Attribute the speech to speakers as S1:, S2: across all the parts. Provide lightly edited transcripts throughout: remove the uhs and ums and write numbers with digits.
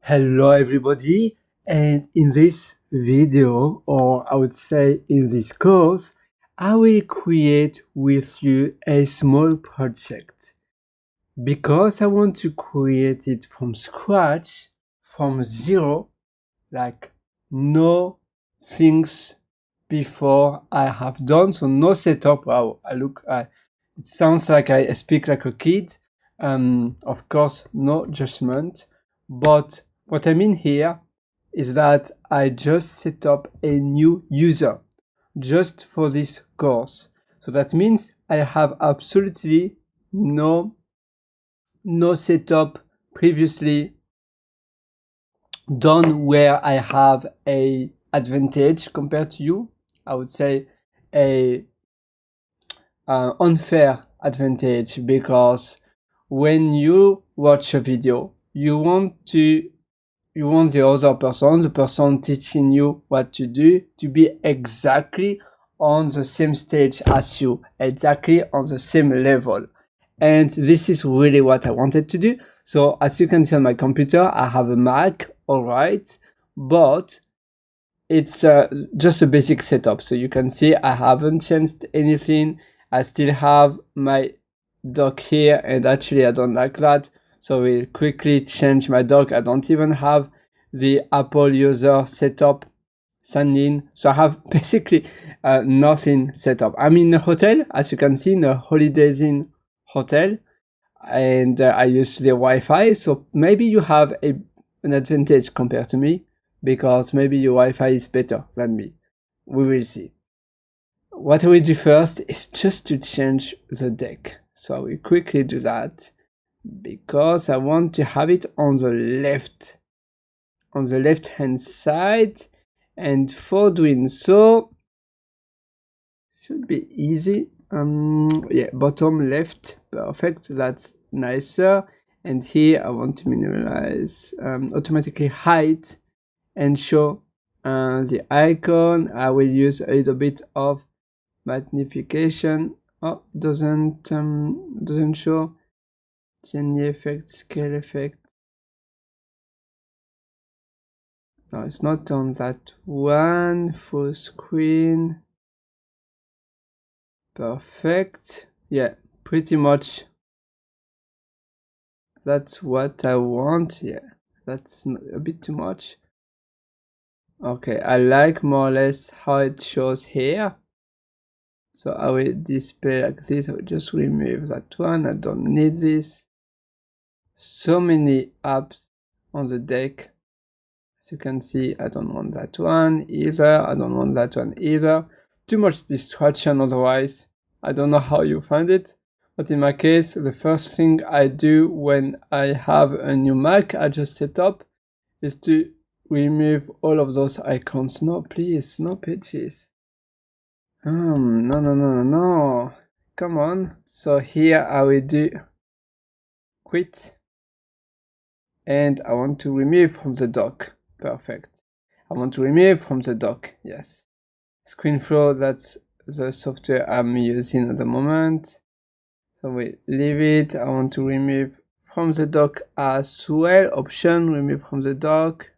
S1: Hello everybody, and in this video, or I would say in this course, I will create with you a small project because I want to create it from scratch, from zero, like no things before I have done, so no setup. Wow, it sounds like I speak like a kid. Of course, no judgment, but what I mean here is that I just set up a new user just for this course. So that means I have absolutely no setup previously done where I have a advantage compared to you. I would say a unfair advantage, because when you watch a video, you want the other person, the person teaching you what to do, to be exactly on the same stage as you, exactly on the same level. And this is really what I wanted to do. So as you can see on my computer, I have a Mac, all right, but it's just a basic setup. So you can see I haven't changed anything. I still have my dock here, and actually I don't like that. So we'll quickly change my dock. I don't even have the Apple user setup signed in. So I have basically nothing set up. I'm in a hotel, as you can see, in a Holidays Inn hotel, and I use the Wi-Fi. So maybe you have an advantage compared to me, because maybe your Wi-Fi is better than me. We will see. What I will do first is just to change the deck. So I will quickly do that because I want to have it on the left hand side, and for doing so should be easy. Yeah, bottom left, perfect, that's nicer. And here I want to minimize automatically height and show the icon. I will use a little bit of magnification. Oh, doesn't show genie effect, scale effect. No, it's not on that one. Full screen, perfect. Yeah, pretty much that's what I want. Yeah, that's a bit too much. Okay, I like more or less how it shows here. So I will display like this. I will just remove that one. I don't need this. So many apps on the deck. As you can see, I don't want that one either. I don't want that one either. Too much distraction otherwise. I don't know how you find it, but in my case, the first thing I do when I have a new Mac I just set up is to remove all of those icons. No, please, no pages. No. Come on. So here I will do quit, and I want to remove from the dock. Perfect. I want to remove from the dock. Yes. ScreenFlow, that's the software I'm using at the moment. So we leave it. I want to remove from the dock as well. Option, remove from the dock.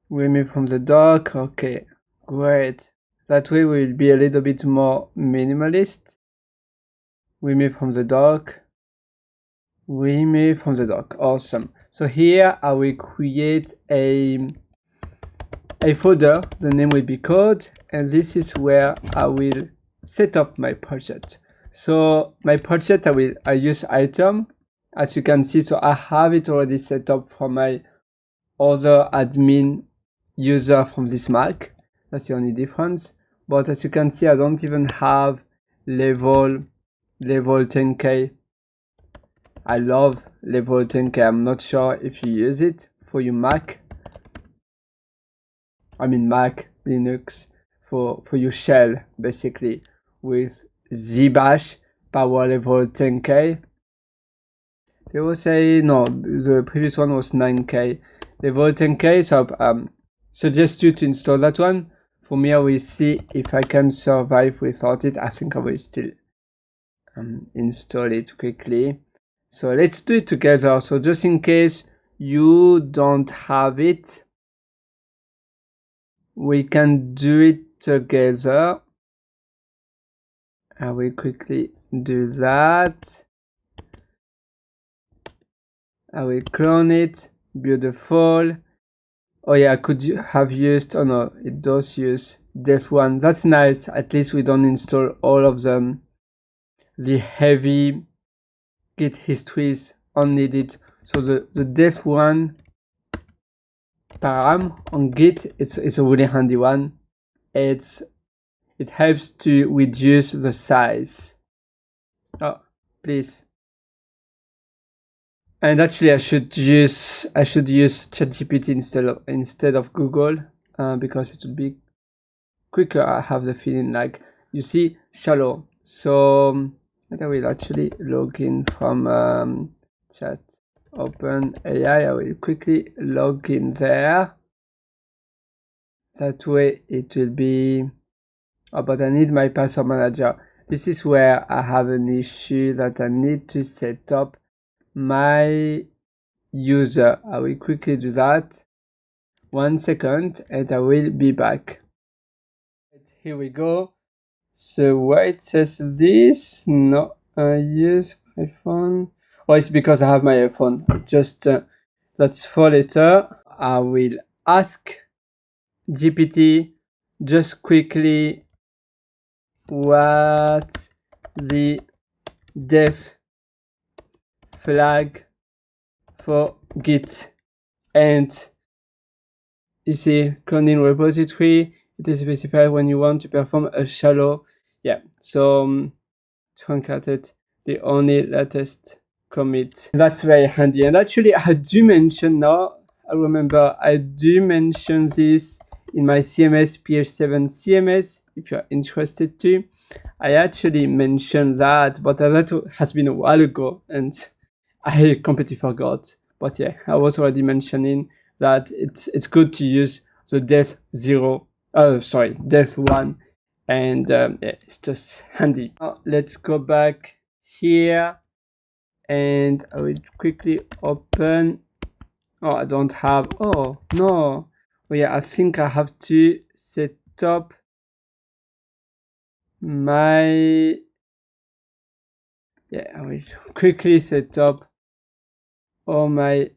S1: Remove from the dock. Okay, great. That way we'll be a little bit more minimalist. Remove from the dock. Remove from the dock. Awesome. So here I will create a folder. The name will be code, and this is where I will set up my project. So my project, I use item, as you can see. So I have it already set up for my other admin user from this Mac. That's the only difference. But as you can see, I don't even have level 10K. I love level 10K. I'm not sure if you use it for your Mac. I mean Mac, Linux, for your shell, basically, with zbash power level 10K. They will say, no, the previous one was 9K. Level 10K, so I suggest you to install that one. For me, I will see if I can survive without it. I think I will still install it quickly. So let's do it together. So just in case you don't have it, we can do it together. I will quickly do that. I will clone it. Beautiful. Oh yeah, I could have used, oh no, it does use this one. That's nice. At least we don't install all of them. The heavy Git histories unneeded. So the death one param on Git, it's a really handy one. It helps to reduce the size. Oh, please. And actually, I should use ChatGPT instead of Google because it would be quicker. I have the feeling. Like, you see, shallow. So I will actually log in from chat open AI. I will quickly log in there. That way it will be. Oh, but I need my password manager. This is where I have an issue that I need to set up my user. I will quickly do that. 1 second and I will be back. Here we go. So why it says this? No, I use my phone. Oh, it's because I have my iPhone. Just that's 4 letters. I will ask GPT just quickly what's the def flag for Git, and you see cloning repository. It is specified when you want to perform a shallow. Yeah, so truncated the only latest commit. That's very handy. And actually, I do mention now. I remember I do mention this in my CMS PH7 CMS. If you're interested to, I actually mentioned that, but that has been a while ago, and I completely forgot. But yeah, I was already mentioning that it's good to use the def 1, and yeah, it's just handy. Now, let's go back here, and I will quickly open. Oh, I don't have. Oh no. Oh yeah, I think I have to set up my. Yeah, I will quickly set up all my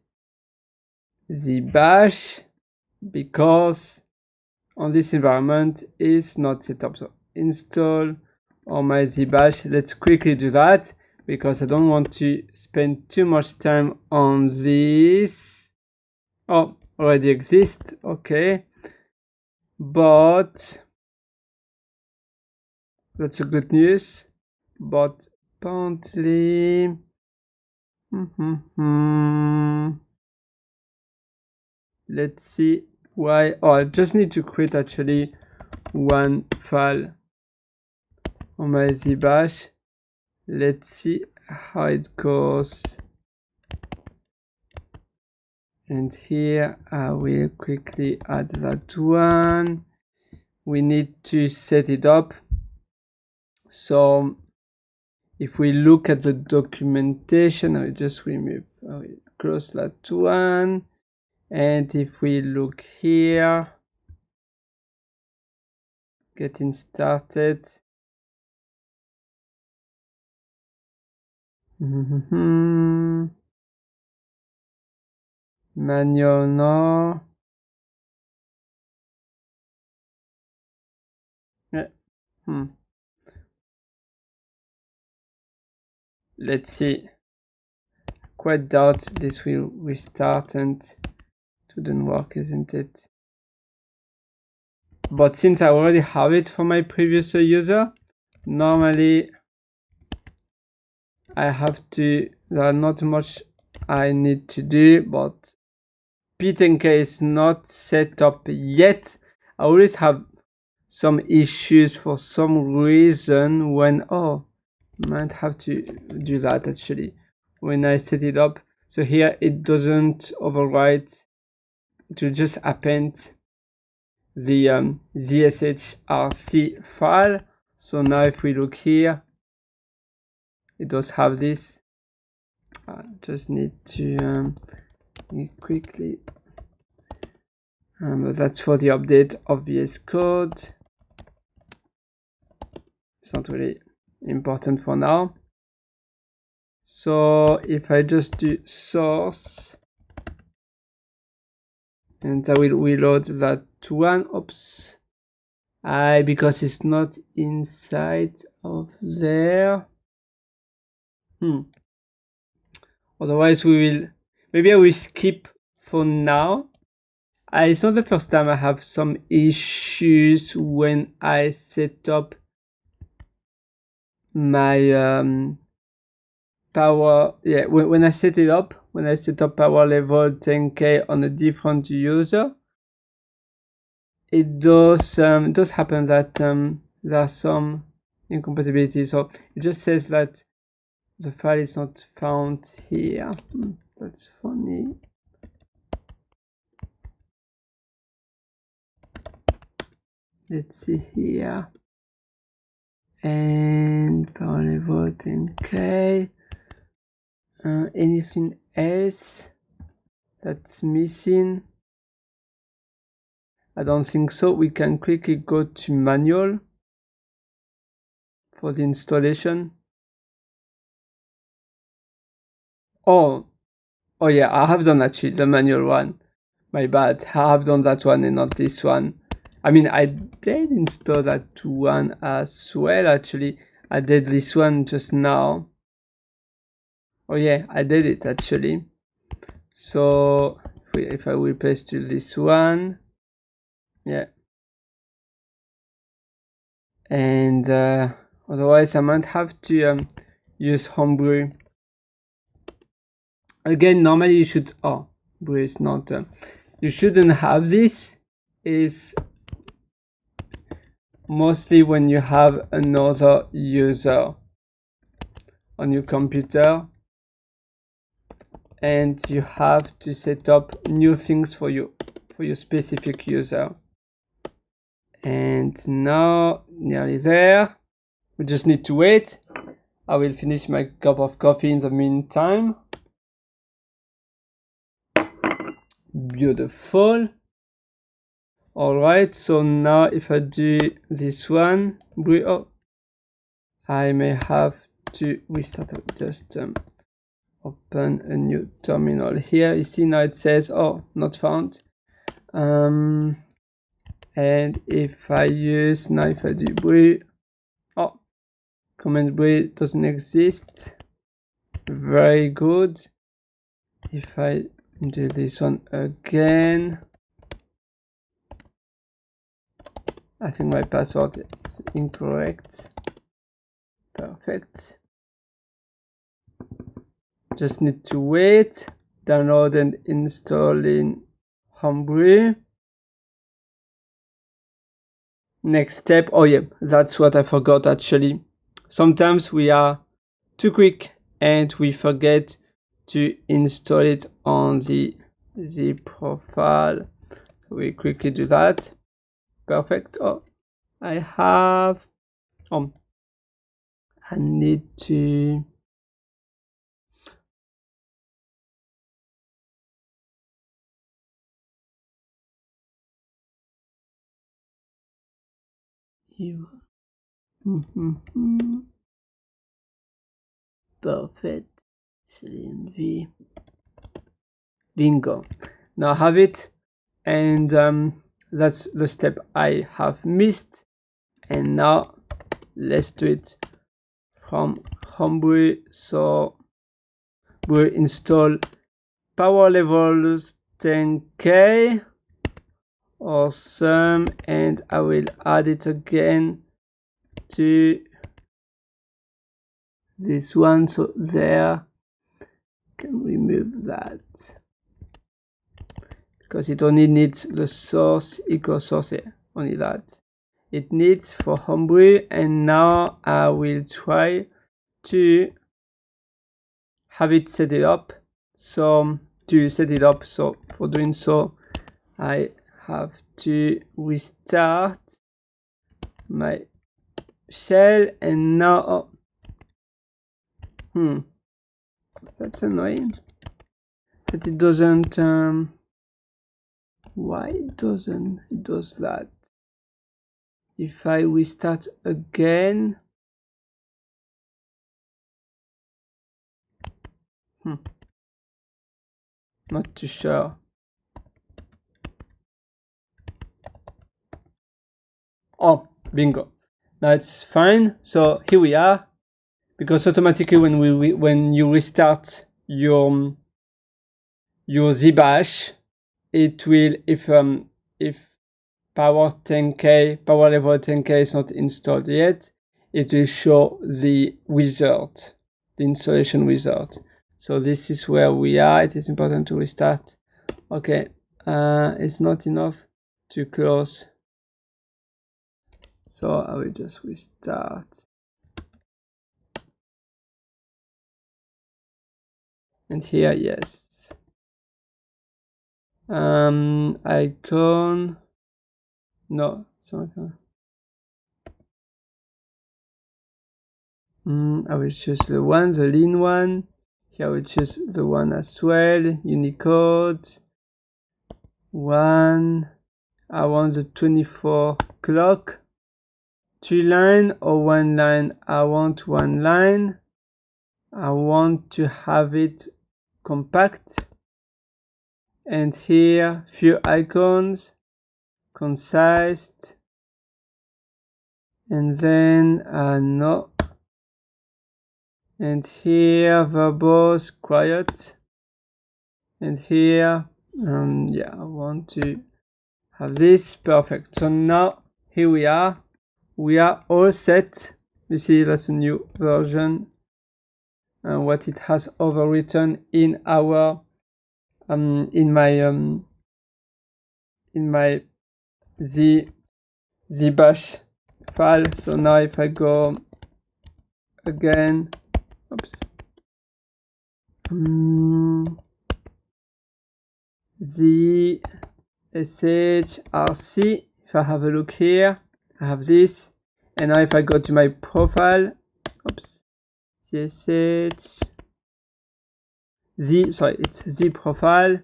S1: zbash because on this environment is not set up. So install all my zbash. Let's quickly do that because I don't want to spend too much time on this. Oh, already exists. Okay, but that's a good news. But apparently, let's see why. Oh, I just need to create actually one file on my zbash. Let's see how it goes. And here I will quickly add that one. We need to set it up. So if we look at the documentation, I will just remove, I will close that one. And if we look here, getting started. Manual no. Yeah. Let's see. Quite doubt this will restart and it wouldn't work, isn't it? But since I already have it for my previous user, normally I have to, there are not much I need to do, but PTNK is not set up yet. I always have some issues for some reason when, oh, might have to do that actually when I set it up. So here it doesn't overwrite, it will just append the ZSHRC file. So now if we look here, it does have this. I just need to quickly. That's for the update of VS Code. It's not really important for now. So if I just do source, and I will reload that one. Oops. Because it's not inside of there. Otherwise maybe I will skip for now. It's not the first time I have some issues when I set up my power. Yeah, when I set it up, when I set up power level 10K on a different user, it does happen that there are some incompatibility. So it just says that the file is not found here. That's funny. Let's see here. And power level 10K. Anything else that's missing? I don't think so. We can quickly go to manual for the installation. Oh yeah, I have done actually the manual one. My bad. I have done that one and not this one. I mean, I did install that one as well actually. I did this one just now. Oh yeah, I did it actually. So if I will paste to this one, yeah. And otherwise I might have to use Homebrew. Again, normally you should, Brew is not, you shouldn't have this. Is mostly when you have another user on your computer and you have to set up new things for your specific user. And now nearly there. We just need to wait. I will finish my cup of coffee in the meantime. Beautiful. All right, so now if I do this one, I may have to restart. Just open a new terminal here. You see now it says, not found. And if I use, now if I do brew, command brew doesn't exist. Very good. If I do this one again, I think my password is incorrect. Perfect. Just need to wait. Download and install in Homebrew. Next step. Oh yeah, that's what I forgot actually. Sometimes we are too quick and we forget to install it on the profile. We quickly do that. Perfect. I have, I need to, perfect. CNV. Bingo. Now I have it, and that's the step I have missed. And now let's do it from Homebrew. So we'll install power levels 10K. Awesome. And I will add it again to this one. So there, can remove that because it only needs the source equals source here. Only that it needs for Homebrew. And now I will try to have it set it up. So to set it up, so for doing so, I have to restart my shell. And now that's annoying. But it doesn't, why it doesn't, it does that. If I restart again, not too sure. Oh, bingo. Now it's fine. So here we are, because automatically when you restart your zbash, it will, if power level 10K is not installed yet, it will show the result, the installation result. So this is where we are. It is important to restart. Okay, it's not enough to close. So I will just restart. And here, yes. Icon. No, sorry. I will choose the lean one. Here I will choose the one as well. Unicode. One. I want the 24 clock. 2 line or 1 line? I want 1 line. I want to have it compact. And here, few icons, concise. And then, no. And here, verbose, quiet. And here, yeah, I want to have this. Perfect. So now, here we are. We are all set. You see, that's a new version. And what it has overwritten in our, in my zbash file. So now if I go again, oops, zshrc, if I have a look here, I have this. And now if I go to my profile, oops, it's z profile,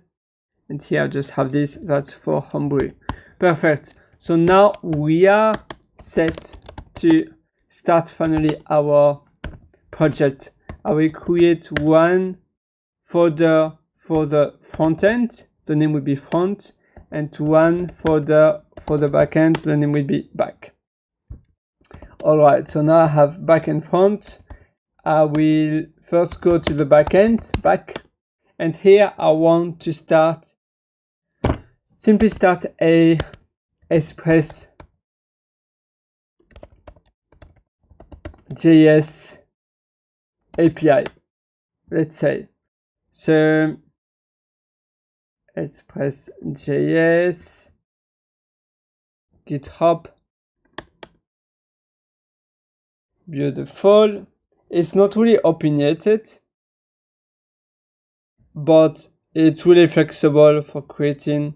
S1: and here I just have this. That's for Homebrew. Perfect. So now we are set to start finally our project. I will create one folder for the front end. The name will be front, and one folder for the back end. The name will be back. All right. So now I have back and front. I will first go to the back, and here I want to simply start a Express.js API, let's say. So Express.js GitHub. Beautiful. It's not really opinionated, but it's really flexible for creating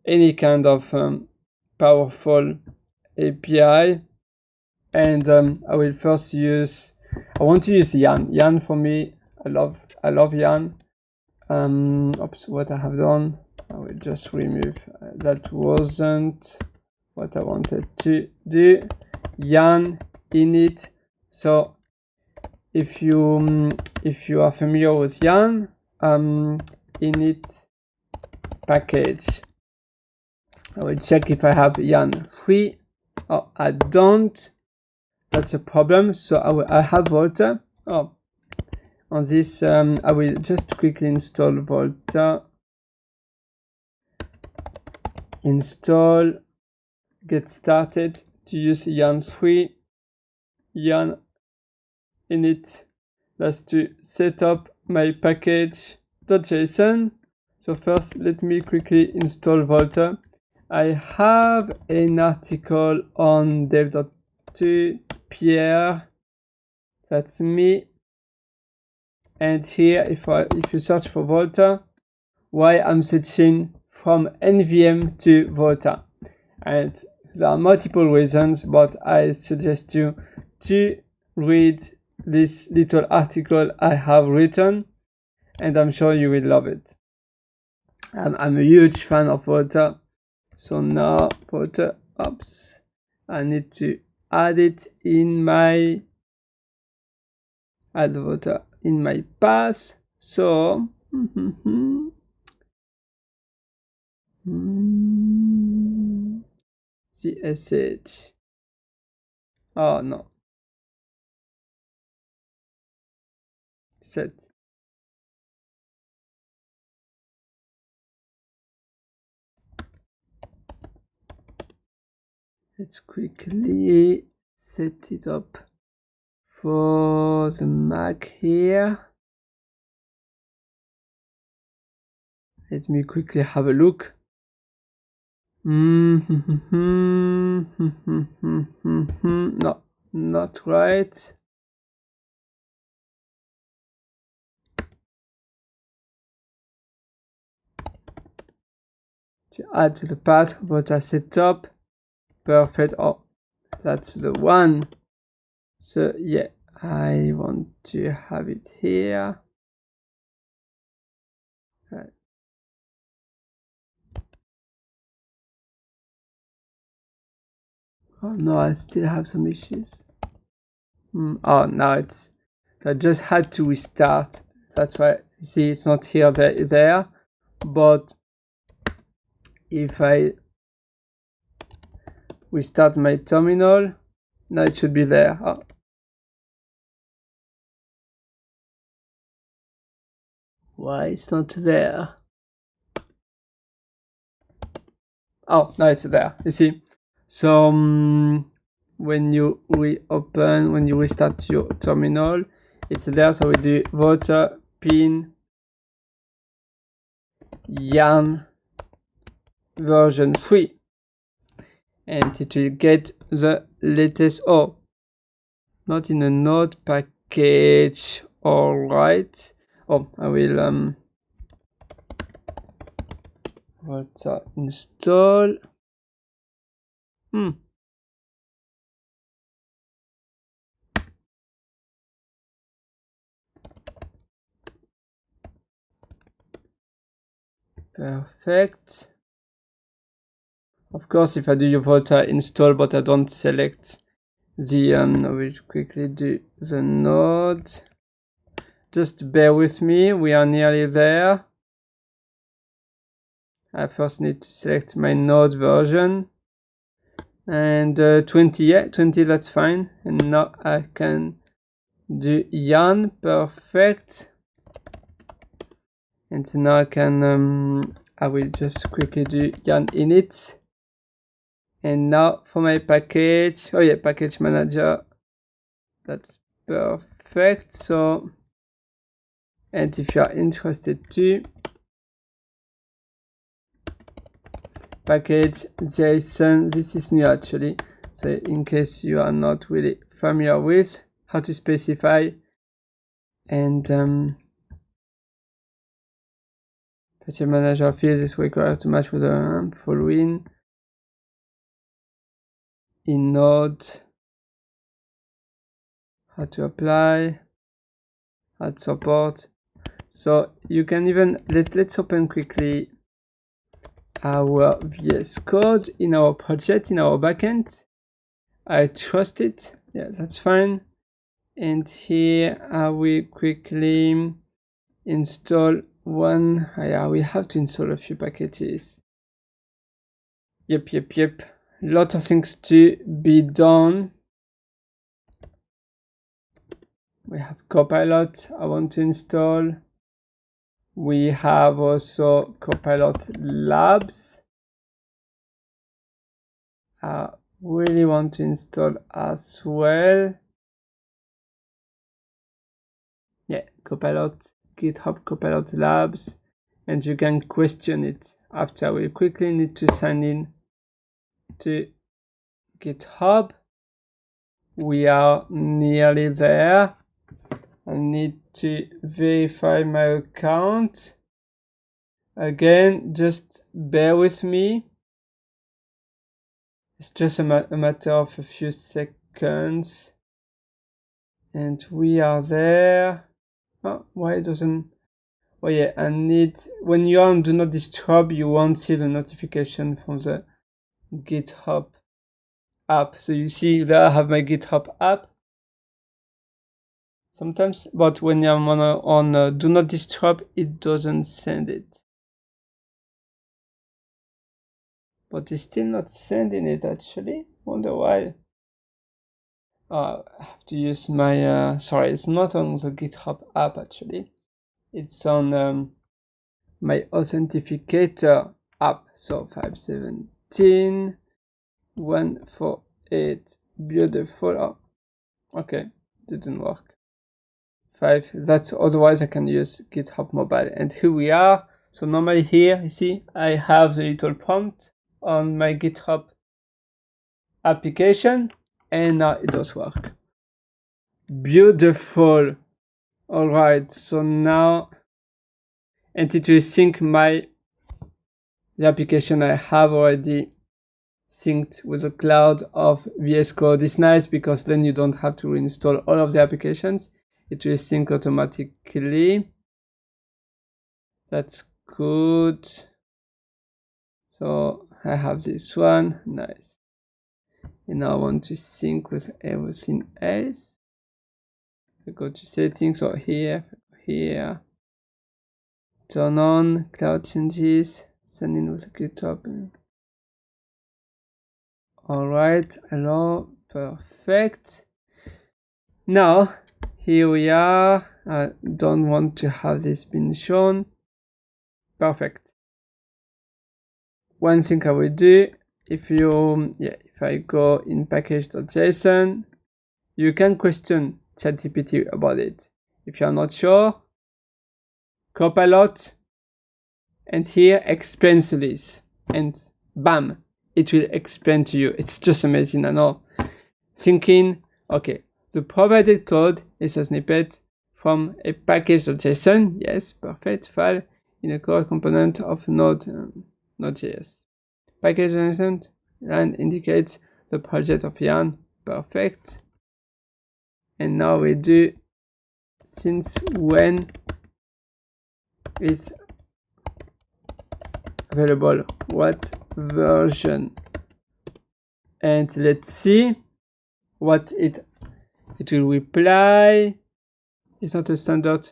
S1: any kind of powerful API. And I will first I want to use Yarn. Yarn for me, I love Yarn. Oops, what I have done, I will just remove. That wasn't what I wanted to do. Yarn init. So if you are familiar with Yarn, init package. I will check if I have Yarn 3. Oh, I don't. That's a problem. So I have Volta. Oh, on this, I will just quickly install Volta. Install. Get started to use Yarn 3. Yarn init. That's to set up my package.json. So first, let me quickly install Volta. I have an article on dev.to Pierre. That's me. And here, if you search for Volta, why I'm switching from NVM to Volta, and there are multiple reasons, but I suggest you to read this little article I have written, and I'm sure you will love it. I'm a huge fan of water. So now water, oops, I need to add it in my add water in my path. So CSH. Oh no. Set. Let's quickly set it up for the Mac here. Let me quickly have a look. No, not right. To add to the path what I set up. Perfect. Oh, that's the one. So yeah, I want to have it here. Right. Oh no, I still have some issues. Oh, now it's. So I just had to restart. That's why you see it's not here there. But if I restart my terminal, now it should be there. Oh. Why it's not there? Oh, now it's there. You see. So when you when you restart your terminal, it's there. So we do water pin yarn version 3, and it will get the latest. Oh, not in a node package. All right. Oh, I will water install. Perfect. Of course, if I do your water install, but I don't select the I will quickly do the node. Just bear with me, we are nearly there. I first need to select my node version. And 20, yeah, 20, that's fine. And now I can do yarn, perfect. And now I can, I will just quickly do yarn init. And now for my package, oh yeah, package manager, that's perfect. So, and if you are interested too, package JSON, this is new actually. So in case you are not really familiar with how to specify, and package manager field is required to match with the following in Node, how to apply, add support. So you can even let's open quickly our VS Code in our project, in our backend. I trust it. Yeah, that's fine. And here I will quickly install one. Yeah, we have to install a few packages. Yep. Lot of things to be done. We have Copilot I want to install. We have also Copilot Labs. I really want to install as well. Yeah, Copilot, GitHub Copilot Labs, and you can question it after. We quickly need to sign in to GitHub. We are nearly there. I need to verify my account. Again, just bear with me. It's just a matter of a few seconds. And we are there. Oh, why doesn't... Oh yeah, I need, when you're on Do Not Disturb, you won't see the notification from the GitHub app. So you see there I have my GitHub app sometimes, but when I'm on Do Not Disturb, it doesn't send it. But it's still not sending it actually. Wonder why. I have to use my, sorry, it's not on the GitHub app actually. It's on my authenticator app. So 517 148, beautiful. Oh, okay, didn't work. 5, that's, otherwise I can use GitHub Mobile. And here we are. So normally here, you see, I have the little prompt on my GitHub application, and now it does work. Beautiful. All right, so now, and it will sync the application I have already synced with the cloud of VS Code. It's nice because then you don't have to reinstall all of the applications. It will sync automatically. That's good. So I have this one, nice. And now I want to sync with everything else. I go to settings, or here, turn on cloud changes, send in with GitHub. All right, hello, perfect. Now, here we are. I don't want to have this been shown. Perfect. One thing I will do, if I go in package.json, you can question ChatGPT about it. If you're not sure, Copilot, and here explains this, and bam, it will explain to you. It's just amazing. I know. Thinking, okay, the provided code is a snippet from a package.json, yes, perfect, file in a core component of Node.js. Package.json line indicates the project of Yarn, perfect. And now we do since when is available, what version, and let's see what it will reply. It's not a standard.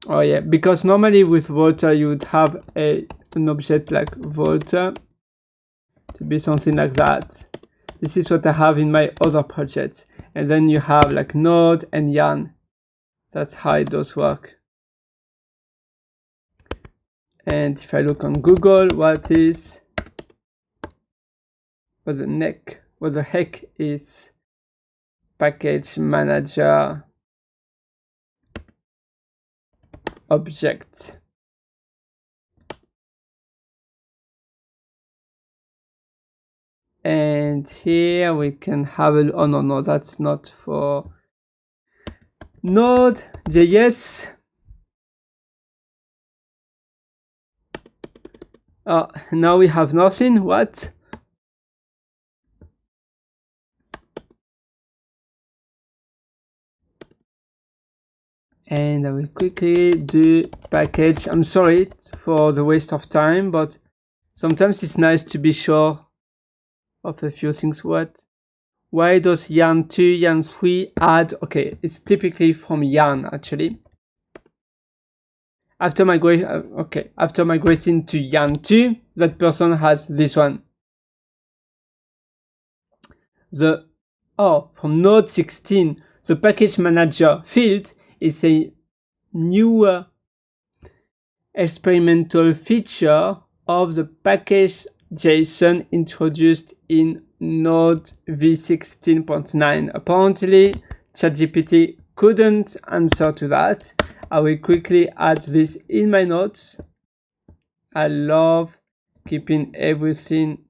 S1: Oh yeah, because normally with Volta you would have an object like Volta to be something like that. This is what I have in my other projects, and then you have like Node and Yarn. That's how it does work. And if I look on Google, what the heck is package manager object? And here we can have oh no, that's not for NodeJS. Now we have nothing. What? And I will quickly do package. I'm sorry for the waste of time, but sometimes it's nice to be sure of a few things. Why does Yarn 2, Yarn 3 add? Okay, it's typically from Yarn actually. After migrating to Yarn 2, that person has this one. From Node 16, the package manager field is a newer experimental feature of the package JSON introduced in Node v16.9. Apparently, ChatGPT couldn't answer to that. I will quickly add this in my notes. I love keeping everything.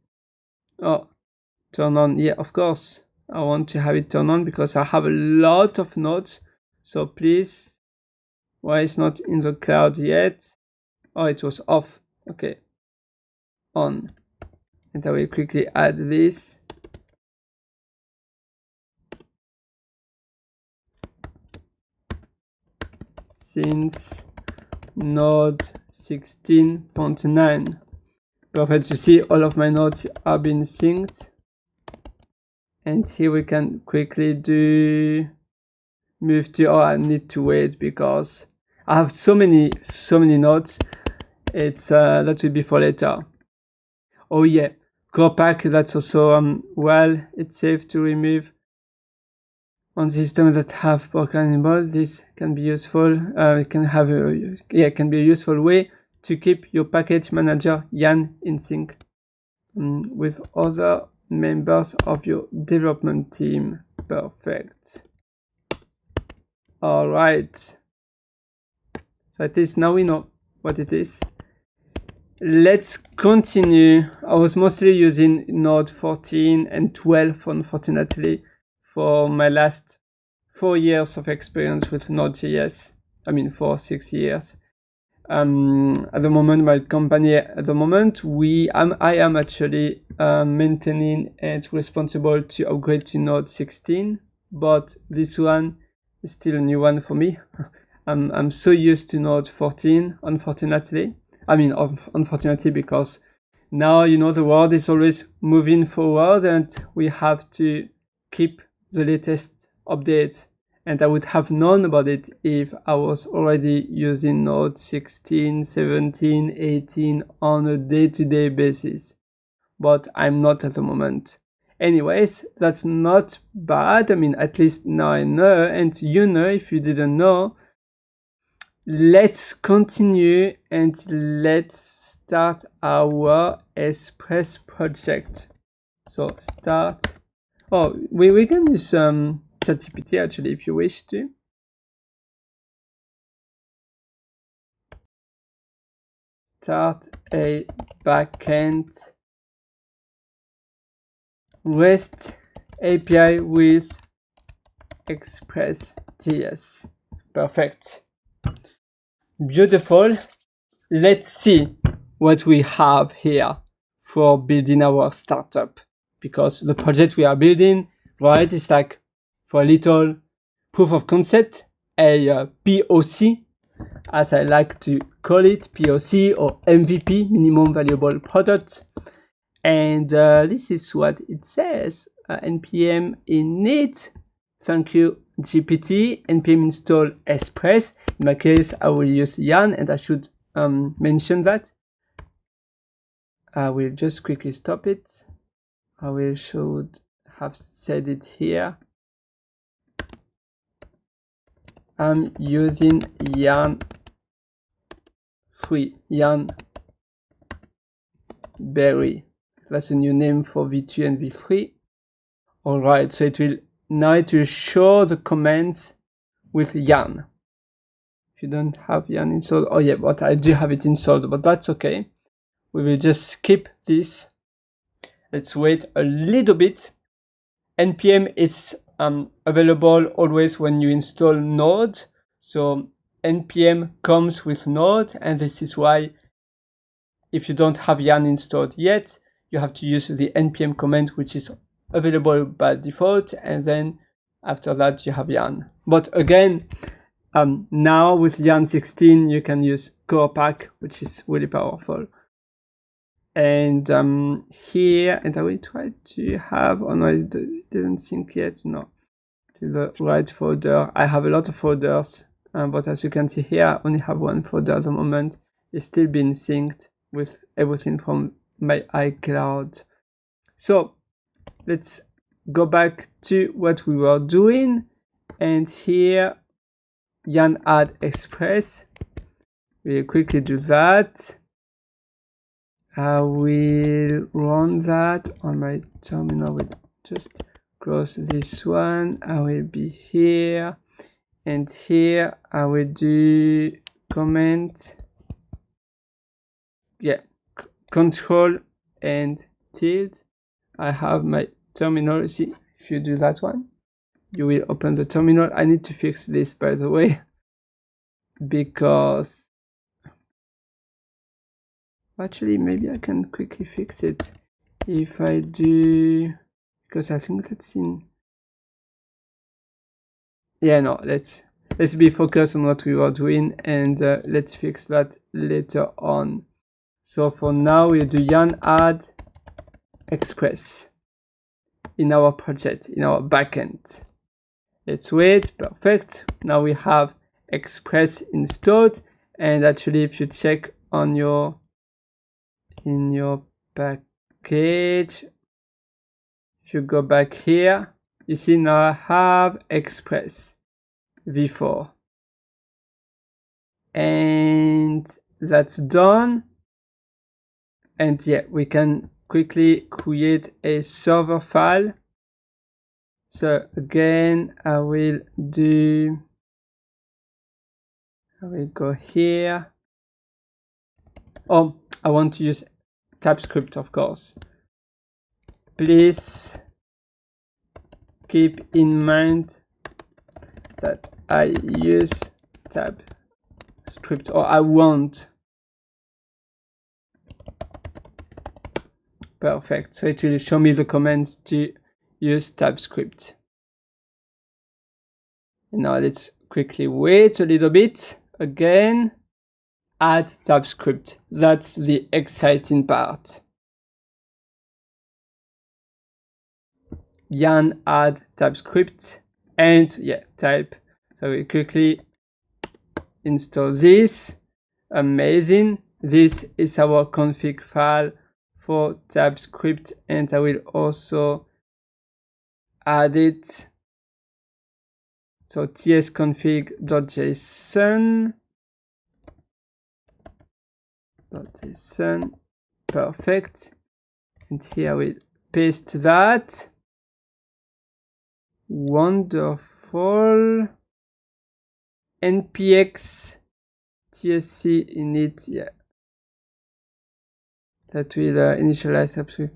S1: Turn on. Yeah, of course. I want to have it turn on because I have a lot of notes. So please, why it's not in the cloud yet? Oh, it was off. Okay. On. And I will quickly add this. Since node 16.9. Perfect. You see all of my nodes are being synced. And here we can quickly do move to, oh, I need to wait because I have so many nodes. It's that will be for later. Oh yeah, core pack, that's also well, it's safe to remove on systems that have broken enabled. This can be useful. It can have can be a useful way to keep your package manager Yarn in sync with other members of your development team. Perfect. All right. So at least now we know what it is. Let's continue. I was mostly using Node 14 and 12, unfortunately, for my last 4 years of experience with Node.js. I mean, 6 years. At the moment, my company, I am actually maintaining and responsible to upgrade to Node 16, but this one is still a new one for me. I'm so used to Node 14, unfortunately. I mean, unfortunately, because now, you know, the world is always moving forward and we have to keep the latest updates. And I would have known about it if I was already using Node 16, 17, 18 on a day-to-day basis. But I'm not at the moment. Anyways, that's not bad. I mean, at least now I know, and you know, if you didn't know. Let's continue and let's start our Express project. So start. Oh, we can use ChatGPT actually if you wish to. Start a backend REST API with Express.js. Perfect. Beautiful. Let's see what we have here for building our startup, because the project we are building, right, is like for a little proof of concept, a POC, as I like to call it, POC or MVP, minimum valuable product. And this is what it says. npm init. Thank you, GPT. npm install Express. In my case, I will use Yarn, and I should mention that. I will just quickly stop it. Should have said it here. I'm using Yarn 3, Yarn Berry. That's a new name for V2 and V3. All right, so it will show the commands with Yarn. If you don't have Yarn installed, oh yeah, but I do have it installed, but that's okay. We will just skip this. Let's wait a little bit. npm is available always when you install Node. So npm comes with Node, and this is why if you don't have Yarn installed yet, you have to use the npm command, which is available by default, and then after that you have Yarn. But again, now with Yarn 16, you can use core pack, which is really powerful. And here, and I will try to have, oh no, it didn't sync yet, no, to the right folder. I have a lot of folders, but as you can see here, I only have one folder at the moment. It's still being synced with everything from my iCloud. So let's go back to what we were doing, and here, Yarn add Express. We'll quickly do that. I will run that on my terminal. We'll just close this one. I will be here, and here I will do comment, control and tilde. I have my terminal. See, if you do that one, you will open the terminal. I need to fix this, by the way, because actually maybe I can quickly fix it if I do, because I think that's in, yeah, no, let's let's be focused on what we were doing, and let's fix that later on. So for now, we do yarn add express in our project, in our backend. Let's wait. Perfect. Now we have express installed, and actually if you check on your package, if you go back here, you see now I have express v4, and that's done. And yeah, we can quickly create a server file. So again, I will go here. Oh, I want to use TypeScript, of course. Please keep in mind that I use TypeScript, or I want. Perfect. So it will show me the commands to use TypeScript. Now let's quickly wait a little bit. Again, add TypeScript. That's the exciting part. Yarn add TypeScript, and yeah, type. So we quickly install this. Amazing. This is our config file for TypeScript, and I will also add it. So tsconfig.json, perfect. And here I will paste that. Wonderful. npx tsc init, yeah. That will initialize absolute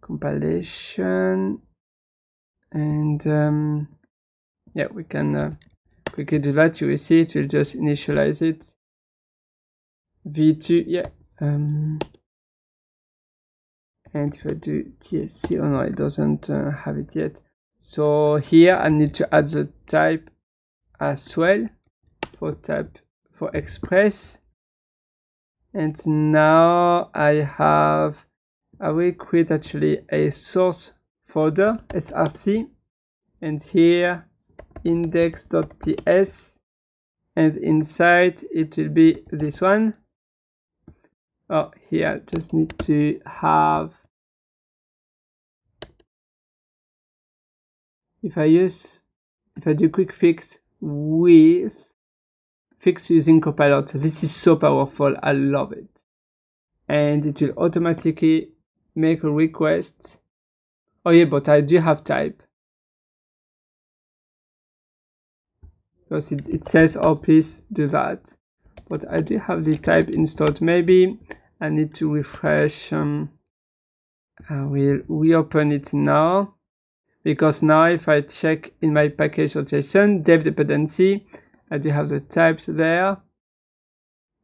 S1: compilation, and yeah, we can quickly do that. You will see it will just initialize it. v2, yeah. And if I do tsc, oh no, it doesn't have it yet. So here I need to add the type as well for express. And now I will create actually a source folder, src, and here index.ts, and inside it will be this one. Oh, here I just need to have, if I do quick fix with fix using Copilot, this is so powerful, I love it. And it will automatically make a request. Oh yeah, but I do have type, because it says, oh please do that, but I do have the type installed. Maybe I need to refresh. I will reopen it now, because now if I check in my package.json dev dependency, I do have the types there.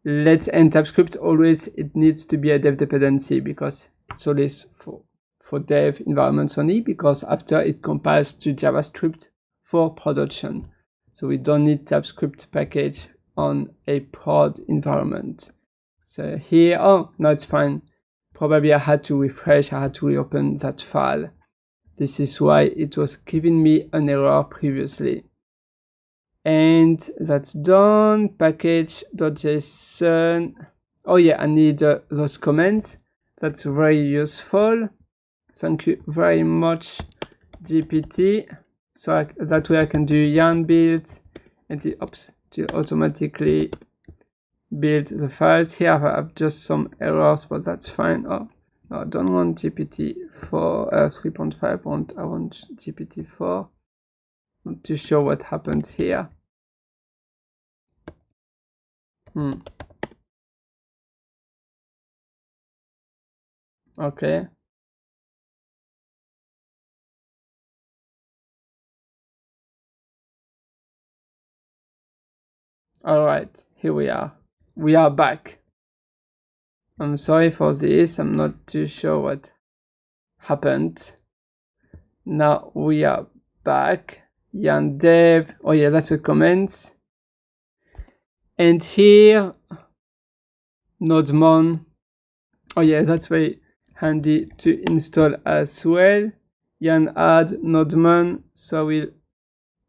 S1: Let's end TypeScript, always it needs to be a dev dependency, because it's always for dev environments only, because after it compiles to JavaScript for production. So we don't need TypeScript package on a prod environment. So here, oh, no, it's fine. Probably I had to refresh, I had to reopen that file. This is why it was giving me an error previously. And that's done. Package.json. Oh yeah, I need those commands. That's very useful. Thank you very much, GPT. So that way I can do yarn build, and it automatically build the files. Here I have just some errors, but that's fine. Oh, no, I don't want GPT-4 3.5. I want GPT-4. Not too sure what happened here. Okay. All right, here we are. We are back. I'm sorry for this. I'm not too sure what happened. Now we are back. yarn dev. Oh yeah, that's a comment. And here, nodemon. Oh yeah, that's very handy to install as well. Yarn add nodemon. So we'll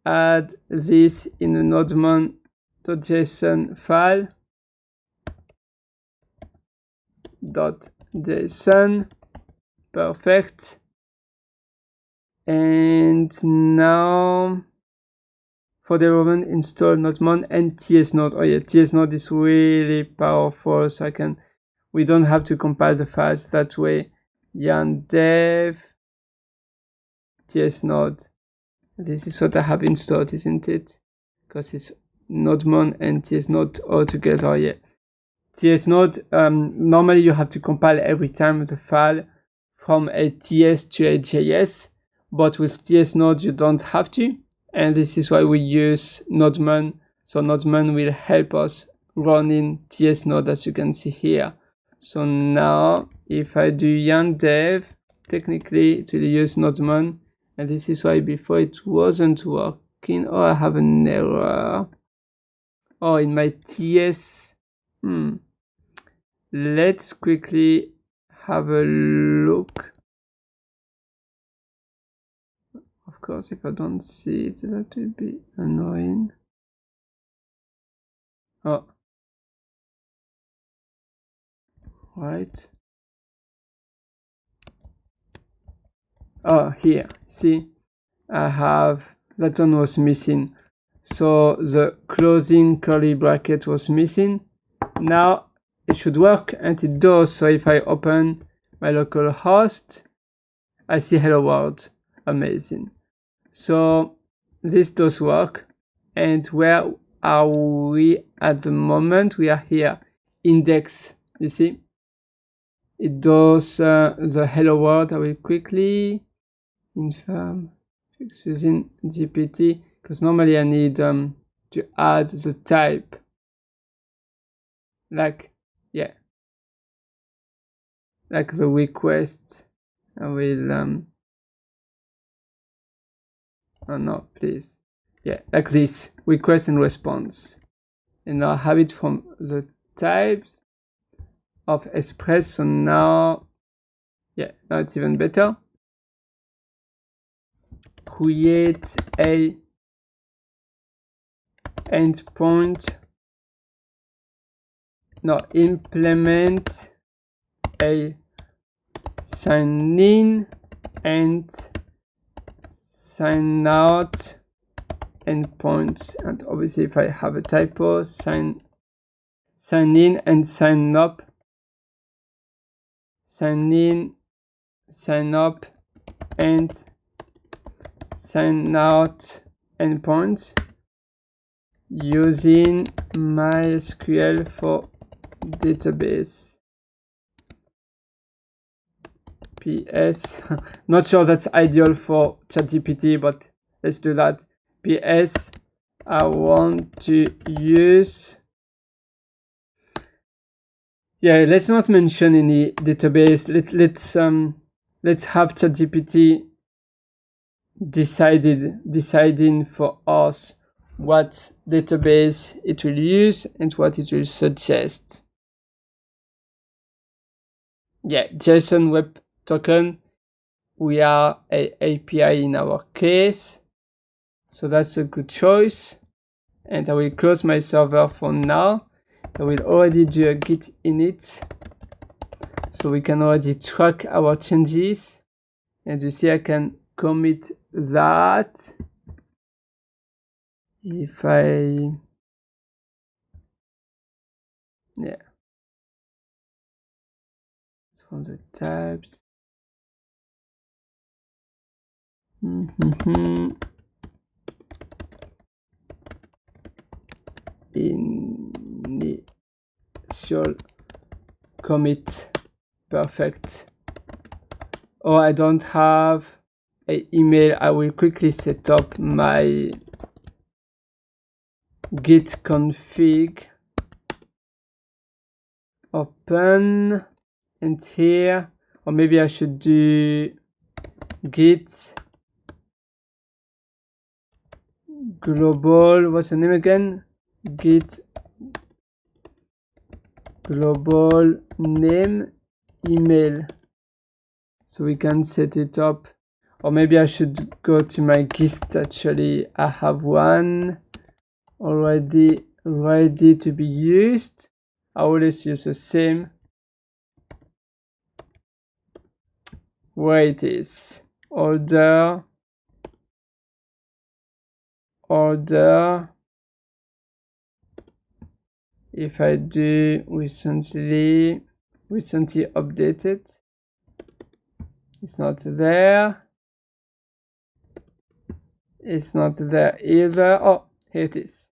S1: add this in a nodemon.json file. .json. Perfect. And now for the moment, install nodemon and tsnode. Oh yeah, tsnode is really powerful, so we don't have to compile the files that way. Yarn dev tsnode. This is what I have installed, isn't it? Because it's nodemon and tsnode all together. Yeah, tsnode. Normally you have to compile every time the file from a ts to a js, but with tsnode you don't have to. And this is why we use nodemon. So nodemon will help us run in tsnode, as you can see here. So now if I do yarn dev, technically it will use nodemon. And this is why before it wasn't working. Oh, I have an error. Oh, in my ts. Let's quickly have a look. Of course, if I don't see it, that will be annoying. Oh. Right. Oh, here. See, I have that one was missing. So the closing curly bracket was missing. Now it should work, and it does. So if I open my local host, I see hello world. Amazing. So this does work. And where are we at the moment? We are here. Index. You see, it does the hello world. I will quickly infirm fix using GPT, because normally I need to add the type, like, yeah, like the request. I will oh no, please, yeah, like this, request and response, and now I have it from the type of Express. So now, yeah, now it's even better. Create a endpoint. Now implement a sign in and sign out endpoints. And obviously if I have a typo, sign in and sign up, sign in, sign up, and sign out endpoints using MySQL for database. PS, not sure that's ideal for ChatGPT, but let's do that. PS, I want to use, yeah, let's not mention any database. Let's have ChatGPT deciding for us what database it will use and what it will suggest. Yeah, JSON Web Token. We are a API in our case, so that's a good choice. And I will close my server for now. I will already do a git init, so we can already track our changes. And you see I can commit that. If I, yeah, it's from the tabs. Initial commit. Perfect. Oh, I don't have an email. I will quickly set up my git config. Open, and here, or maybe I should do git global, what's the name again? Git global name email. So we can set it up. Or maybe I should go to my Git. Actually, I have one already ready to be used. I always use the same. Where it is. Order. If I do recently updated, it's not there. It's not there either. Oh, here it is.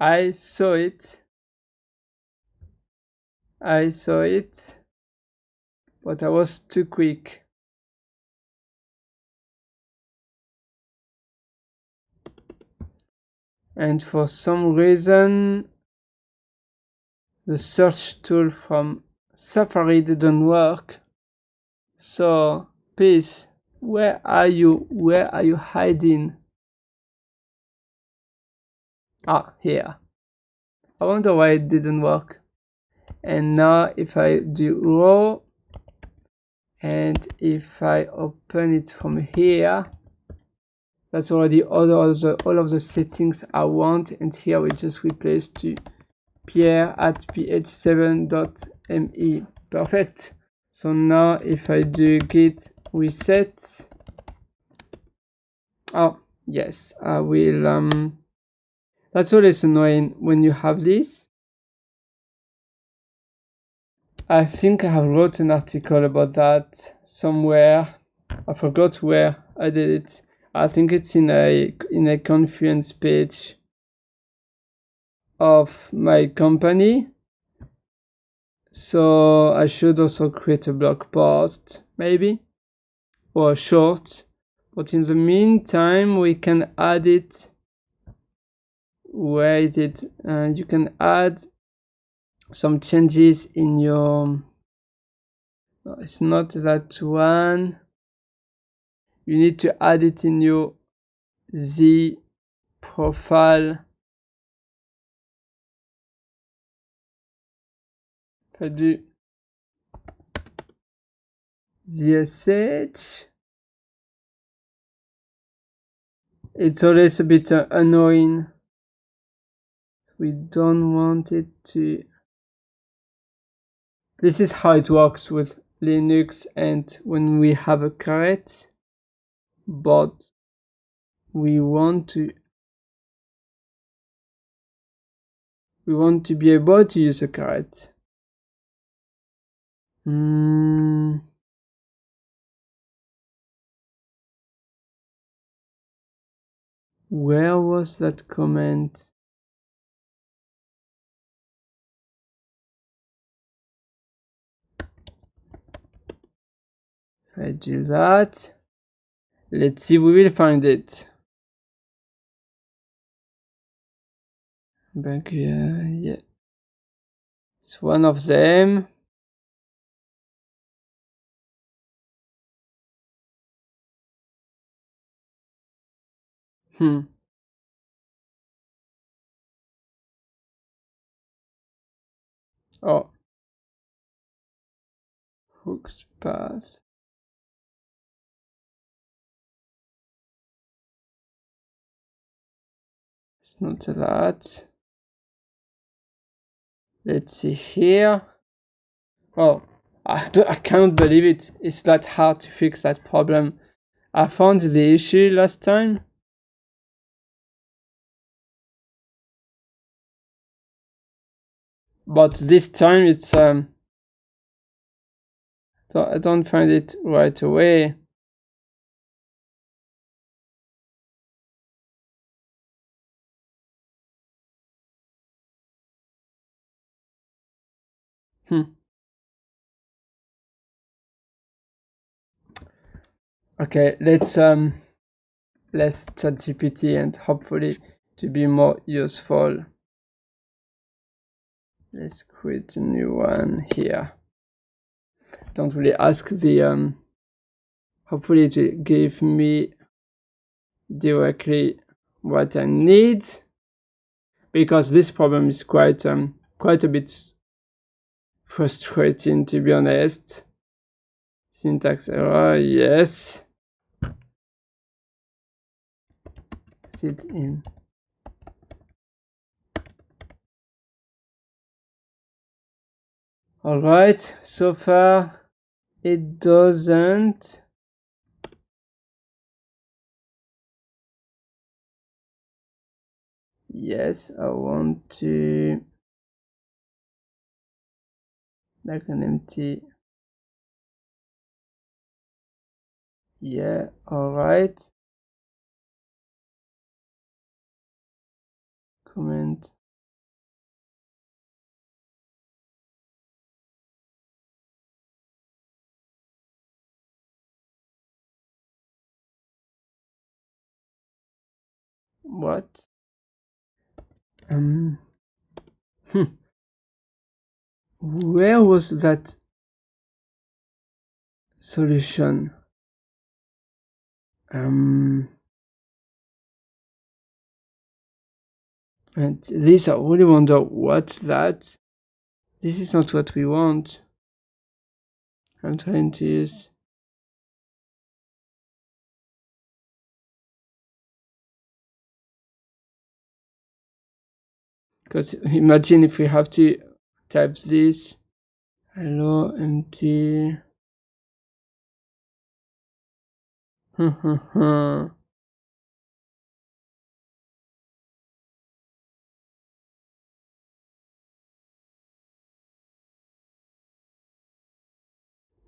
S1: I saw it, but I was too quick. And for some reason, the search tool from Safari didn't work. So, please, where are you? Where are you hiding? Ah, here. I wonder why it didn't work. And now if I do raw, and if I open it from here, that's already all of the settings I want. And here we just replace to pierre@ph7.me. Perfect. So now if I do git reset, oh yes, I will. That's always annoying when you have this. I think I have wrote an article about that somewhere. I forgot where I did it. I think it's in a Confluence page of my company. So I should also create a blog post, maybe, or a short. But in the meantime, we can add it. Where is it? You can add some changes in your. No, it's not that one. You need to add it in your Z profile. If I do ZSH, it's always a bit annoying. We don't want it to. This is how it works with Linux and when we have a caret, but we want to be able to use a caret. Where was that comment? If I do that, let's see, we will find it. Back here, yeah. It's one of them. Oh. Hooks path. It's not that. Let's see here. Oh, I cannot believe it. It's that hard to fix that problem. I found the issue last time. But this time it's so I don't find it right away. Okay, let's ChatGPT and hopefully to be more useful. Let's create a new one here. Don't really ask the Hopefully it will give me directly what I need, because this problem is quite a bit frustrating, to be honest. Syntax error, yes. Sit in. All right, so far it doesn't. Yes, I want to like an empty. Yeah, all right. Comment. What? Where was that solution? And this, I really wonder what's that. This is not what we want. I'm trying to use. Because imagine if we have to type this. Hello, empty.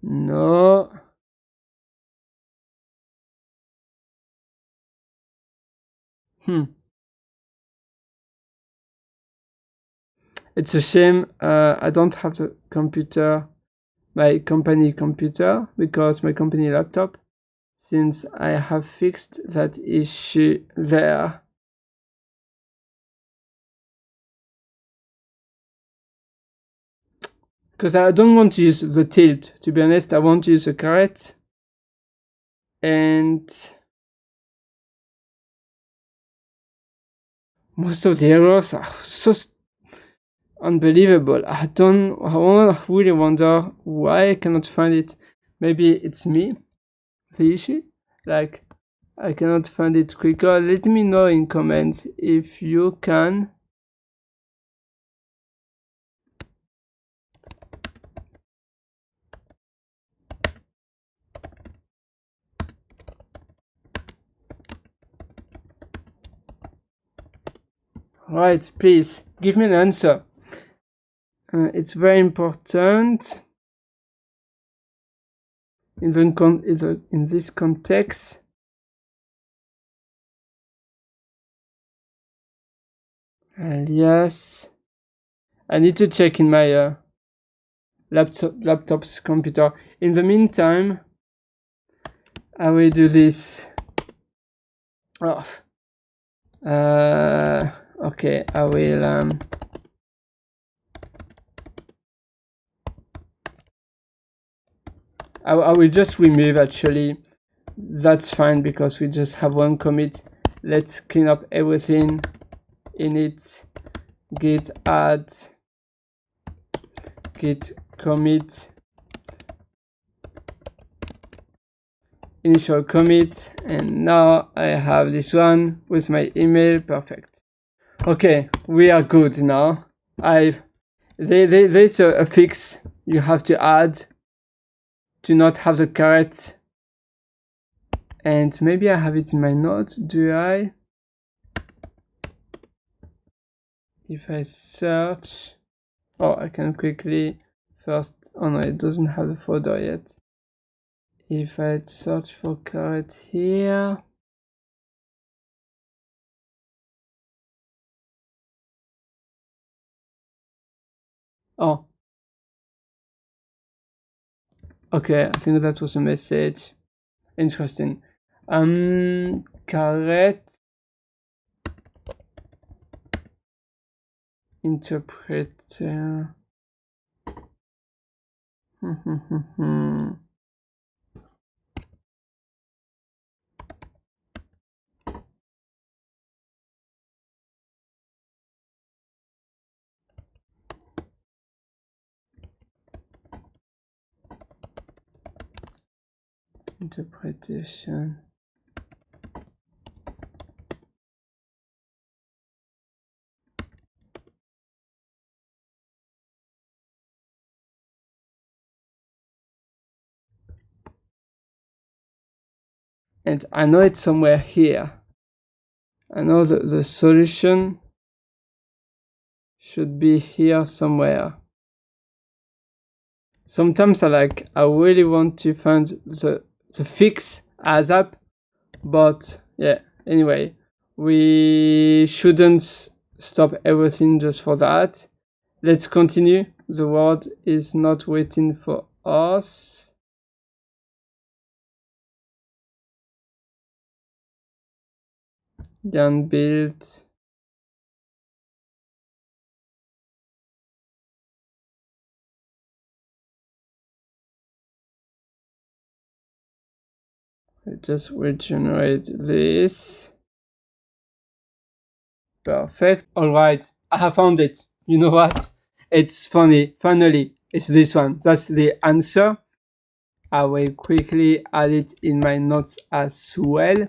S1: No. It's a shame I don't have the computer, my company computer, because my company laptop, since I have fixed that issue there. Because I don't want to use the tilt, to be honest. I want to use the caret. And most of the errors are so unbelievable. I really wonder why I cannot find it. Maybe it's me, the issue. Like, I cannot find it quicker. Let me know in comments if you can. Right, please give me an answer. It's very important in this context. Alias. I need to check in my laptop's computer. In the meantime, I will do this. Oh. Okay, I will I will just remove, actually. That's fine because we just have one commit. Let's clean up everything in it. Git add, git commit, initial commit, and now I have this one with my email. Perfect. Okay, we are good now. There's a fix you have to add to not have the caret, and maybe I have it in my notes. Do I? If I search, oh, I can quickly first. Oh no, it doesn't have the folder yet. If I search for caret here, oh, okay, I think that was a message. Interesting. Caret interpreter. interpretation. And I know it's somewhere here. I know that the solution should be here somewhere. Sometimes I really want to find the fix ASAP, but yeah, anyway, we shouldn't stop everything just for that. Let's continue. The world is not waiting for us. Done built. I just regenerate this. Perfect. All right, I have found it. You know what? It's funny. Finally, it's this one. That's the answer. I will quickly add it in my notes as well,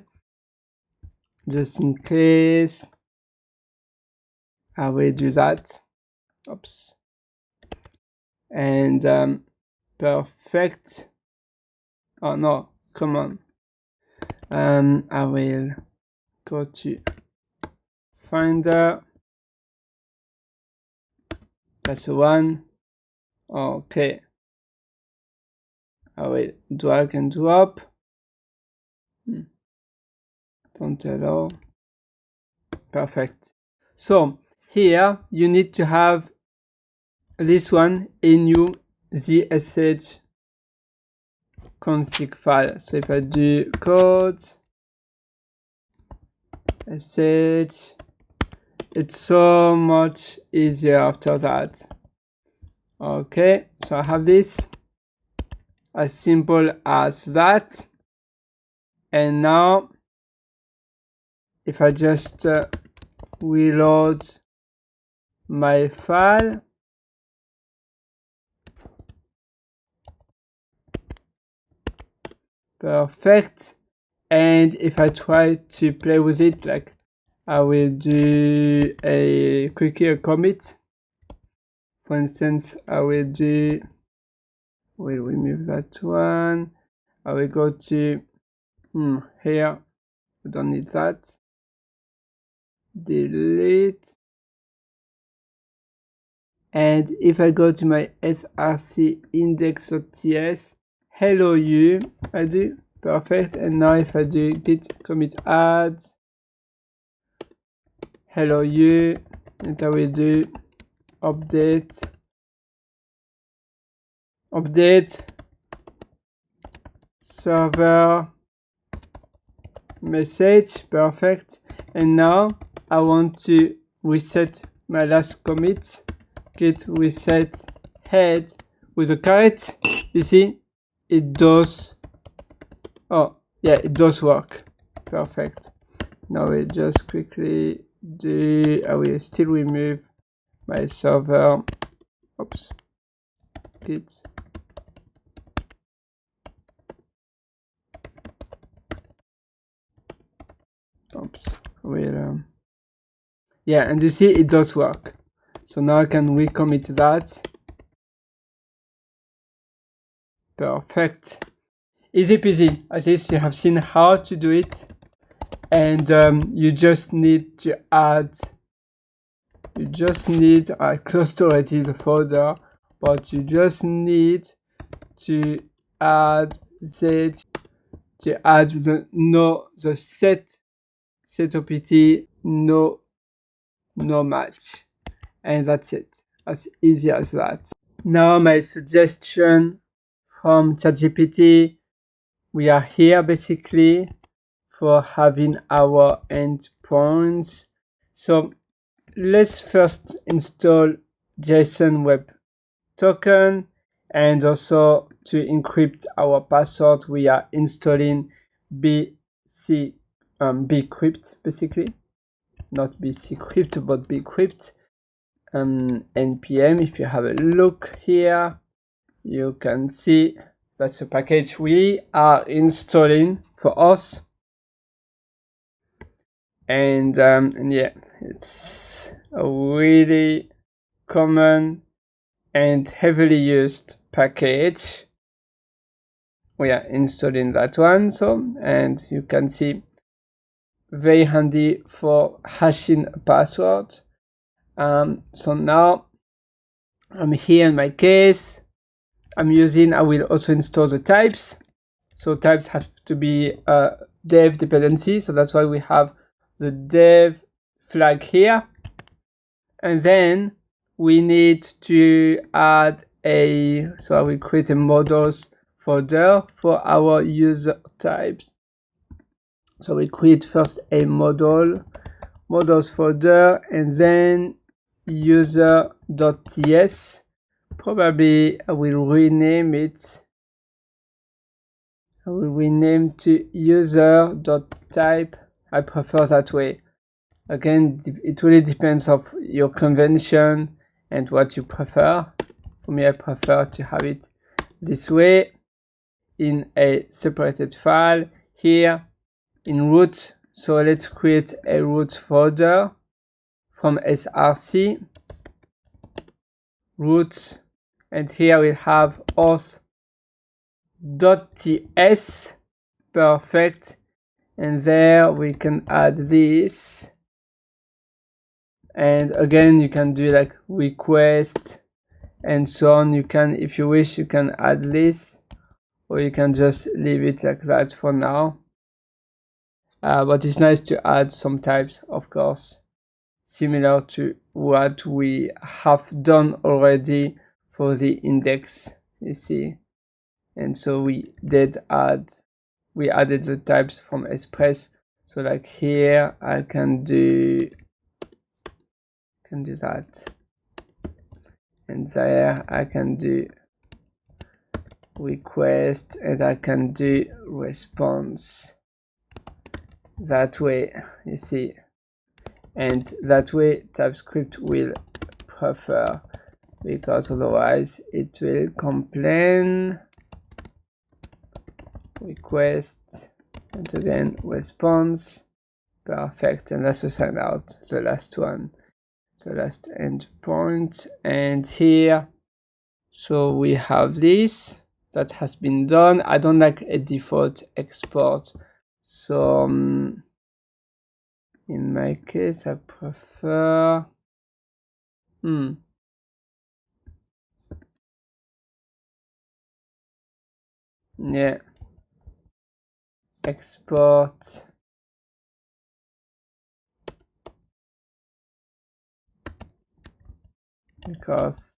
S1: just in case. I will do that. Oops. And perfect. Oh no, come on. I will go to Finder. That's the one. Okay. I will drag and drop. Don't allow. Perfect. So here you need to have this one in your ZSH config file. So if I do code sh, it's so much easier after that. Okay, so I have this as simple as that. And now if I just reload my file, perfect. And if I try to play with it, like I will do a quicker commit. For instance, I will remove that one. I will go to here. I don't need that. Delete. And if I go to my src index.ts, hello you, I do. Perfect. And now if I do git commit add hello you, and I will do update server message. Perfect. And now I want to reset my last commit, git reset head with a caret. You see, it does. Oh yeah, it does work. Perfect. Now we just quickly do, I will still remove my server. Oops. Git. Oops. Yeah, and you see it does work. So now I can recommit that. Perfect. Easy peasy. At least you have seen how to do it. And you just need to add, I closed already the folder, but you just need to add the set opt no match, and that's it. As easy as that. Now my suggestion from ChatGPT, we are here basically for having our endpoints. So let's first install JSON Web Token, and also to encrypt our password we are installing bcrypt, basically, not bcrypt but bcrypt. npm. If you have a look here, you can see That's a package we are installing for us. And yeah, it's a really common and heavily used package. We are installing that one, so, and you can see very handy for hashing a password. So now I'm here in my case. I will also install the types. So types have to be a dev dependency. So that's why we have the dev flag here. And then we need to add so I will create a models folder for our user types. So we create first a models folder, and then user.ts. Probably I will rename it. I will rename to user.type. I prefer that way. Again, it really depends of your convention and what you prefer. For me, I prefer to have it this way in a separated file here in root. So let's create a root folder from src root, and here we have auth.ts. Perfect. And there we can add this. And again, you can do like request and so on. You can, if you wish, you can add this, or you can just leave it like that for now. But it's nice to add some types, of course, similar to what we have done already for the index, you see. And so we added the types from Express. So like here, I can do that. And there I can do request, and I can do response. That way, you see. And that way TypeScript will prefer, because otherwise it will complain. Request, and again response. Perfect. And let's assign out the last one, the last endpoint. And here, so we have this that has been done. I don't like a default export, so in my case I prefer yeah, export because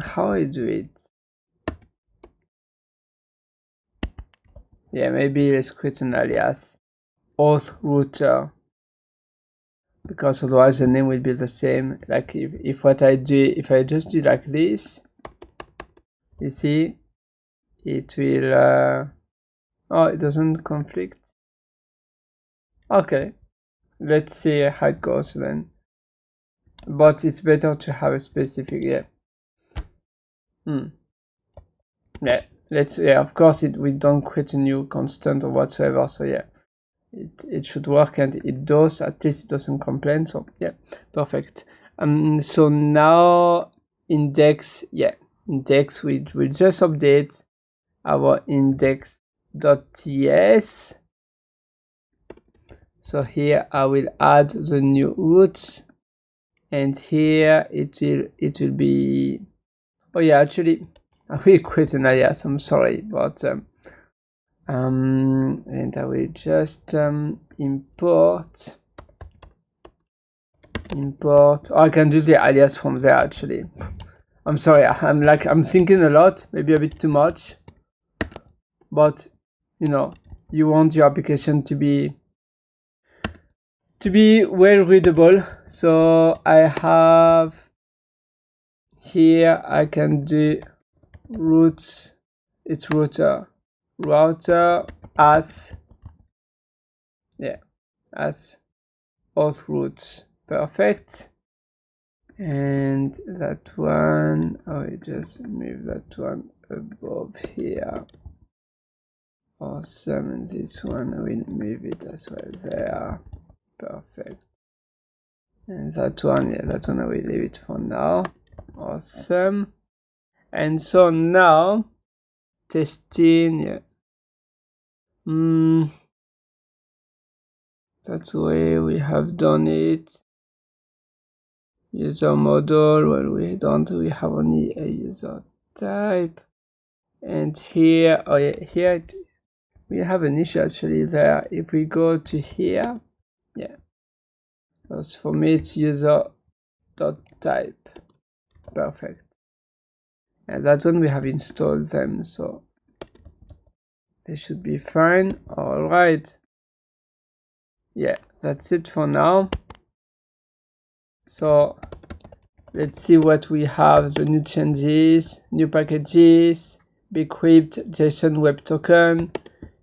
S1: how I do it. Yeah, maybe let's create an alias auth router, because otherwise the name will be the same. Like if what I do, if I just do like this, you see, it will oh, it doesn't conflict. Okay, let's see how it goes then. But it's better to have a specific, yeah. Yeah, of course we don't create a new constant or whatsoever, so yeah, it should work, and it does. At least it doesn't complain, so yeah, perfect. So now index, we will just update our index.ts. So here I will add the new roots, and here it will be, oh yeah, actually I will create an alias, I'm sorry, but and I will just import. Oh, I can do the alias from there actually. I'm sorry, I'm thinking a lot, maybe a bit too much, but you know, you want your application to be well readable. So I have here, I can do roots, it's router as, yeah, as auth roots. Perfect. and that one, I will just move that one above here. Awesome, and this one I will move it as well there. Perfect. And that one, yeah, that one I will leave it for now. Awesome. And so now testing, yeah. That's the way we have done it. User model, well, we have only a user type. And here, oh yeah, here we have an issue actually there. If we go to here, yeah, because for me it's user.type. Perfect. And that's when we have installed them, so they should be fine. All right. Yeah, that's it for now. So let's see what we have. The new changes, new packages, bcrypt, JSON web token,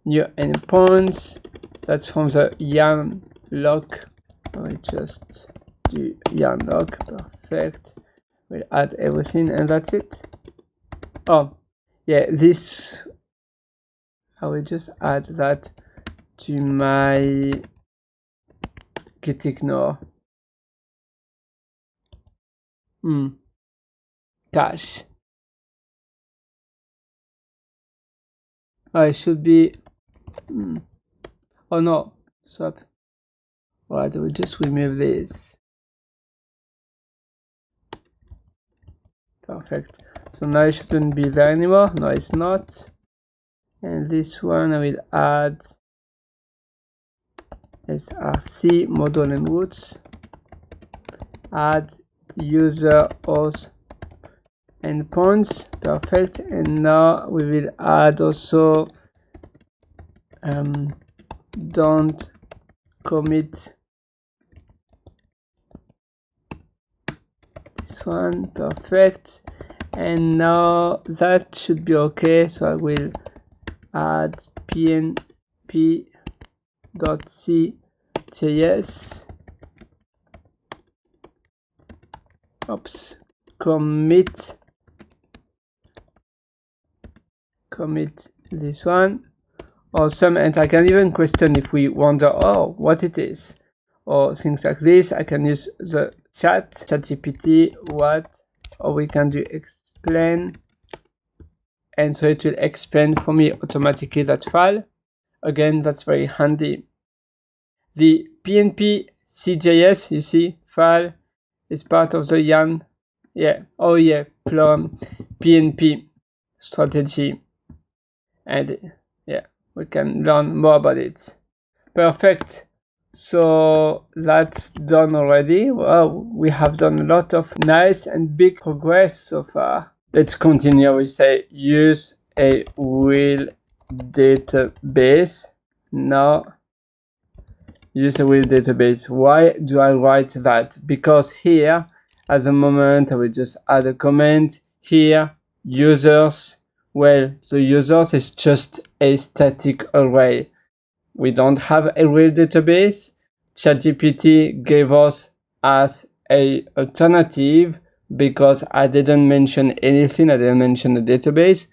S1: new endpoints. That's from the yarn lock. I just do yarn lock. Perfect. We'll add everything and that's it. Oh, yeah, this, I will just add that to my gitignore. Cache. Oh, it should be. Oh no, swap. Alright, we'll just remove this. Perfect. So now it shouldn't be there anymore. No, it's not. And this one I will add src model and roots. Add user auth endpoints. Perfect. And now we will add also don't commit this one. Perfect. And now that should be okay, so I will add pnp.cjs commit this one. Awesome. And I can even question if we wonder, oh, what it is, or things like this. I can use the ChatGPT, what, or we can do explain, and so it will explain for me automatically that file. Again, that's very handy. The PNP CJS, you see, file is part of the yarn, yeah, oh yeah, Plum PNP strategy, and yeah, we can learn more about it. Perfect. So that's done already. Wow, we have done a lot of nice and big progress so far. Let's continue. We say use a real database. Now use a real database. Why do I write that? Because here at the moment I will just add a comment here. Users, well, the users is just a static array. We don't have a real database. ChatGPT gave us as a alternative because I didn't mention anything. I didn't mention the database.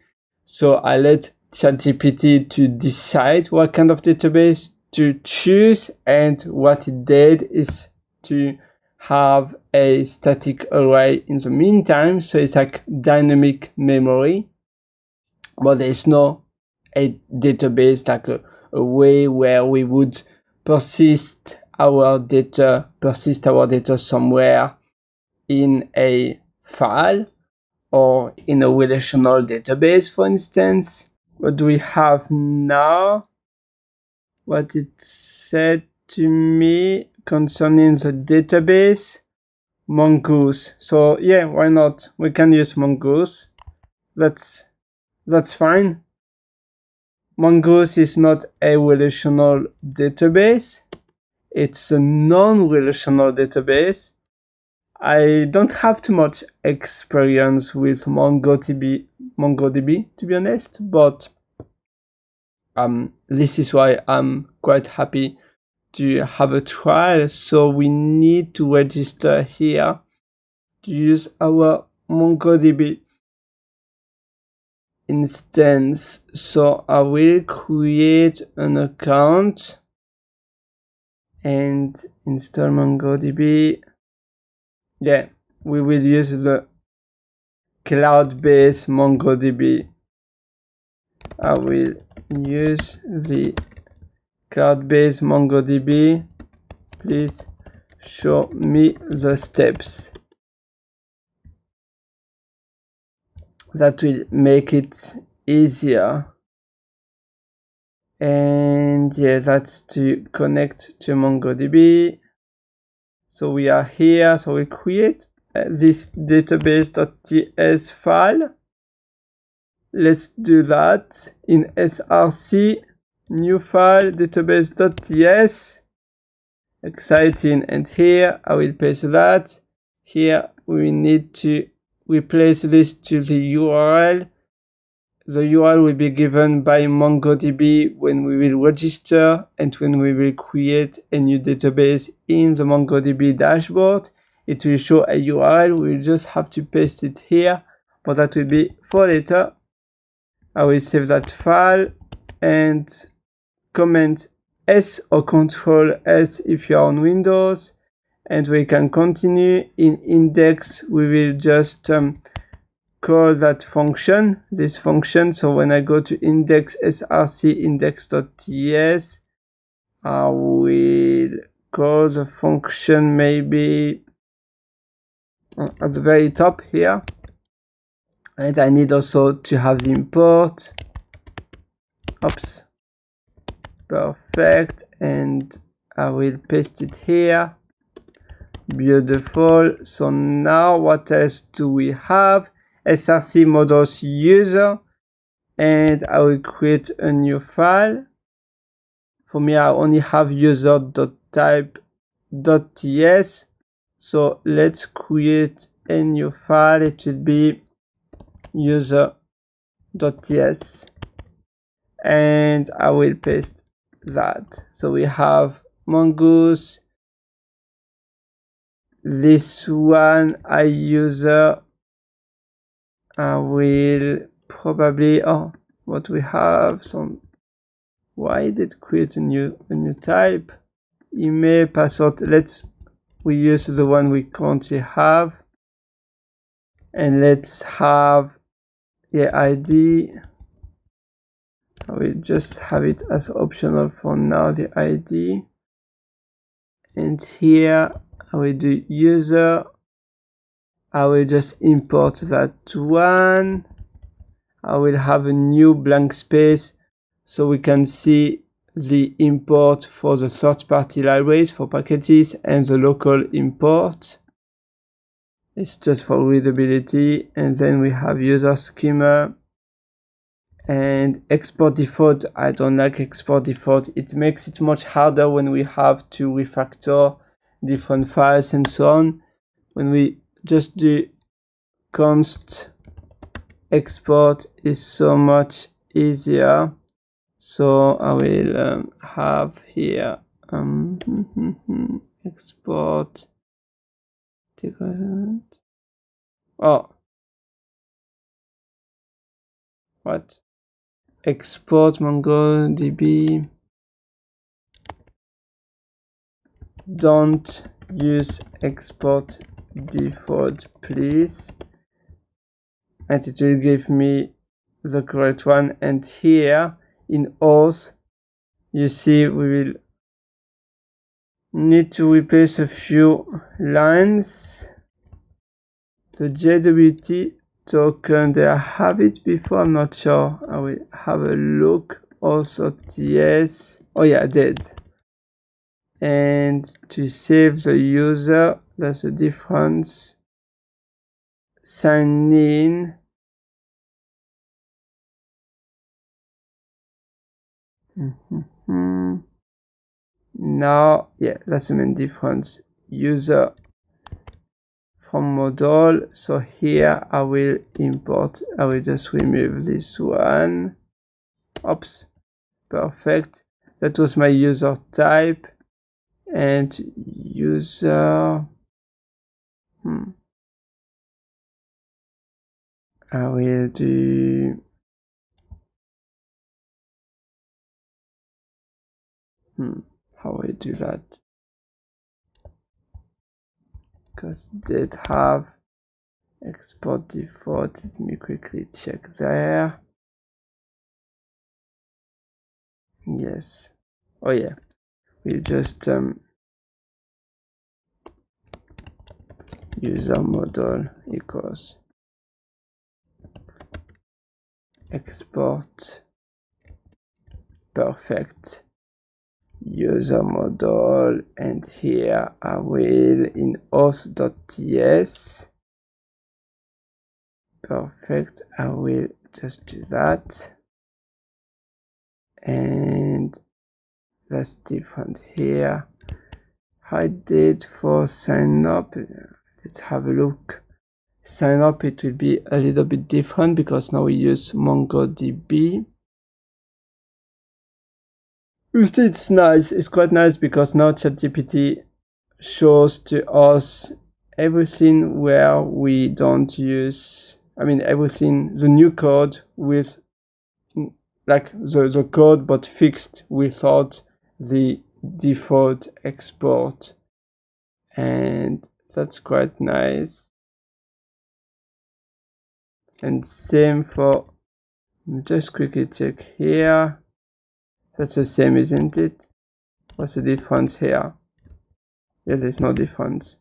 S1: So I let ChatGPT to decide what kind of database to choose, and what it did is to have a static array in the meantime. So it's like dynamic memory, but there's no a database like a way where we would persist our data somewhere in a file or in a relational database, for instance. What do we have now? What it said to me concerning the database, Mongoose. So yeah, why not? We can use Mongoose. That's fine. Mongoose is not a relational database. It's a non-relational database. I don't have too much experience with MongoDB to be honest, but this is why I'm quite happy to have a trial. So we need to register here to use our MongoDB instance. So I will create an account and install MongoDB. Yeah, we will use the cloud-based MongoDB. I will use the cloud-based MongoDB. Please show me the steps. That will make it easier. And yeah, that's to connect to MongoDB. So we are here. So we create this database.ts file. Let's do that in src, new file, database.ts. Exciting. And here I will paste that. Here we need to replace this to the URL. The URL will be given by MongoDB when we will register and when we will create a new database in the MongoDB dashboard. It will show a URL. We will just have to paste it here, but that will be for later. I will save that file and Command S or Control S if you are on Windows, and we can continue. In index, we will just call that function, this function. So when I go to index src index.ts, I will call the function maybe at the very top here. And I need also to have the import. Oops. Perfect. And I will paste it here. Beautiful. So now what else do we have? src models user, and I will create a new file. For me, I only have user.type.ts. So let's create a new file. It will be user.ts, and I will paste that. So we have mongoose, this one iUser. I will probably, what we have, some, why did create a new type, email, password. We use the one we currently have, and let's have ID. I will just have it as optional for now, the ID. And here I will do user. I will just import that one. I will have a new blank space so we can see the import for the third-party libraries for packages and the local import. It's just for readability. And then we have user schema and export default. I don't like export default. It makes it much harder when we have to refactor different files and so on. When we just do const export is so much easier. So I will have here export. What? Export MongoDB. Don't use export default, please. And it will give me the correct one. And here in auth, you see we will need to replace a few lines. The JWT token, did I have it before? I'm not sure. I will have a look. Also TS. Oh yeah, I did. And to save the user, that's the difference. Sign in. Now, yeah, that's the main difference. User from model. So here I will import. I will just remove this one. Oops. Perfect. That was my user type. And user. I will do how will I do that? Because did have export default. Let me quickly check there. Yes. Oh yeah. We just user model equals export perfect user model, and here I will in auth.ts perfect, I will just do that, and that's different here. I did for sign up. Let's have a look. Sign up, it will be a little bit different because now we use MongoDB. It's nice, it's quite nice because now ChatGPT shows to us everything where we don't use, everything, the new code with like the code but fixed without the default export, and that's quite nice. And same for, just quickly check here. That's the same, isn't it? What's the difference here? Yeah, there's no difference.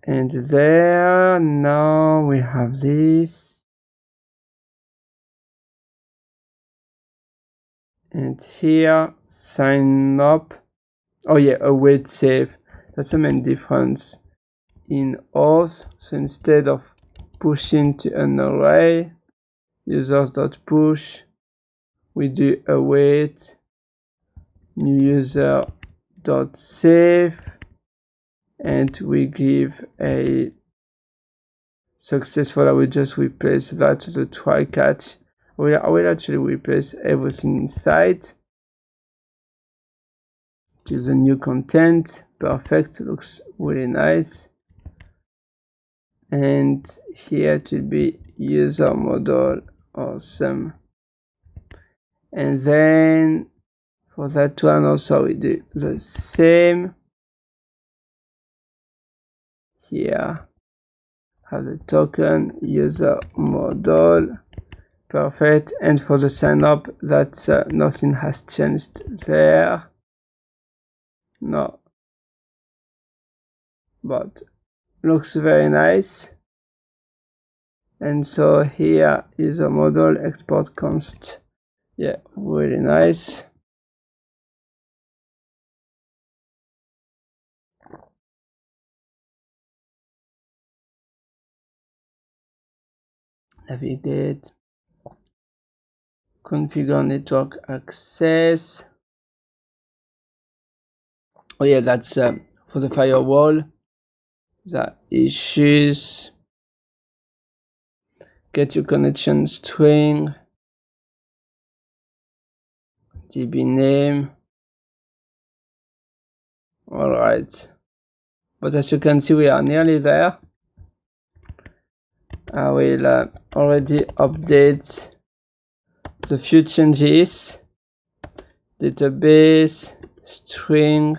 S1: And there, now we have this. And here, sign up. Oh yeah, await save. That's the main difference in auth. So instead of pushing to an array, users.push, we do await new user.save, and we give a successful. I will just replace that to the try catch. I will actually replace everything inside to the new content. Perfect, looks really nice. And here to be user model, awesome. And then for that one also we do the same. Here have the token user model, perfect. And for the sign up, that's nothing has changed there, no, but looks very nice. And so here is a model export const, yeah, really nice. Navigate, configure network access. Oh yeah, that's for the firewall. The issues, get your connection string, DB name. All right, but as you can see, we are nearly there. I will already update the few changes, database, string,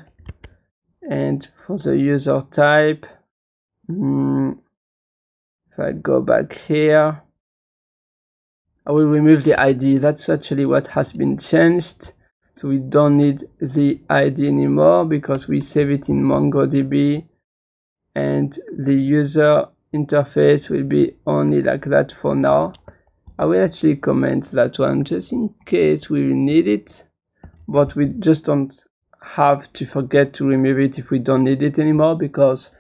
S1: and for the user type, if I go back here, I will remove the ID. That's actually what has been changed. So we don't need the ID anymore because we save it in MongoDB, and the user interface will be only like that for now. I will actually comment that one just in case we will need it, but we just don't have to forget to remove it if we don't need it anymore, because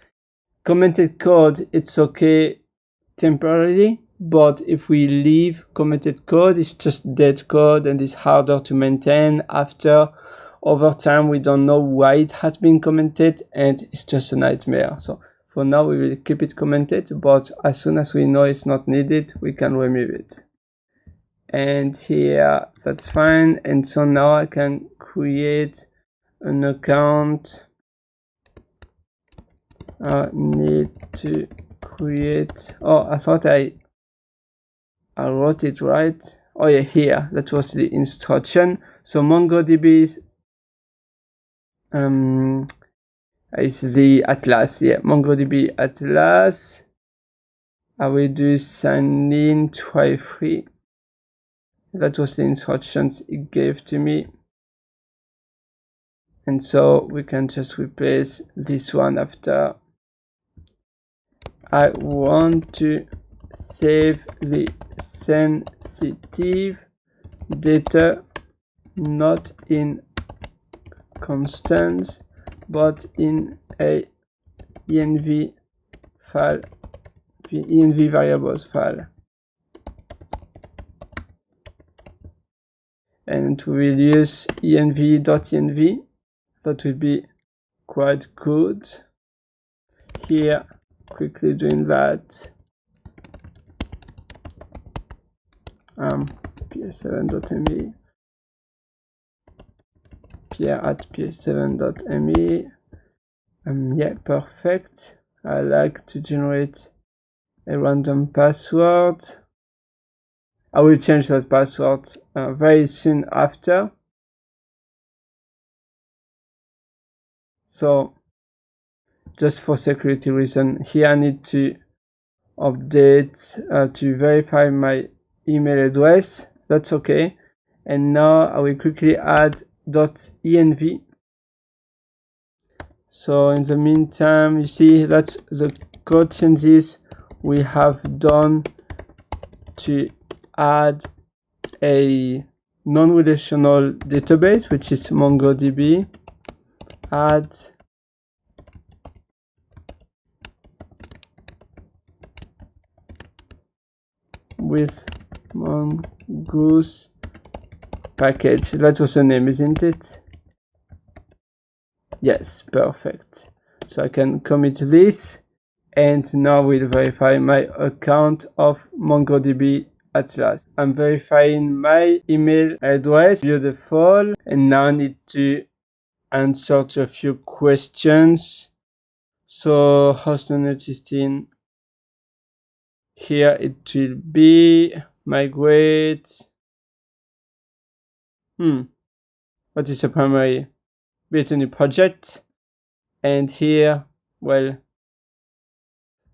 S1: commented code, it's okay temporarily, but if we leave commented code, it's just dead code and it's harder to maintain after. Over time, we don't know why it has been commented and it's just a nightmare. So for now, we will keep it commented, but as soon as we know it's not needed, we can remove it. And here, that's fine. And so now I can create an account. I need to create. Oh, I thought I wrote it right. Oh yeah, here, that was the instruction. So MongoDB is the Atlas. Yeah, MongoDB Atlas. I will do sign in, try free. That was the instructions it gave to me. And so we can just replace this one after. I want to save the sensitive data not in constants but in a env file, the env variables file, and we will use env.env. That will be quite good. Here, quickly doing that. ps7.me, pierre@ps7.me. Yeah, perfect. I like to generate a random password. I will change that password very soon after. So just for security reason, here I need to update to verify my email address. That's okay. And now I will quickly add .env. So in the meantime, you see that's the code changes we have done to add a non-relational database, which is MongoDB. Add with mongoose package. That was the name, isn't it? Yes, perfect. So I can commit this, and now we'll verify my account of MongoDB Atlas. I'm verifying my email address, beautiful, and now I need to answer to a few questions. So hostname existing, here it will be migrate. What is the primary? Create a new project, and here, well,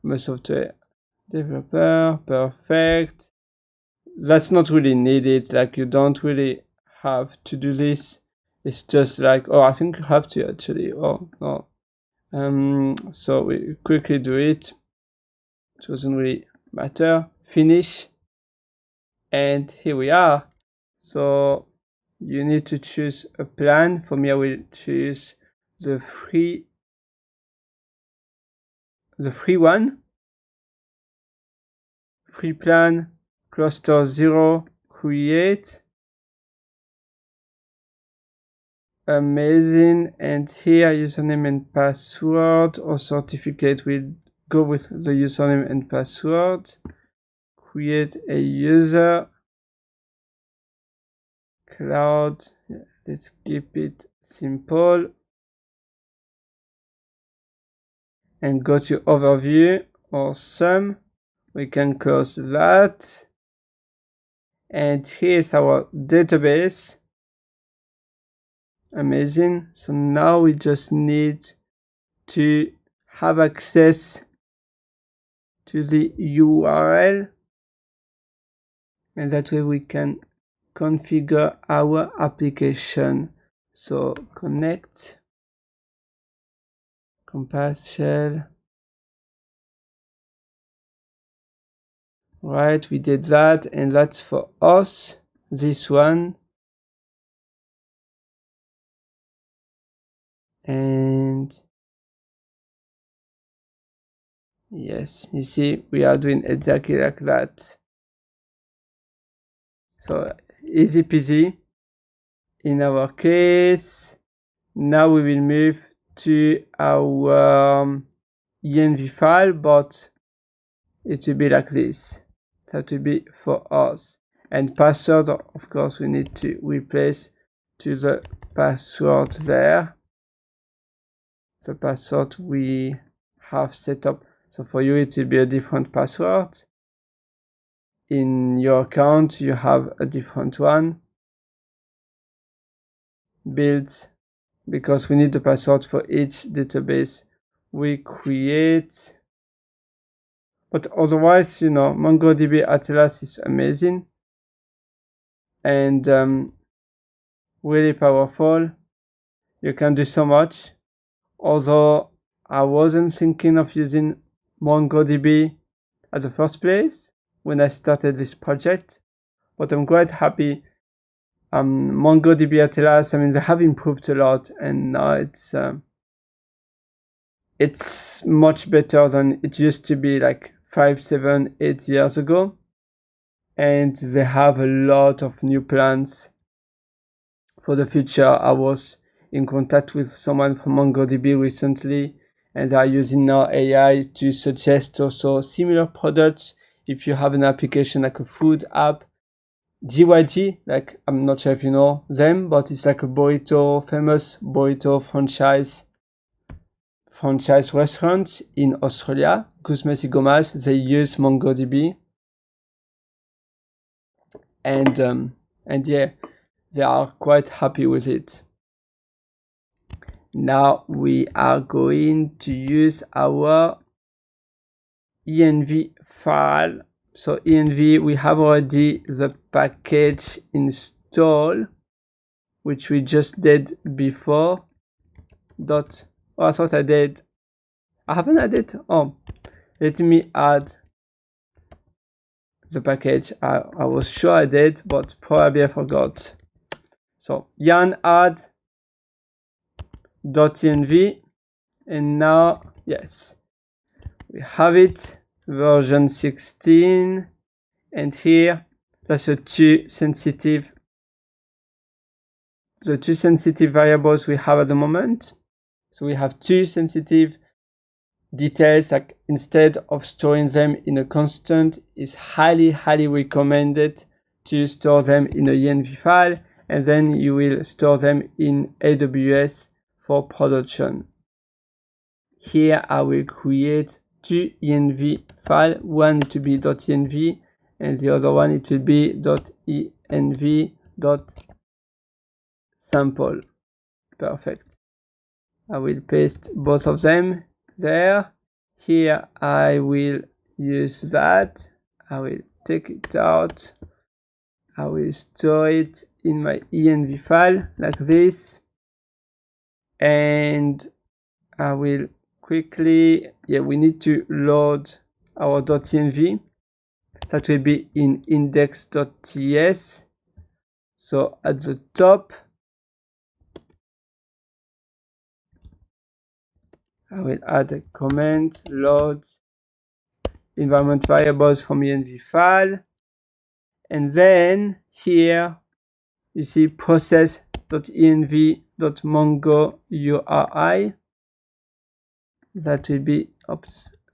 S1: I'm a software developer. Perfect. That's not really needed. Like, you don't really have to do this. It's just like, oh, I think you have to actually. Oh no. So we quickly do it. It doesn't really matter. Finish, and here we are. So you need to choose a plan. For me, I will choose the free one. Free plan, cluster 0, create. Amazing. And here, username and password, or certificate, will go with the username and password. Create a user. Cloud, let's keep it simple, and go to overview. Awesome. We can close that, and here's our database. Amazing. So now we just need to have access to the URL, and that way we can configure our application. So connect, compass shell. Right, we did that, and that's for us, this one. And yes, you see, we are doing exactly like that. So easy peasy. In our case, now we will move to our env file, but it will be like this. That will be for us. And password, of course, we need to replace to the password there. The password we have set up So for you, it will be a different password. In your account, you have a different one. Build, because we need the password for each database we create. But otherwise, you know, MongoDB Atlas is amazing and really powerful. You can do so much. Although I wasn't thinking of using MongoDB at the first place when I started this project, but I'm quite happy. MongoDB Atlas, I mean, they have improved a lot, and now it's much better than it used to be like 5, 7, 8 years ago. And they have a lot of new plans for the future. I was in contact with someone from MongoDB recently, and they are using now AI to suggest also similar products. If you have an application like a food app, GYG, like I'm not sure if you know them, but it's like a famous burrito franchise restaurants in Australia, Guzmas y Gomas, they use MongoDB. And yeah, they are quite happy with it. Now we are going to use our env file. So env, we have already the package installed, which we just did before. I thought I did. I haven't added. Oh, let me add the package. I was sure I did, but probably I forgot. So yarn add .env, and now yes, we have it, version 16, and here that's the two sensitive variables we have at the moment. So we have two sensitive details, like instead of storing them in a constant, is highly recommended to store them in a env file, and then you will store them in AWS for production. Here I will create two env files, one to be .env and the other one it will be .env.sample. Perfect. I will paste both of them there. Here I will use that. I will take it out. I will store it in my env file like this, and I will quickly, we need to load our .env. That will be in index.ts. So at the top, I will add a comment, load environment variables from env file. And then here you see process.env.mongo URI. That will be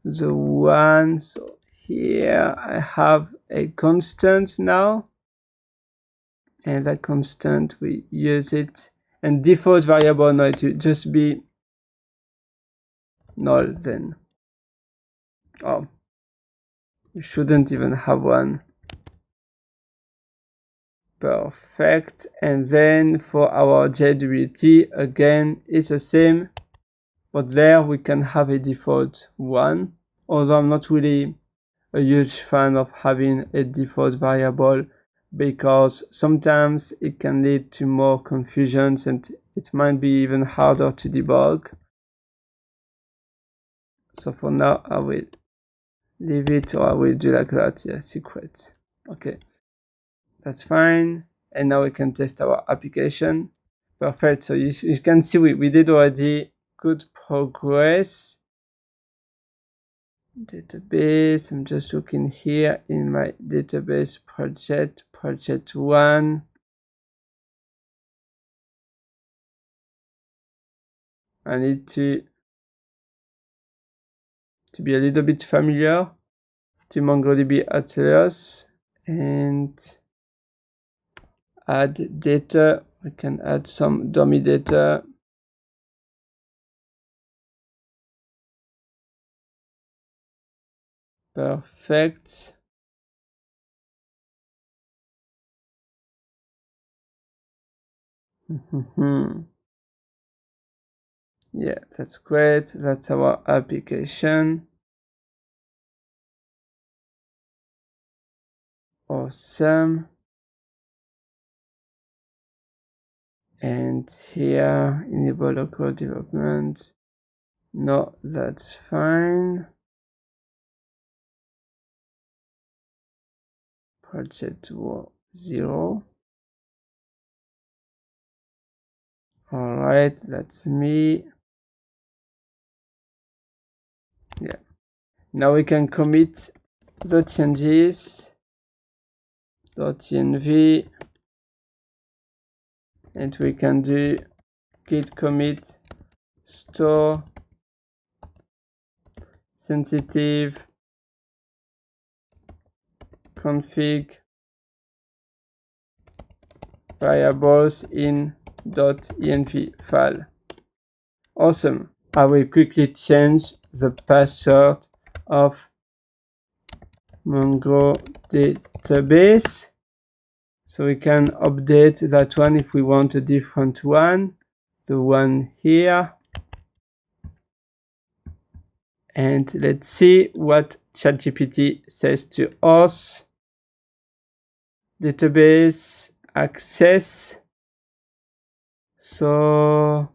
S1: the one. So here I have a constant now, and that constant we use it, and default variable now it will just be null. Then we shouldn't even have one. Perfect. And then for our JWT, again it's the same, but there we can have a default one, although I'm not really a huge fan of having a default variable, because sometimes it can lead to more confusions and it might be even harder to debug. So for now I will leave it, or I will do like that. Yeah, secret. Okay, that's fine. And now we can test our application. Perfect. So you can see we did already good progress. Database, I'm just looking here in my database project 1. I need to be a little bit familiar to MongoDB Atlas and add data. We can add some dummy data. Perfect. Yeah, that's great. That's our application. Awesome. And here, enable local development. No, that's fine. Project 0. All right, that's me. Yeah. Now we can commit the changes. .env, and we can do git commit store sensitive config variables in .env file. Awesome. I will quickly change the password of Mongo database, so we can update that one if we want a different one, the one here. And let's see what ChatGPT says to us. Database access. So,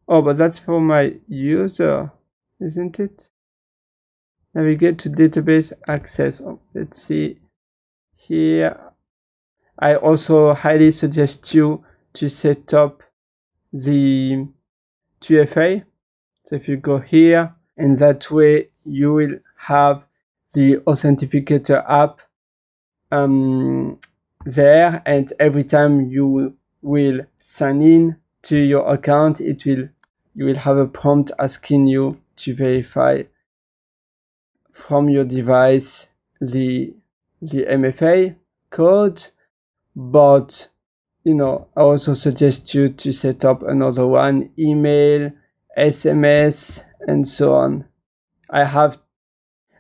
S1: oh, but that's for my user, isn't it? Navigate to database access. Oh, let's see here. I also highly suggest you to set up the 2FA. So if you go here, and that way you will have the Authenticator app there, and every time you will sign in to your account, you will have a prompt asking you to verify from your device the MFA code. But I also suggest you to set up another one: email, SMS, and so on. I have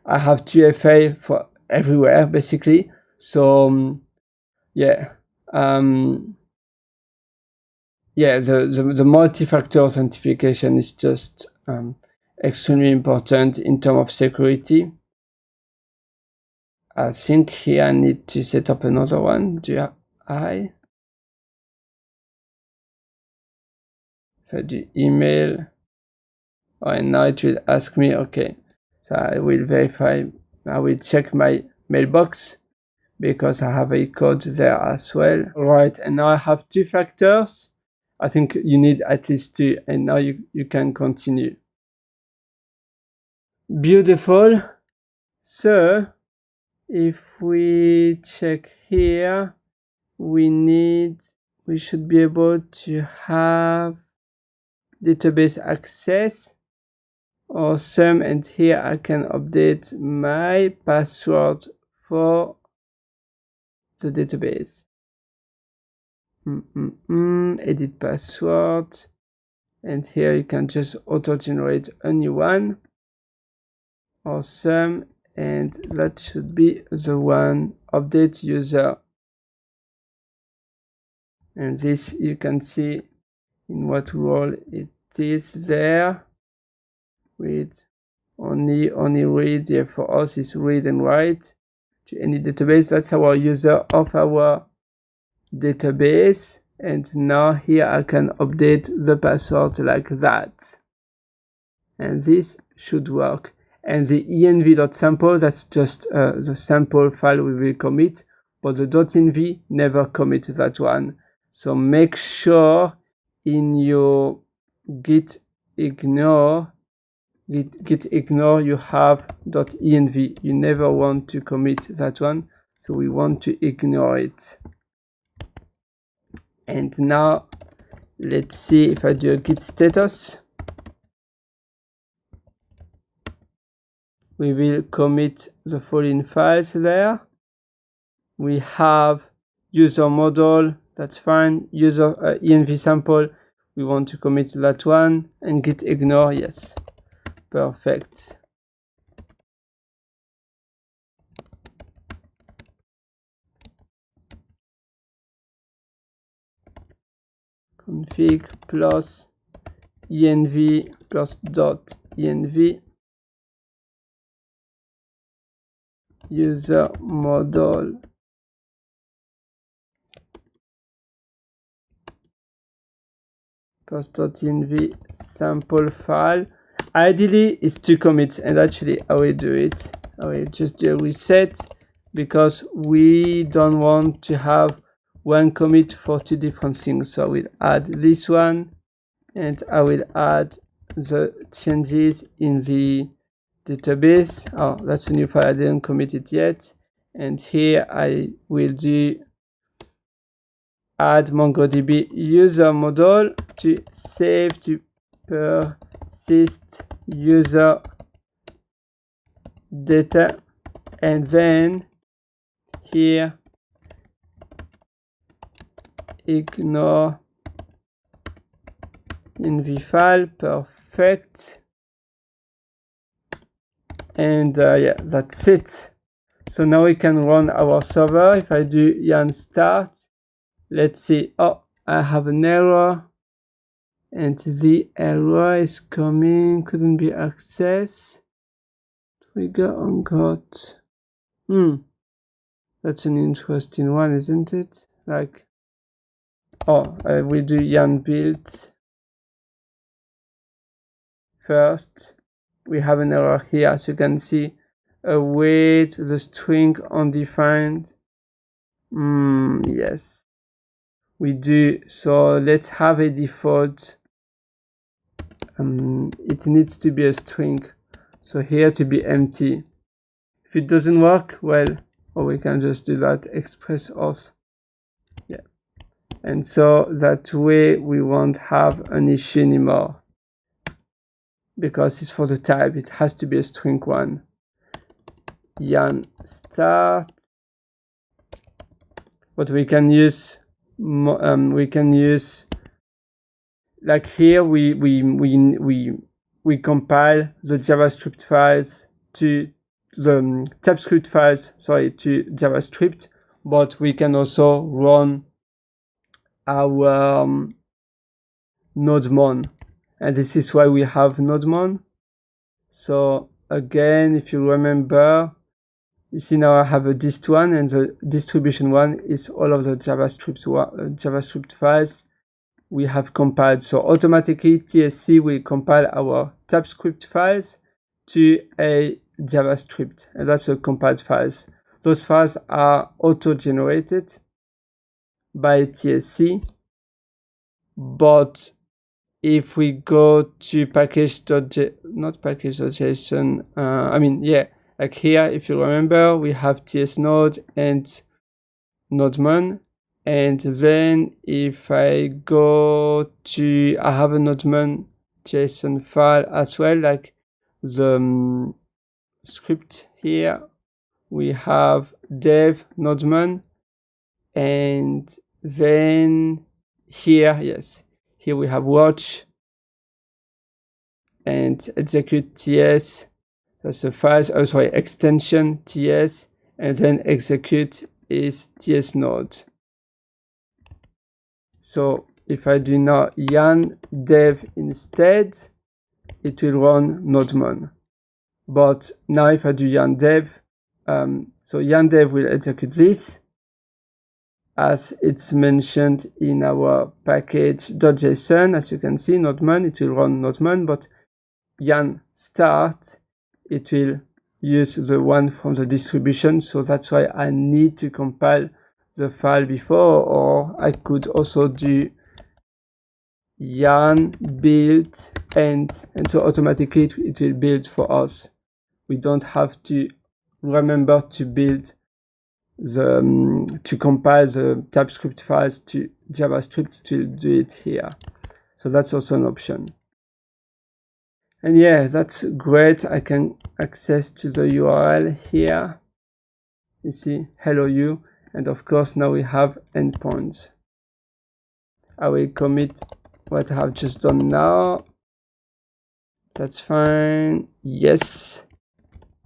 S1: 2FA for everywhere basically. So yeah, the multi-factor authentication is just extremely important in terms of security. I think here I need to set up another one. If I do email, and now it will ask me, okay, so I will verify, I will check my mailbox because I have a code there as well. Right, and now I have 2 factors. I think you need at least 2, and now you can continue. Beautiful. So if we check here, we should be able to have database access. Awesome. And here I can update my password for the database. Edit password, and here you can just auto generate a new one. Awesome. And that should be the one: update user. And this you can see in what role it is there, with only read. Yeah, for us is read and write to any database. That's our user of our database. And now here I can update the password like that, and this should work. And the env.sample, that's just the sample file we will commit, but the .env never commit that one. So make sure in your git ignore you have .env. You never want to commit that one, so we want to ignore it. And now let's see if I do a git status. We will commit the following files there. We have user model, that's fine. User env sample, we want to commit that one. And git ignore, yes, perfect. config plus env plus dot env user model plus dot env sample file. Ideally it's 2 commits, and actually I will do it. I will just do a reset because we don't want to have one commit for 2 different things. So I will add this one, and I will add the changes in the database. Oh, that's a new file, I didn't commit it yet. And here I will do add MongoDB user model to save to persist user data, and then here ignore env file. Perfect. And yeah, that's it. So now we can run our server. If I do yarn start, let's see. Oh, I have an error, and the error is coming, couldn't be accessed. Trigger on got. That's an interesting one, isn't it? Like, oh, I will do yarn build first. We have an error here, as you can see. Await the string undefined. Yes, we do. So let's have a default. It needs to be a string. So here to be empty. If it doesn't work, well, or we can just do that express auth. Yeah. And so that way we won't have an issue anymore, because it's for the type, it has to be a string one. Yarn start. But we can use like here we compile the JavaScript files to the TypeScript files, to JavaScript, but we can also run our NodeMon, and this is why we have NodeMon. So again, if you remember, you see now I have a dist one, and the distribution one is all of the JavaScript files we have compiled. So automatically TSC will compile our TypeScript files to a JavaScript, and that's the compiled files. Those files are auto-generated by TSC, but if we go to package.json, like here, if you remember, we have tsnode and NodeMon, and then if I go to, I have a NodeMon JSON file as well, like the script here, we have dev NodeMon, and then here, yes, here we have watch and execute ts. That's the files, extension ts, and then execute is tsnode. So if I do now yarn dev instead, it will run NodeMon. But now if I do yarn dev, so yarn dev will execute this, as it's mentioned in our package.json. As you can see, NodeMon, it will run NodeMon, but yarn start, it will use the one from the distribution. So that's why I need to compile the file before, or I could also do yarn build and so automatically it will build for us. We don't have to remember to build to compile the TypeScript files to JavaScript to do it here. So that's also an option. And yeah, that's great. I can access to the URL here. You see, hello you. And of course, now we have endpoints. I will commit what I have just done now. That's fine. Yes.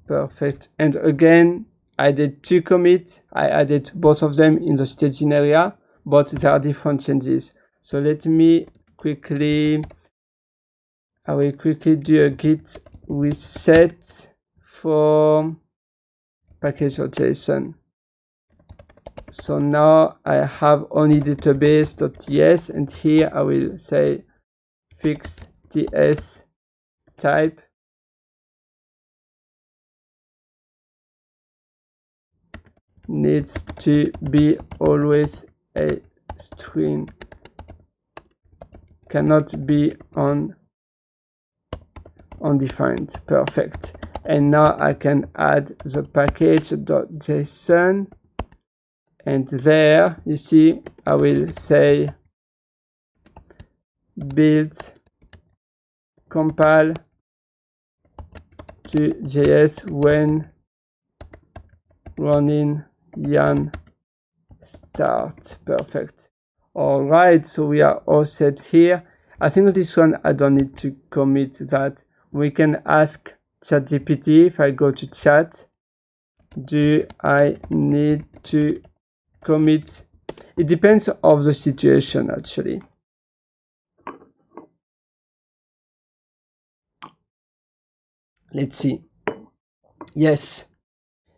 S1: Perfect. And again, I did 2 commits. I added both of them in the staging area, but there are different changes. So let me quickly, I will quickly do a git reset for package.json. So now I have only database.ts, and here I will say fix ts type needs to be always a string, cannot be undefined. Perfect. And now I can add the package.json, and there you see I will say build compile to JS when running yarn start. Perfect. All right, so we are all set here. I think this one I don't need to commit that. We can ask ChatGPT. If I go to chat, do I need to commit? It depends on the situation actually. Let's see. Yes,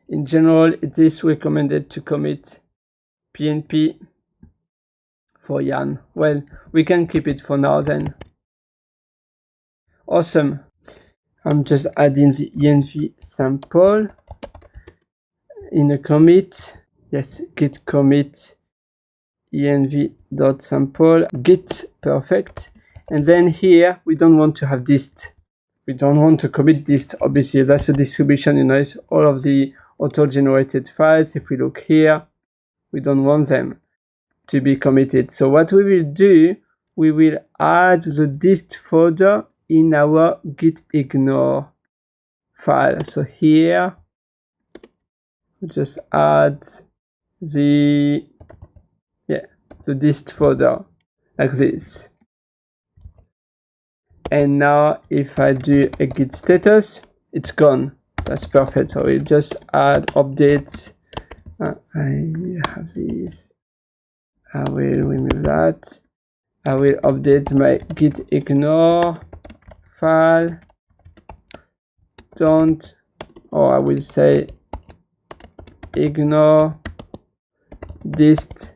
S1: in general it is recommended to commit PNP for yarn. Well, we can keep it for now then. Awesome. I'm just adding the env sample in a commit. Yes, git commit env.sample git. Perfect. And then here we don't want to have dist. We don't want to commit dist. Obviously, that's a distribution, you know, it's all of the auto-generated files. If we look here, we don't want them to be committed. So what we will do, we will add the dist folder in our git ignore file. So here, we just add the dist folder like this. And now if I do a git status, it's gone. That's perfect. So we'll just add updates. I have this. I will remove that. I will update my git ignore file. I will say ignore dist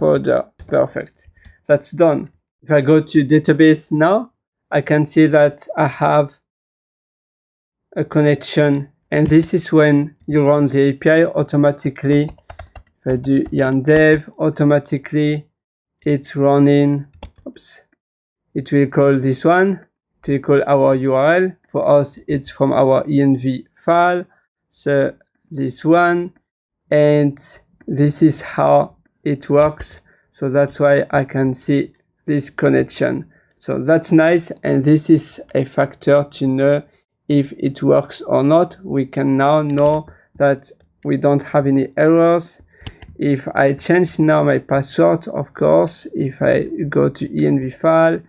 S1: folder. Perfect. That's done. If I go to database now, I can see that I have a connection, and this is when you run the API automatically. If I do yarn dev, automatically it's running. Oops. It will call this one. It will call our URL. For us, it's from our env file. So this one, and this is how it works. So that's why I can see this connection. So that's nice, and this is a factor to know if it works or not. We can now know that we don't have any errors. If I change now my password, of course, if I go to env file,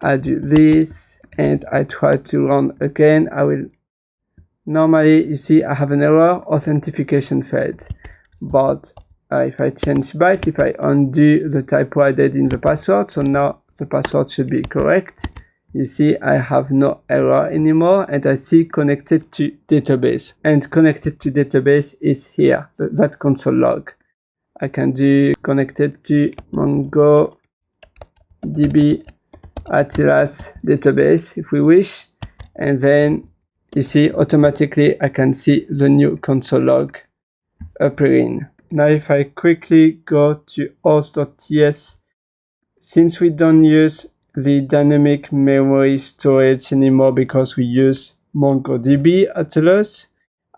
S1: I do this, and I try to run again, I will normally, you see, I have an error, authentication failed. But if I change back, if I undo the typo I did in the password, so now the password should be correct. You see, I have no error anymore, and I see connected to database. And connected to database is here, that console log. I can do connected to MongoDB Atlas database if we wish. And then you see, automatically I can see the new console log appearing. Now if I quickly go to host.ts, since we don't use the dynamic memory storage anymore because we use MongoDB Atlas,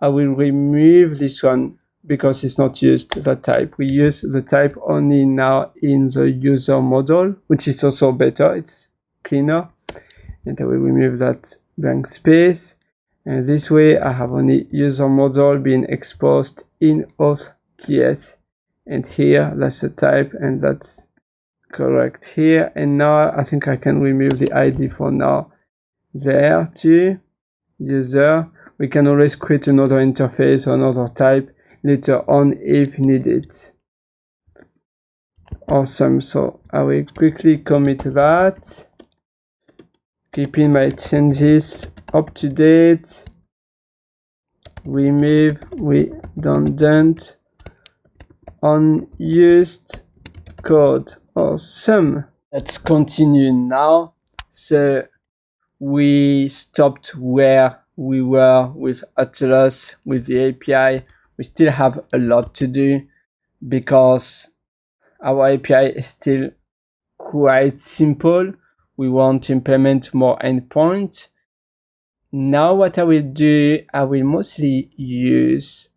S1: I will remove this one because it's not used, that type. We use the type only now in the user model, which is also better, it's cleaner. And I will remove that blank space. And this way I have only user model being exposed in host.ts. And here, that's the type, and that's correct here. And now I think I can remove the ID for now. There to user. We can always create another interface or another type later on if needed. Awesome. So I will quickly commit that, keeping my changes up to date. Remove redundant unused code. Awesome. Let's continue now. So we stopped where we were with Atlas, with the API. We still have a lot to do because our API is still quite simple. We want to implement more endpoints. Now what I will do, I will mostly use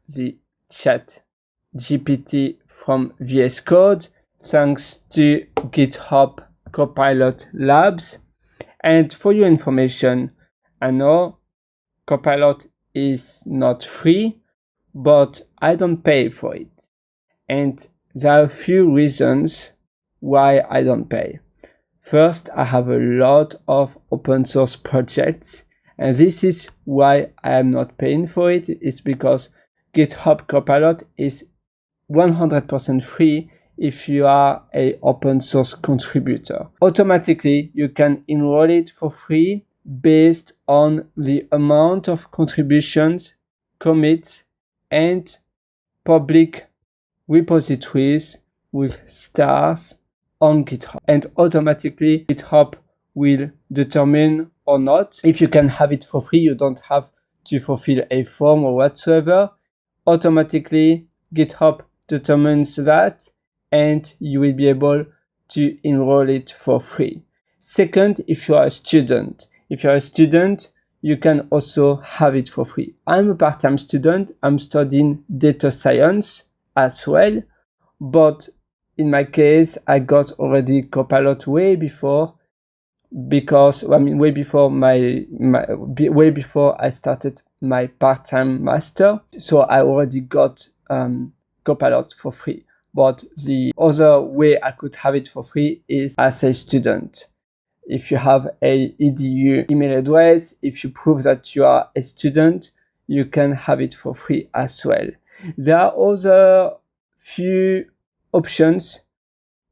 S1: the chat GPT from VS Code thanks to GitHub Copilot Labs. And for your information, I know Copilot is not free, but I don't pay for it. And there are a few reasons why I don't pay. First, I have a lot of open source projects, and this is why I am not paying for it. It's because GitHub Copilot is 100% free if you are an open source contributor. Automatically, you can enroll it for free based on the amount of contributions, commits, and public repositories with stars on GitHub. And automatically, GitHub will determine or not if you can have it for free. You don't have to fulfill a form or whatsoever. Automatically, GitHub determines that, and you will be able to enroll it for free. Second, if you are a student, you can also have it for free. I'm a part-time student. I'm studying data science as well, but in my case, I got already Copilot way before, because way before I started my part-time master. So I already got Copilot for free. But the other way I could have it for free is as a student. If you have a edu email address, if you prove that you are a student, you can have it for free as well. There are other few options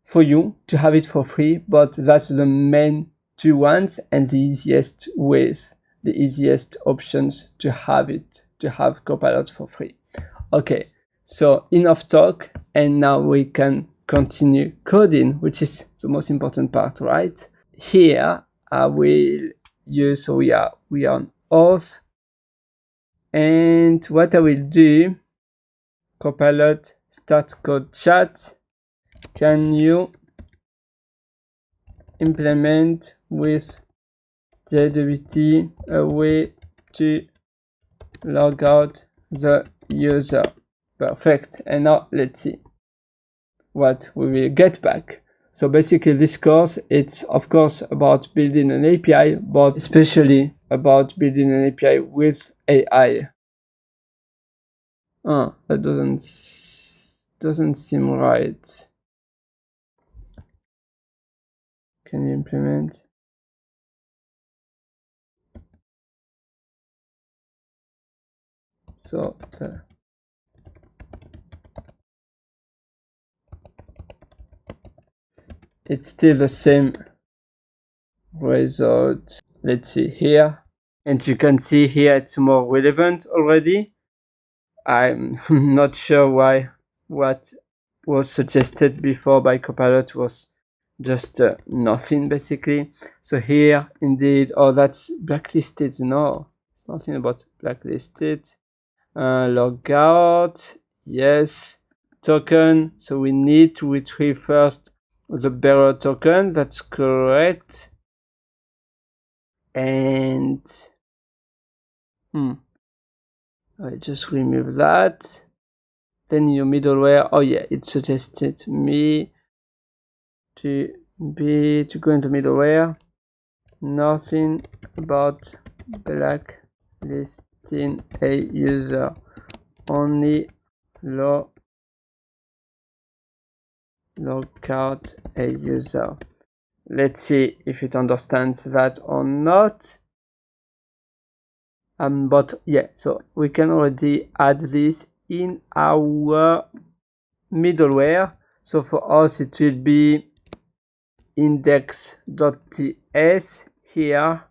S1: for you to have it for free, but that's the main two ones and the easiest ways, the easiest options to have Copilot for free. Okay, so enough talk, and now we can continue coding, which is the most important part, right? Here I will use, so we are on auth, and what I will do, Copilot start code chat, can you implement with JWT a way to log out the user? Perfect. And now let's see what we will get back. So basically this course, it's of course about building an API, but especially about building an API with AI. That doesn't seem right. Can you implement? So it's still the same result. Let's see here, and you can see here it's more relevant already. I'm not sure why what was suggested before by Copilot was just nothing basically. So here indeed, oh, that's blacklisted. No, it's nothing about blacklisted. Logout, yes. Token, so we need to retrieve first the bearer token, that's correct. And I just remove that. Then your middleware, oh yeah, it suggested me to go into middleware. Nothing about blacklisting a user, only log out a user. Let's see if it understands that or not. But yeah, so we can already add this in our middleware. So for us, it will be index.ts. Here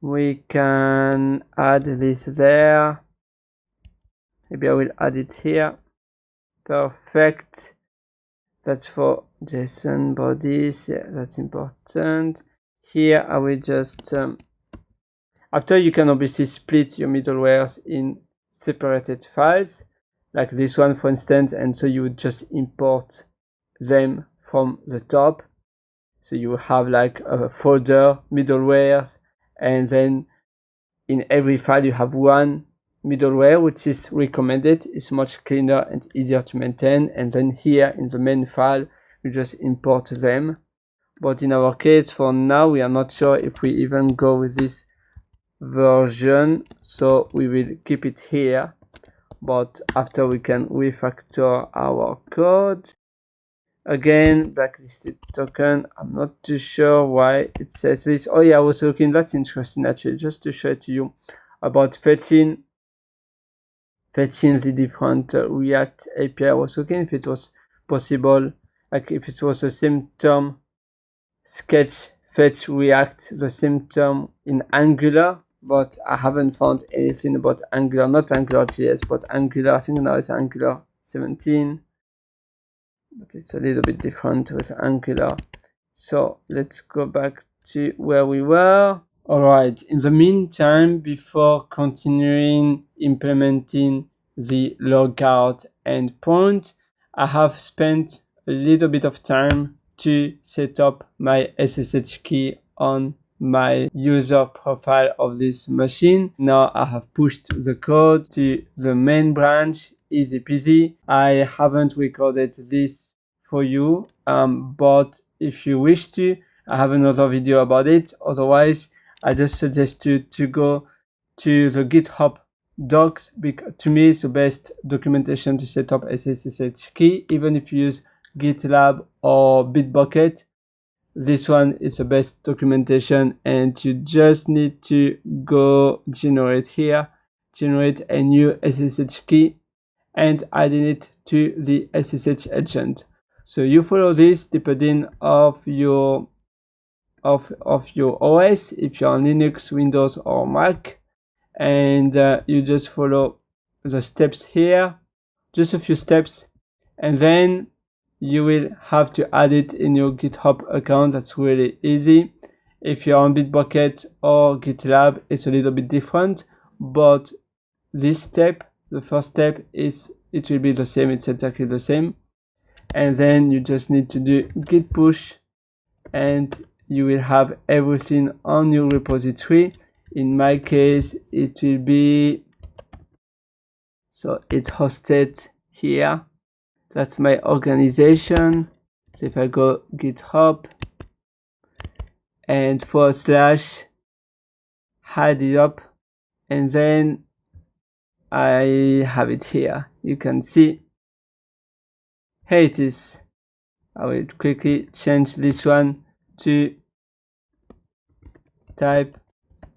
S1: we can add this there. Maybe I will add it here. Perfect. That's for JSON bodies. Yeah, that's important. Here I will just after, you can obviously split your middlewares in separated files, like this one for instance, and so you would just import them from the top. So you have like a folder, middlewares, and then in every file you have one middleware, which is recommended. It's much cleaner and easier to maintain. And then here in the main file, you just import them. But in our case, for now, we are not sure if we even go with this version. So we will keep it here. But after, we can refactor our code. Again, blacklisted token. I'm not too sure why it says this. Oh yeah, I was looking. That's interesting actually, just to show it to you about fetching the different React API. I was looking if it was possible, like if it was the same term, sketch, fetch, React, the same term in Angular, but I haven't found anything about Angular, not AngularJS, but Angular. I think now it's Angular 17. But it's a little bit different with Angular. So let's go back to where we were. All right, in the meantime, before continuing implementing the logout endpoint, I have spent a little bit of time to set up my SSH key on my user profile of this machine. Now I have pushed the code to the main branch, easy peasy. I haven't recorded this for you, but if you wish to, I have another video about it. Otherwise, I just suggest you to go to the GitHub docs, because to me it's the best documentation to set up SSH key. Even if you use GitLab or Bitbucket, this one is the best documentation, and you just need to go generate a new SSH key and adding it to the SSH agent. So you follow this depending of your OS, if you're on Linux, Windows, or Mac, and you just follow the steps here, just a few steps, and then you will have to add it in your GitHub account. That's really easy. If you're on Bitbucket or GitLab, it's a little bit different, but this step, the first step, it will be the same. It's exactly the same. And then you just need to do git push, and you will have everything on your repository. In my case, it will be, so it's hosted here. That's my organization. So if I go GitHub and / hide it up, and then I have it here. You can see, here it is. I will quickly change this one to type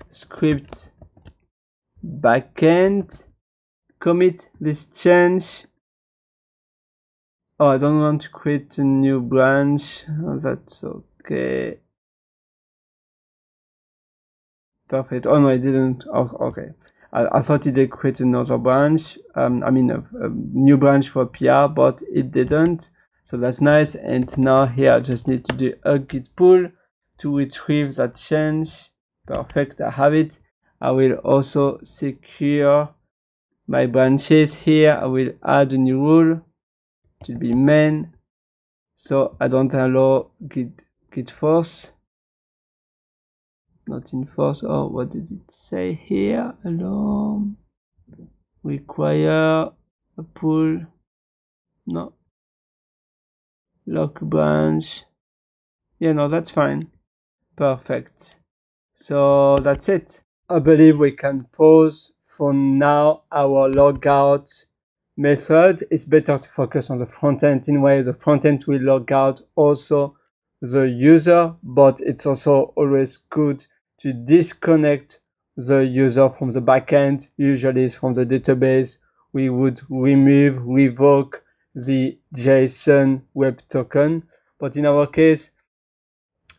S1: script backend, commit this change. Oh, I don't want to create a new branch. Oh, that's okay. Perfect. Oh no, I didn't. Oh, okay. I thought it did create another branch. I mean a new branch for PR, but it didn't. So that's nice. And now here I just need to do a git pull to retrieve that change. Perfect. I have it. I will also secure my branches here. I will add a new rule. It will be main. So I don't allow git force. Not enforce. Oh, what did it say here? Alarm require a pull. No. Lock branch. Yeah, no, that's fine. Perfect. So that's it. I believe we can pause for now our logout method. It's better to focus on the front end. In a way, the front end will log out also the user, but it's also always good to disconnect the user from the backend. Usually it's from the database. We would remove, revoke the JSON web token. But in our case,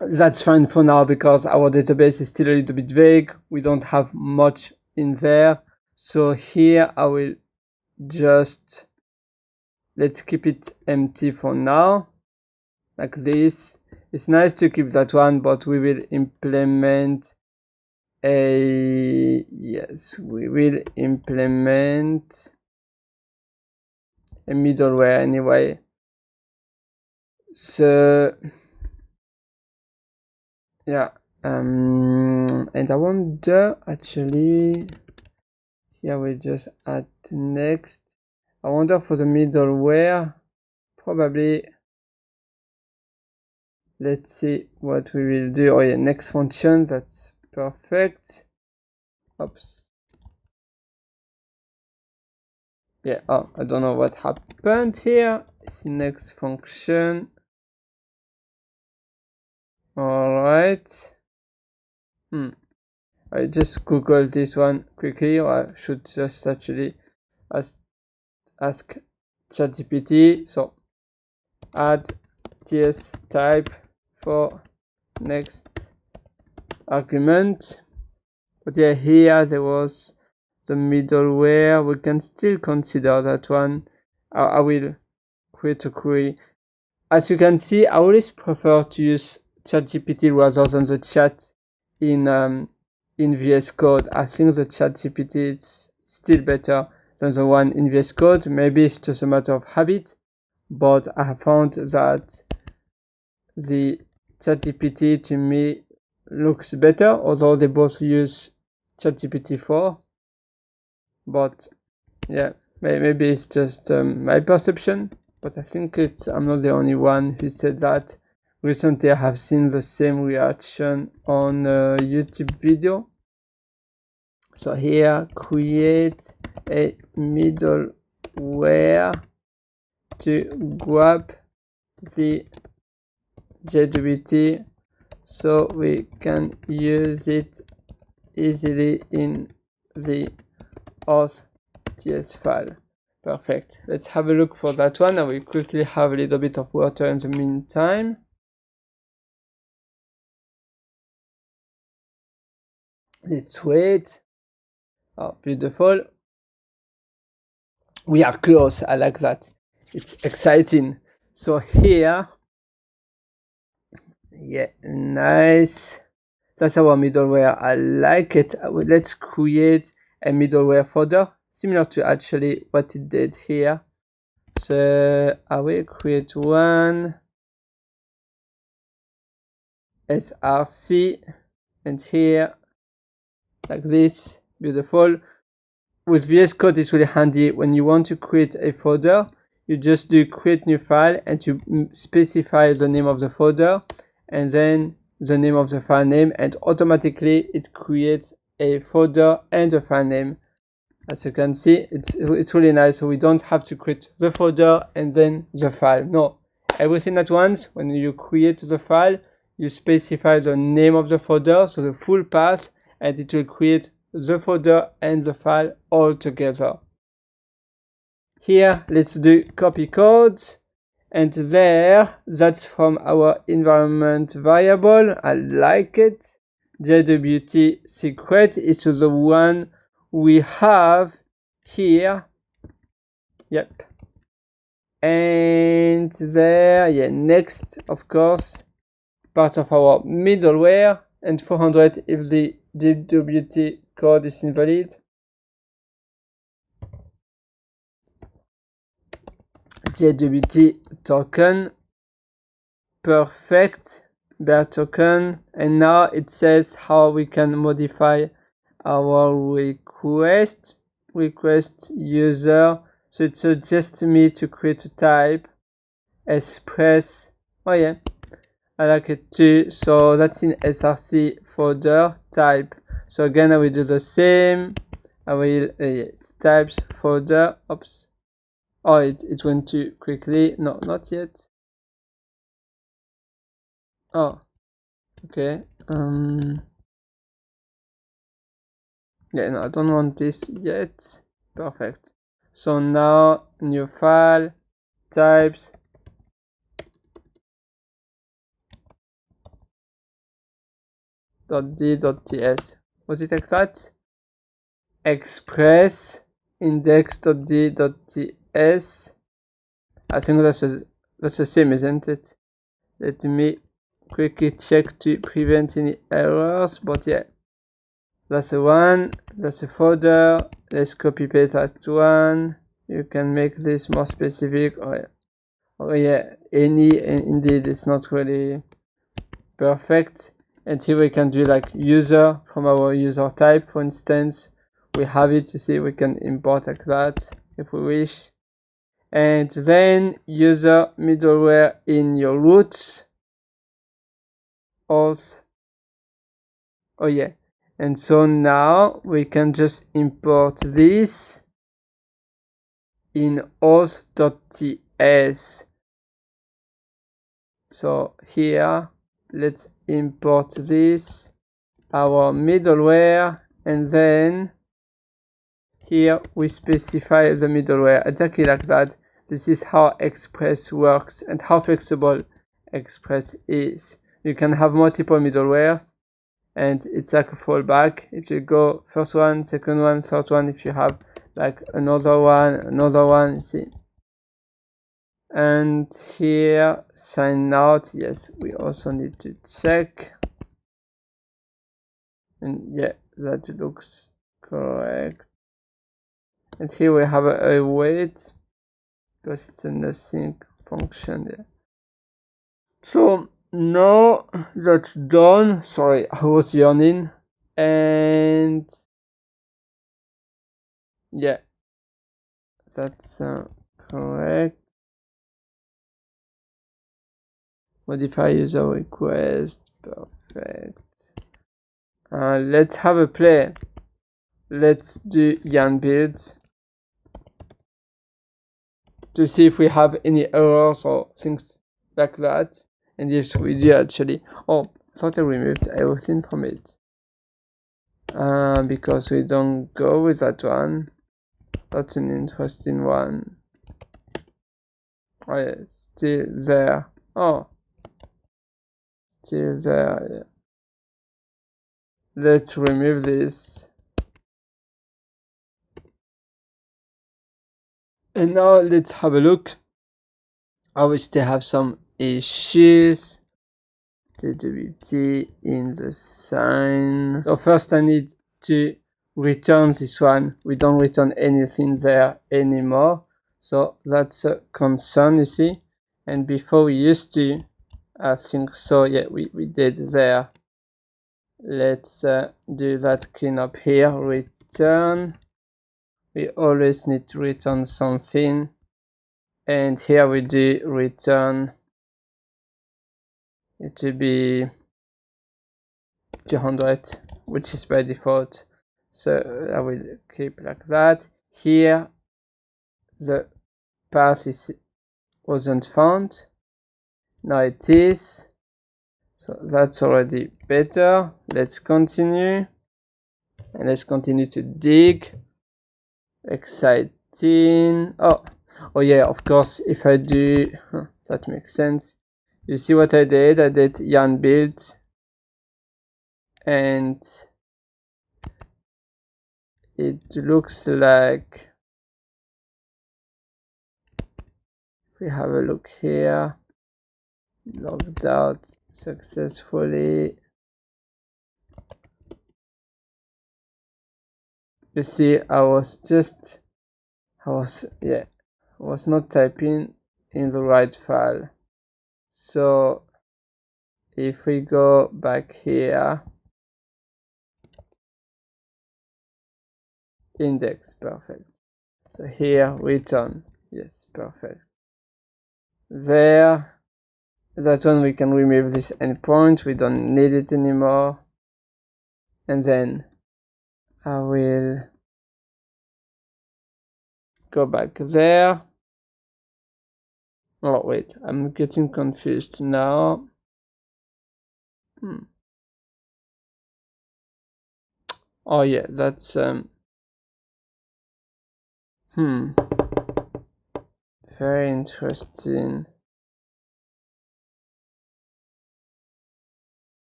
S1: that's fine for now because our database is still a little bit vague. We don't have much in there. So here I will just, let's keep it empty for now, like this. It's nice to keep that one, but we will implement a middleware anyway. So yeah, and I wonder, actually, here we just add next. I wonder for the middleware, probably, let's see what we will do. Oh yeah, next function, that's perfect. Oops. Yeah, oh, I don't know what happened here. It's next function. Alright. I just googled this one quickly, or I should just actually ask ChatGPT. So add ts type for next argument. But yeah, here there was the middleware. We can still consider that one. I will create a query. As you can see, I always prefer to use ChatGPT rather than the chat in VS Code. I think the ChatGPT is still better than the one in VS Code. Maybe it's just a matter of habit, but I have found that the ChatGPT to me looks better, although they both use ChatGPT 4. But yeah, maybe it's just my perception. But I think I'm not the only one who said that. Recently, I have seen the same reaction on a YouTube video. So here, create a middleware to grab the JWT so we can use it easily in the auth.ts file. Perfect. Let's have a look for that one. I will quickly have a little bit of water in the meantime. Let's wait. Oh, beautiful. We are close. I like that. It's exciting. So here, yeah, nice. That's our middleware. I like it. Let's create a middleware folder similar to actually what it did here. So I will create one src, and here like this. Beautiful. With VS Code, it's really handy when you want to create a folder. You just do create new file and you specify the name of the folder and then the name of the file name, and automatically it creates a folder and a file name. As you can see, it's really nice. So we don't have to create the folder and then the file. No, everything at once. When you create the file, you specify the name of the folder, so the full path, and it will create the folder and the file all together. Here, let's do copy code, and there, that's from our environment variable. I like it. JWT secret is the one we have here. Yep. And there, yeah, next, of course, part of our middleware, and 400 if the JWT code is invalid. JWT token, perfect, bear token, and now it says how we can modify our request user. So it suggests me to create a type express. Oh yeah, I like it too. So that's in src folder type. So again, I will do the same. I will yes, types folder. Oops. Oh, it went too quickly. No, not yet. Oh, okay. Yeah, no, I don't want this yet. Perfect. So now, new file, types .d.ts. Was it like that? Express index.d.ts. I think that's the same, isn't it? Let me quickly check to prevent any errors, but yeah, that's the one. That's the folder. Let's copy paste that one. You can make this more specific. Oh yeah, indeed, it's not really perfect. And here we can do like user from our user type, for instance. We have it, you see, we can import like that if we wish. And then user middleware in your roots. Also, oh yeah. And so now we can just import this in auth.ts. So here, let's import this, our middleware, and then here we specify the middleware exactly like that. This is how Express works and how flexible Express is. You can have multiple middlewares and it's like a fallback. It will go first one, second one, third one if you have like another one, you see. And here sign out, yes, we also need to check. And yeah, that looks correct. And here we have a wait because it's a nothing function there. So now that's done. Sorry, I was yawning. And yeah, that's correct. Modify user request. Perfect. Let's have a play. Let's do yarn builds to see if we have any errors or things like that. And yes, we do actually. Oh, I thought I removed everything from it. Because we don't go with that one. That's an interesting one. Oh yeah, still there. Oh, still there, yeah. Let's remove this. And now let's have a look. I will still have some issues. DWT in the sign. So first I need to return this one. We don't return anything there anymore. So that's a concern, you see. And before we used to, I think so, yeah, we did there. Let's do that cleanup here. Return. We always need to return something. And here we do return. It will be 200, which is by default. So I will keep like that. Here the path wasn't found. Now it is. So that's already better. Let's continue. And let's continue to dig. Exciting. Oh yeah, of course, if I do, that makes sense. You see what I did? I did yarn build. And it looks like, if we have a look here, logged out successfully. You see, I was not typing in the right file. So if we go back here, index, perfect. So here, return, yes, perfect. There, that one we can remove this endpoint, we don't need it anymore. And then I will go back there. Oh wait, I'm getting confused now. Oh yeah, that's very interesting.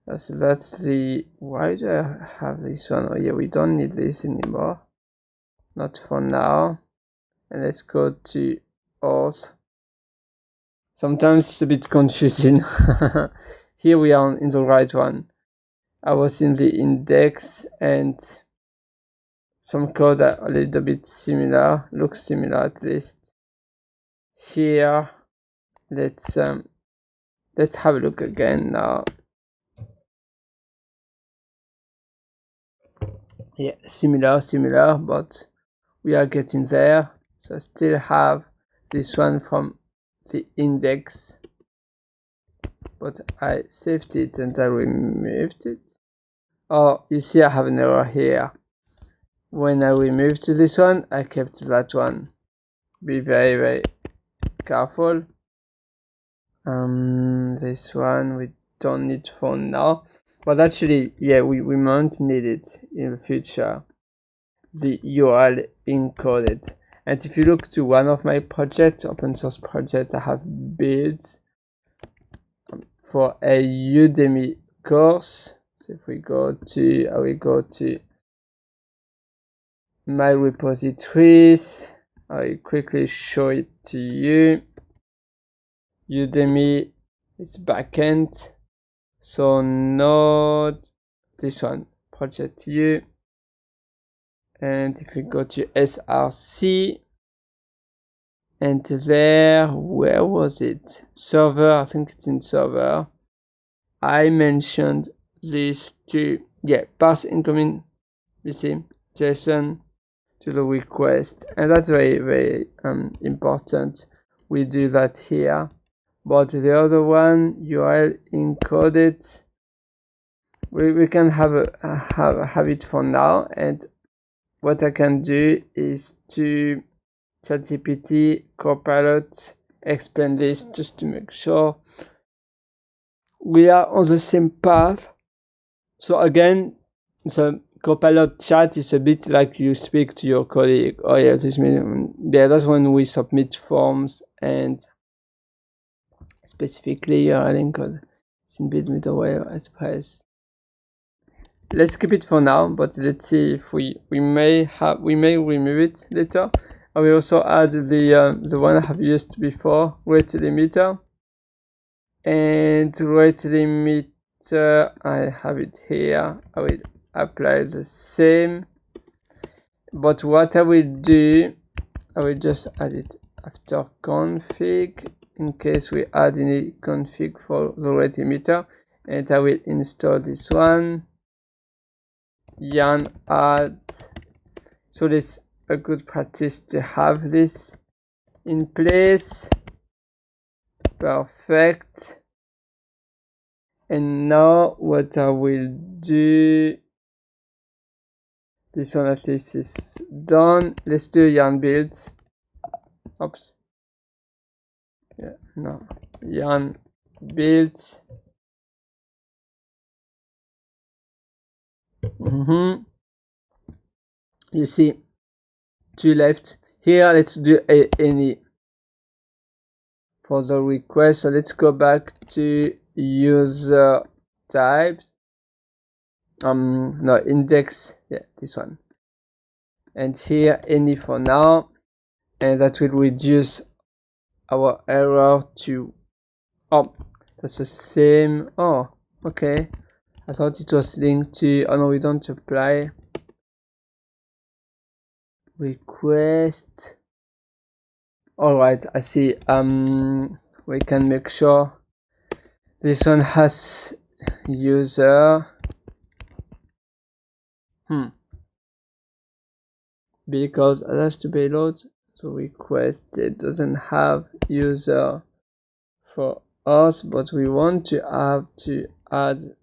S1: That's the, why do I have this one? Oh yeah, we don't need this anymore. Not for now. And let's go to auth. Sometimes it's a bit confusing. Here we are in the right one. I was in the index and some code are a little bit similar, looks similar at least. Here, let's have a look again now. Yeah, similar, but we are getting there. So I still have this one from the index, but I saved it and I removed it. Oh, you see I have an error here. When I removed this one, I kept that one. Be very, very careful. This one we don't need for now, but actually, yeah, we might need it in the future. The URL encoded. And if you look to one of my projects, open source project, I have built for a Udemy course. So if we go to, I will go to my repositories. I will quickly show it to you. Udemy, it's backend. So Node, this one, project U. And if we go to SRC, and there, where was it? Server, I think it's in server. I mentioned these two, yeah, pass incoming, you see, JSON to the request, and that's very, very important. We do that here, but the other one, URL encoded, we can have it for now. And what I can do is to ChatGPT, Copilot, explain this just to make sure we are on the same path. So again, the Copilot chat is a bit like you speak to your colleague. Oh yeah, this means, yeah, that's when we submit forms and specifically URL encode. It's in build middleware express. Let's keep it for now, but let's see if we may remove it later. I will also add the one I have used before, rate limiter. And rate limiter, I have it here. I will apply the same. But what I will do, I will just add it after config in case we add any config for the rate limiter. And I will install this one. Yarn add. So this a good practice to have this in place. Perfect. And now what I will do, this one at least is done. Let's do yarn builds. Oops. Yeah, no. Yarn builds. You see, two left. Here, let's do any for the request. So let's go back to user types. No, index. Yeah, this one. And here, any for now. And that will reduce our error to, oh, that's the same. Oh, okay. I thought it was linked to, oh no, we don't apply request. All right, I see. We can make sure this one has user. Because it has to payload, so request, it doesn't have user for us, but we want to have to add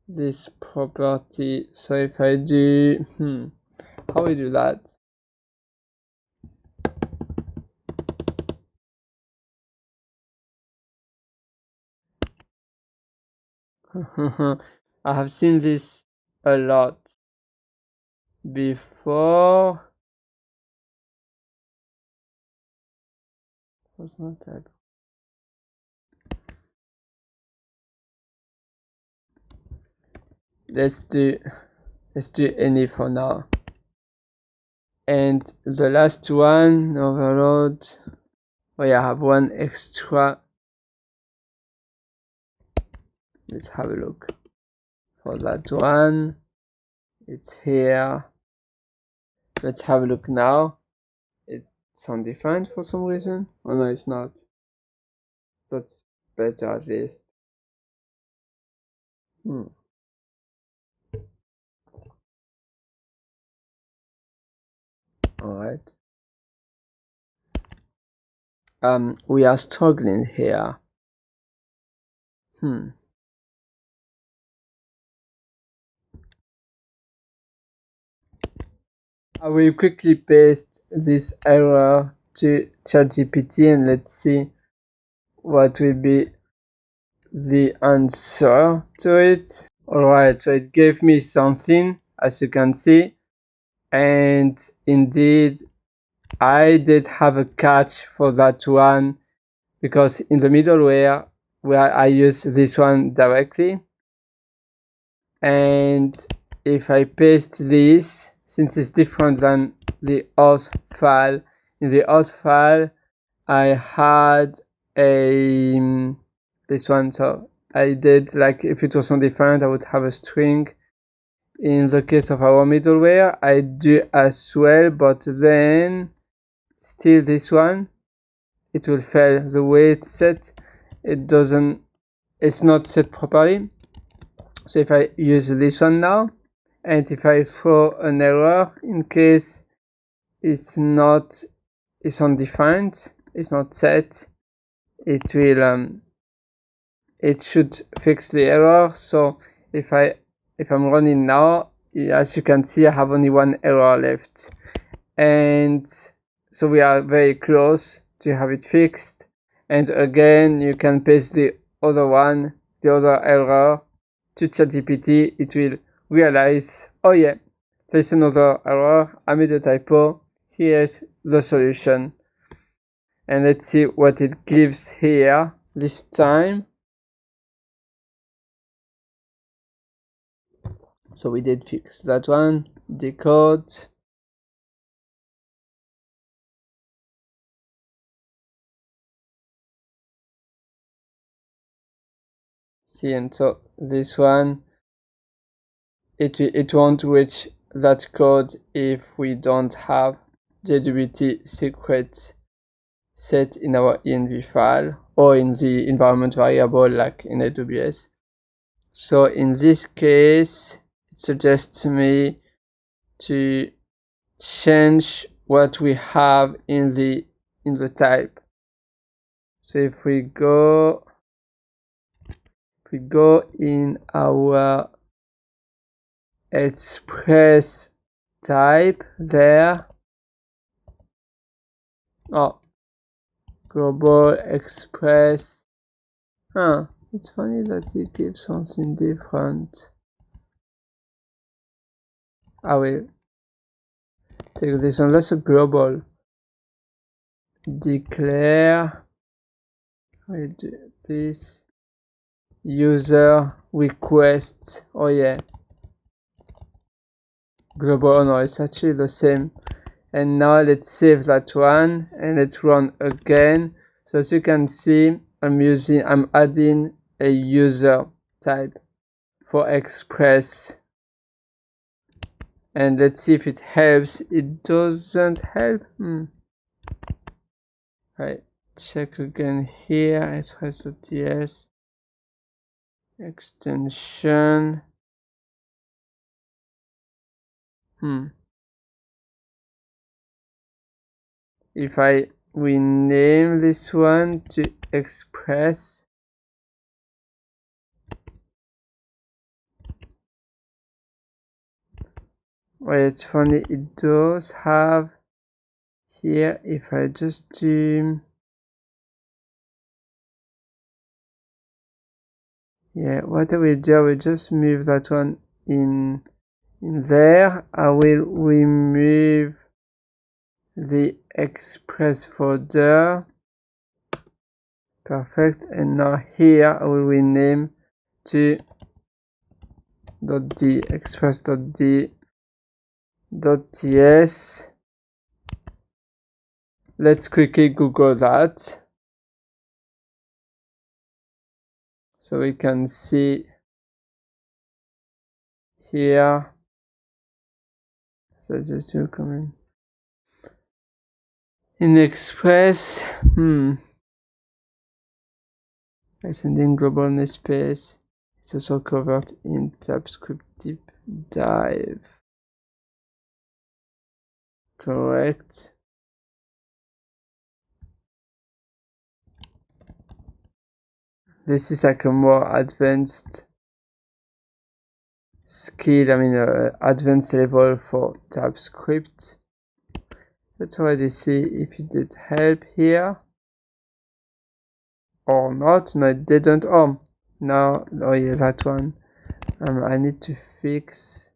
S1: this property. So if I do, how we do that? I have seen this a lot before. was not tab. Let's do any for now. And the last one, overload. Oh yeah, I have one extra. Let's have a look for that one. It's here. Let's have a look now. It's undefined for some reason. Oh no, it's not. That's better at least. Alright. We are struggling here. I will quickly paste this error to ChatGPT and let's see what will be the answer to it. Alright, so it gave me something, as you can see, and indeed I did have a catch for that one, because in the middleware where I use this one directly, and if I paste this, since it's different than the auth file, in the auth file I had this one, so I did, like, if it was undefined I would have a string. In the case of our middleware I do as well, but then still this one, it will fail. The way it's set, it's not set properly. So if I use this one now, and if I throw an error in case it's undefined, it's not set, it should fix the error. So if I'm running now, as you can see, I have only one error left, and so we are very close to have it fixed. And again, you can paste the other error to ChatGPT. It will realize, oh yeah, there's another error, I made a typo, here's the solution. And let's see what it gives here this time. So we did fix that one, decode. See, and so this one, it won't reach that code if we don't have JWT secret set in our env file or in the environment variable like in AWS. So in this case, it suggests me to change what we have in the type. So if we go in our express type there, global express, it's funny that it gives something different. I will take this one, that's a global declare, we do this user request, oh yeah, global, oh no, it's actually the same. And now let's save that one and let's run again. So as you can see, I'm adding a user type for express, and let's see if it helps. It doesn't help. Right, check again here, express.ts extension. If I rename this one to express, well, it's funny, it does have here, if I just do, yeah, what I will do, I will just move that one in there. I will remove the express folder Perfect. And now here I will rename to .d express.d.ts. Let's quickly Google that so we can see here. So just to comment in Express. By sending global namespace, it's also covered in TypeScript deep dive. Correct. This is like a more advanced skill, advanced level for TypeScript. Let's already see if it did help here or not. No, it didn't. Oh yeah, that one. I need to fix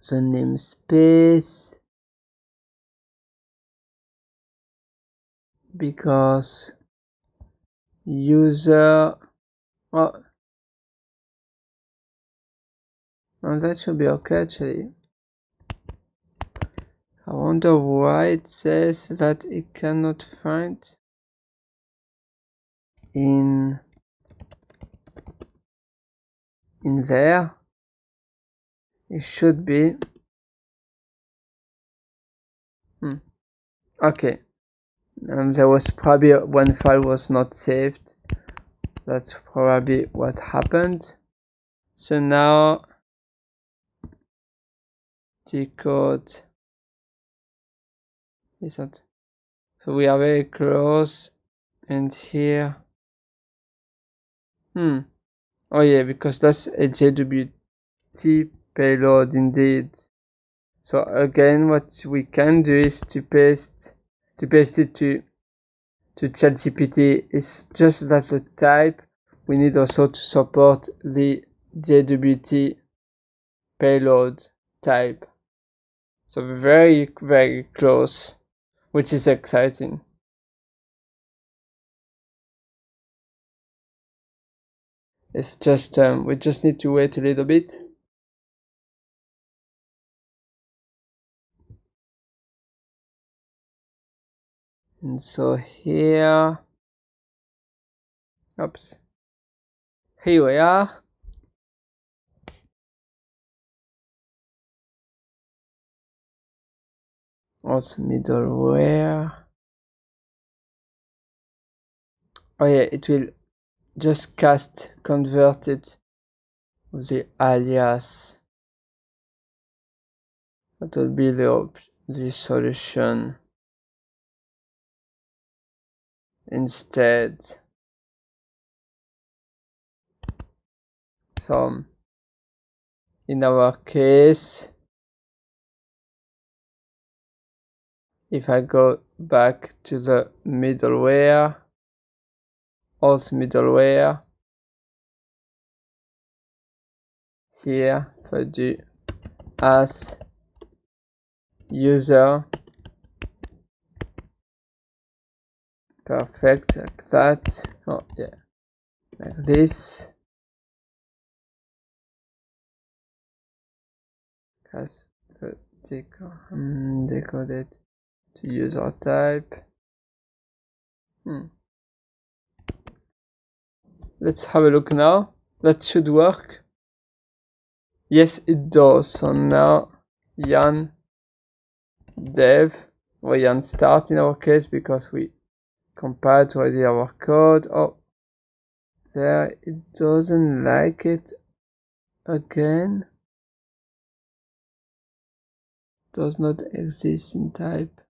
S1: the namespace because user. Oh, that should be okay actually. I wonder why it says that it cannot find in there. It should be. Okay. There was probably one file was not saved. That's probably what happened. So now the code is not. So we are very close, and here. Oh yeah, because that's a JWT payload indeed. So again, what we can do is to paste it to ChatGPT. It's just that the type we need also to support the JWT payload type. So very, very close, which is exciting. It's just we just need to wait a little bit. And so here, here we are. Also middleware. Oh yeah, it will just convert it with the alias. That will be the solution instead. So in our case, if I go back to the middleware, also middleware, here if I do as user, perfect, like that. Oh yeah, like this. Has decoded to user type. Let's have a look now. That should work. Yes, it does. So now yarn dev or yarn start in our case because we compiled already our code. Oh, there it doesn't like it again. Does not exist in type.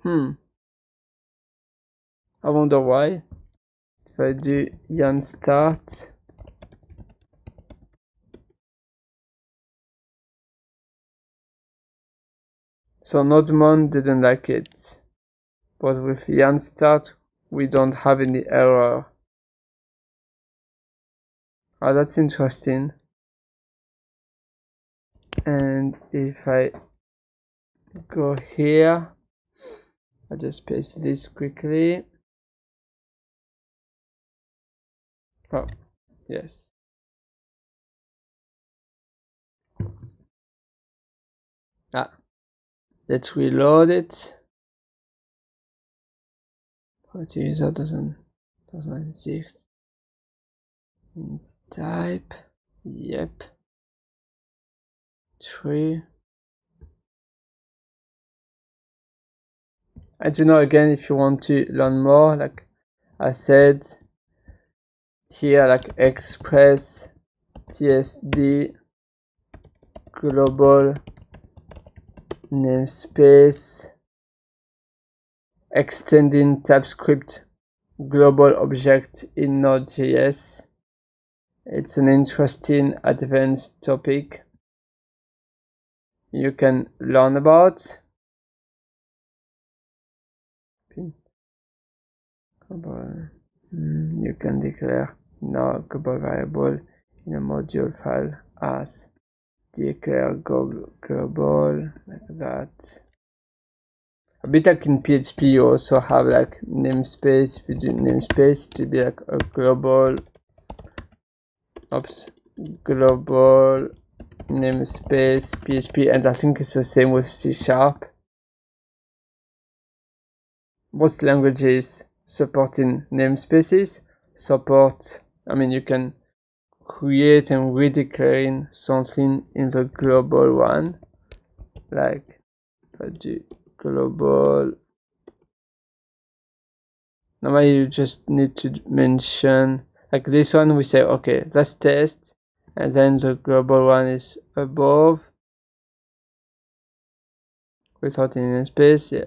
S1: I wonder why. If I do yarn start, so NodeMon didn't like it, but with yarn start we don't have any error. Oh, that's interesting. And if I go here, I'll just paste this quickly. Oh, yes. Let's reload it. What user doesn't exist. Type. Yep. 3. I don't know, again, if you want to learn more, like I said here, like express tsd global namespace extending TypeScript global object in Node.js. It's an interesting advanced topic you can learn about. You can declare no global variable in a module file as declare global, like that. A bit like in PHP, you also have like namespace. If you do namespace, it will be like a global global namespace PHP, and I think it's the same with C#. Most languages supporting namespaces support, I mean, you can create and redeclare something in the global one, like the global. Normally you just need to mention, like this one we say, okay, let's test, and then the global one is above without any namespace. Yeah,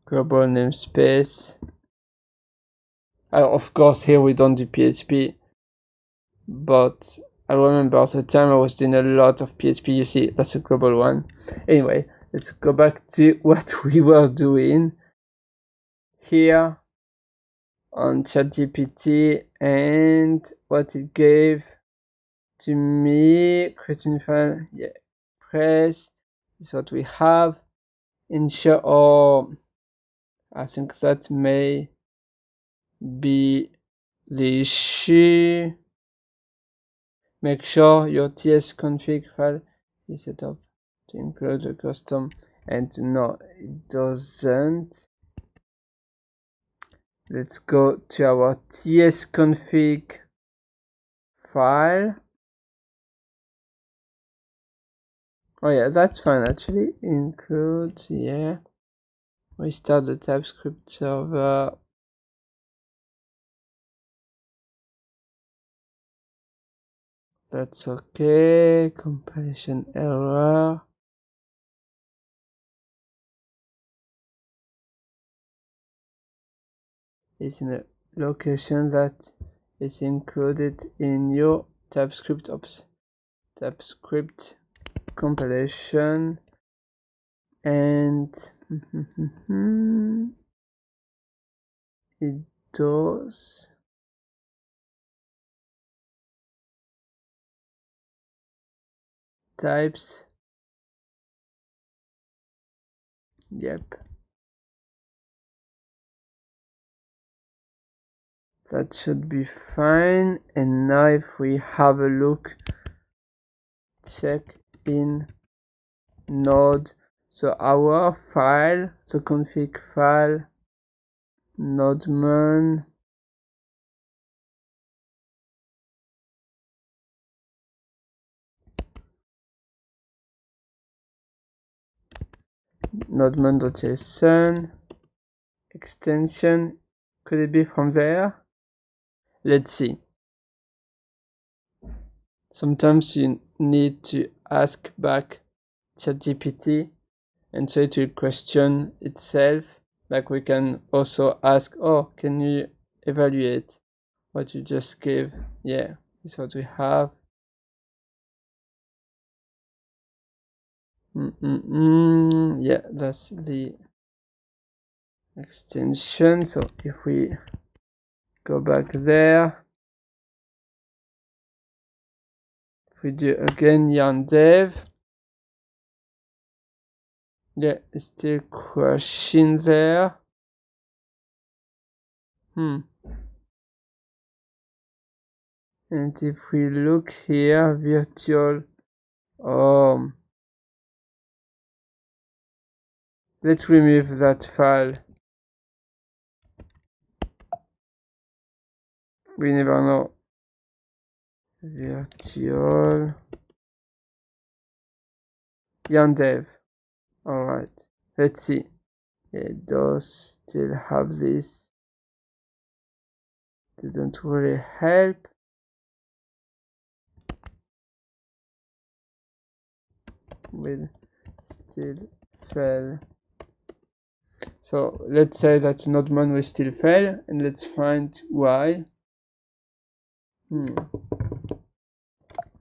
S1: global namespace. Of course here we don't do PHP, but I remember at the time I was doing a lot of PHP. You see, that's a global one. Anyway, let's go back to what we were doing here on ChatGPT and what it gave to me. Creating file, yeah, press is what we have. Ensure, or I think that may be the issue. Make sure your tsconfig file is set up to include a custom, and no, it doesn't. Let's go to our tsconfig file. Oh yeah, that's fine actually. Include, yeah. Restart the TypeScript server. That's okay. Compilation error. Is in a location that is included in your TypeScript ops. TypeScript compilation, and it does. Types. Yep. That should be fine. And now if we have a look, check in Node. So our file, the config file, nodeman, nodeman.json extension. Could it be from there? Let's see. Sometimes you need to ask back ChatGPT and try to question itself. Like we can also ask, oh, can you evaluate what you just gave? Yeah, this is what we have. Yeah, that's the extension. So if we go back there, if we do again yarn dev, Yeah, it's still crashing there. And if we look here, virtual, let's remove that file. We never know. Virtual yarndev. Alright, let's see. It does still have this. Didn't really help. Will still fail. So let's say that NodeMan will still fail, and let's find why.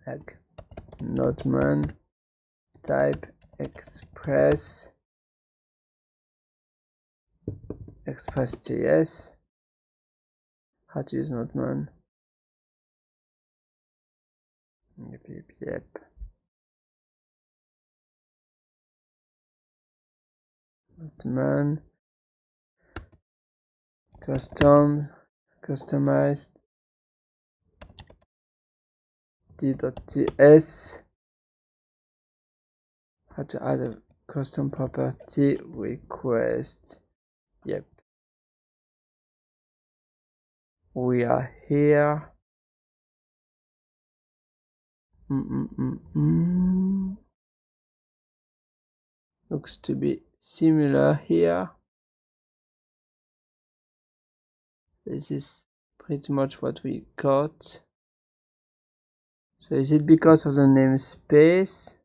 S1: Like NodeMan type express.js. How to use NodeMan? Yep. NodeMan customized d.ts. How to add a custom property request. Yep. We are here. Looks to be similar here. This is pretty much what we got. So is it because of the namespace?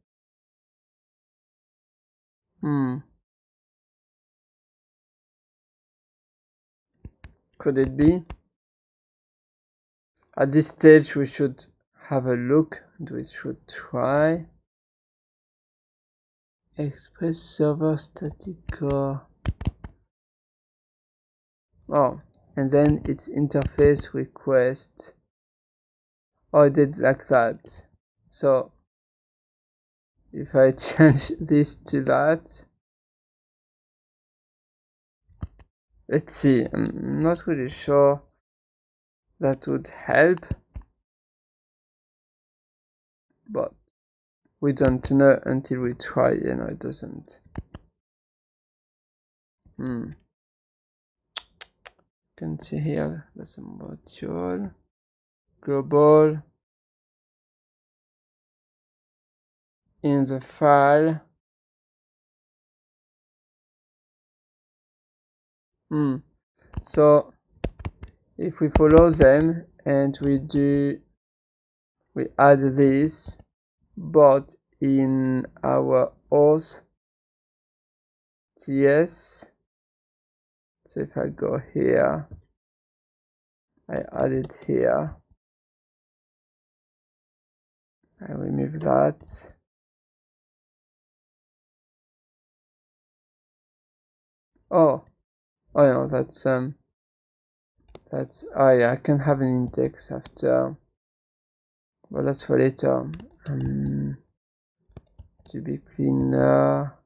S1: Could it be? At this stage we should have a look and we should try express server static core. Oh, and then its interface request. Oh, I did like that. So if I change this to that, let's see. I'm not really sure that would help, but we don't know until we try. It doesn't. You can see here there's a module global in the file. So if we follow them and we add this, but in our auth ts. So if I go here, I add it here, I remove that. Oh no, that's oh yeah, I can have an index after, but that's for later. To be cleaner,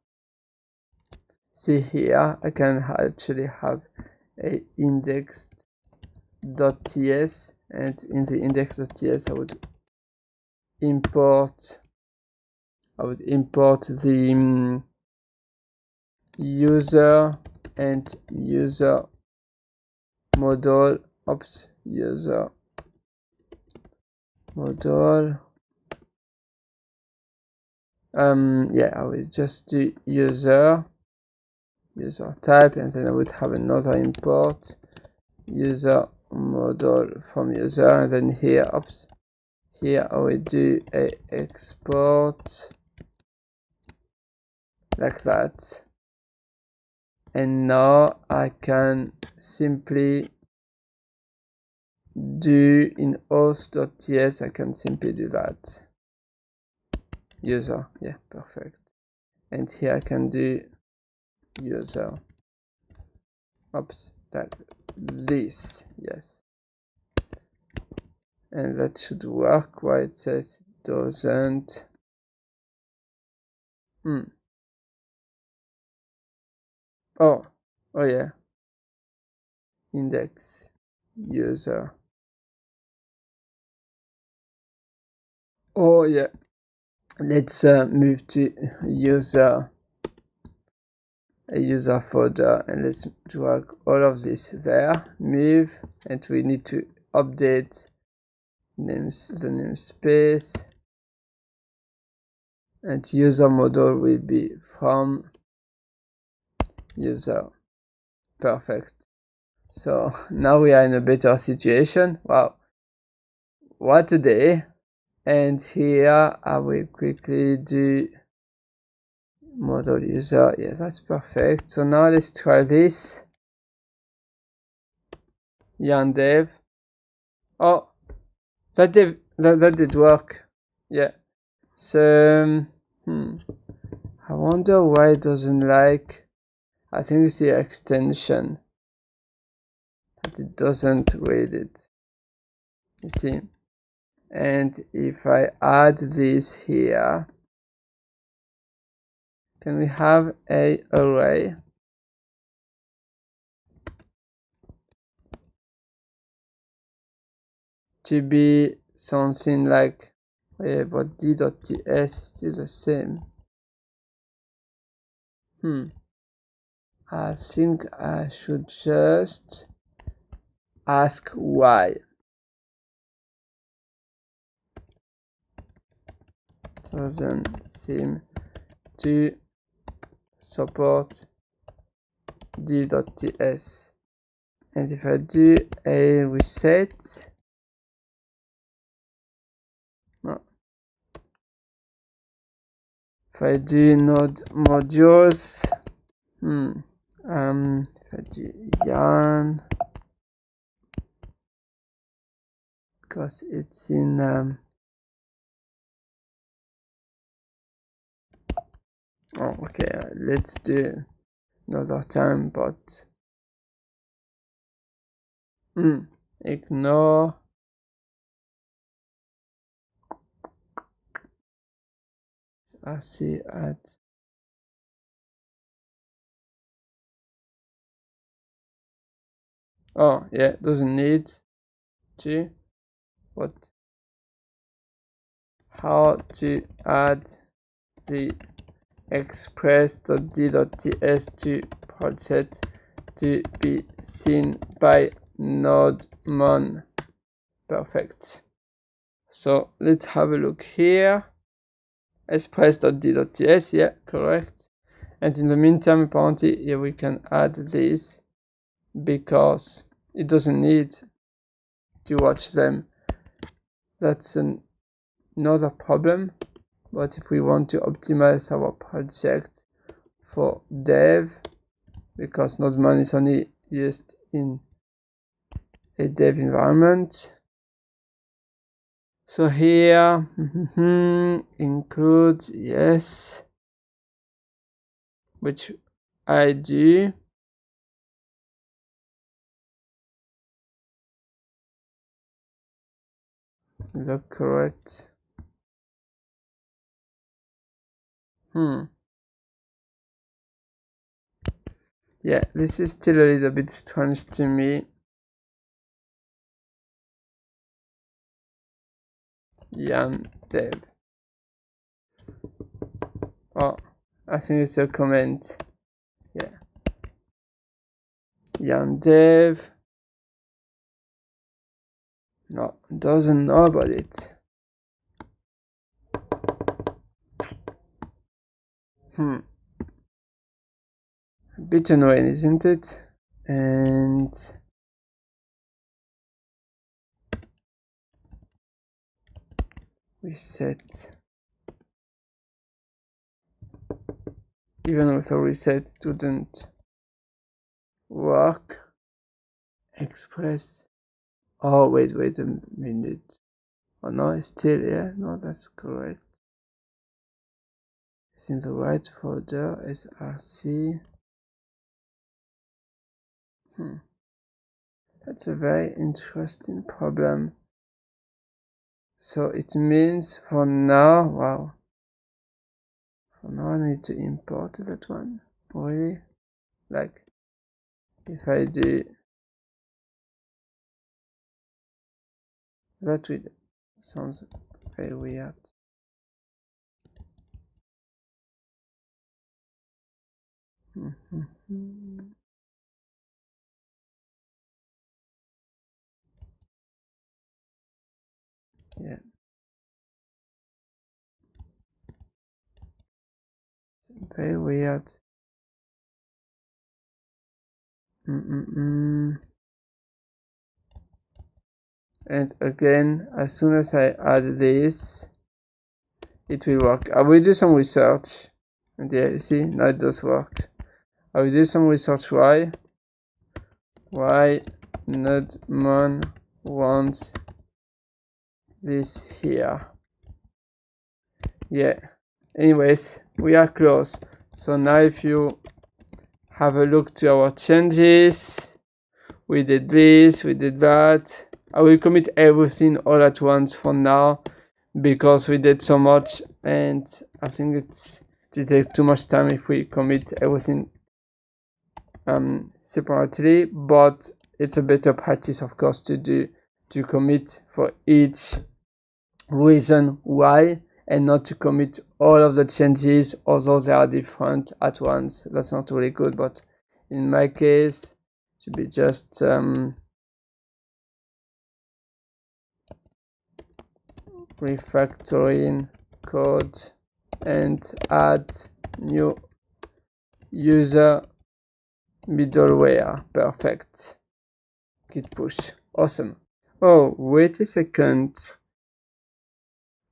S1: see here, I can actually have a index.ts, and in the index.ts I would import the user and user model. User model. Yeah, I will just do user type, and then I would have another import user model from user, and then here I will do a export like that. And now I can simply do in auth.ts, I can simply do that. User, yeah, perfect. And here I can do user. Like this, yes. And that should work. Why it says it doesn't? Oh, oh yeah. Index user. Oh yeah. Let's move to user, a user folder, and let's drag all of this there. Move, and we need to update the namespace, and user model will be from user. Perfect. So now we are in a better situation. Wow, what a day. And here I will quickly do model user. Yes, that's perfect. So now let's try this. Yarn dev. Oh, that did work. Yeah. So I wonder why it doesn't like. I think it's the extension that it doesn't read it. You see. And if I add this here, can we have a array? To be something like, but d.ts is still the same. I think I should just ask why. Doesn't seem to support d.ts. And if I do a reset, no. If I do node modules, if I do yarn, because it's in oh, okay, let's do another time, but ignore I see at oh yeah, doesn't need to what how to add the express.d.ts to project to be seen by NodeMon. Perfect. So let's have a look here. Express.d.ts, yeah, correct. And in the meantime, apparently here we can add this because it doesn't need to watch them. That's another problem. But if we want to optimize our project for dev, because NodeMon is only used in a dev environment. So here, include, yes, which I do. Is that correct? Yeah, this is still a little bit strange to me. Yarn dev. Oh, I think it's a comment. Yeah. Yarn dev. No, doesn't know about it. A bit annoying, isn't it? And reset. Even also reset didn't work. Express. Oh, wait a minute. Oh no, it's still, yeah, no, that's correct. It's in the right folder, src. That's a very interesting problem. So it means for now, wow. For now I need to import that one. Really? Like if I do that, will sounds very weird. Yeah, very weird. And again, as soon as I add this, it will work. I will do some research, and yeah, you see, now it does work. I will do some research why NodeMon wants this here. Yeah, anyways, we are close. So now if you have a look to our changes, we did this, we did that. I will commit everything all at once for now because we did so much, and I think it will take too much time if we commit everything separately, but it's a better practice, of course, to commit for each reason why, and not to commit all of the changes although they are different at once. That's not really good, but in my case it should be just refactoring code and add new user middleware. Perfect. Git push. Awesome. Oh, wait a second.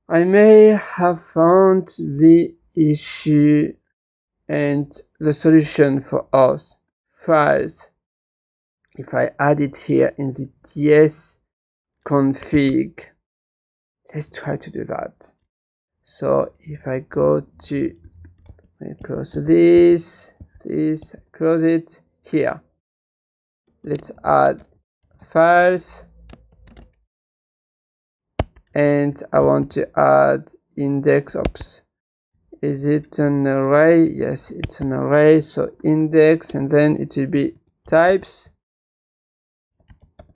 S1: I may have found the issue and the solution for us. Files. If I add it here in the TS config, let's try to do that. So if I go to, I close this, close it here. Let's add files, and I want to add index. Oops. Is it an array? Yes, it's an array. So index, and then it will be types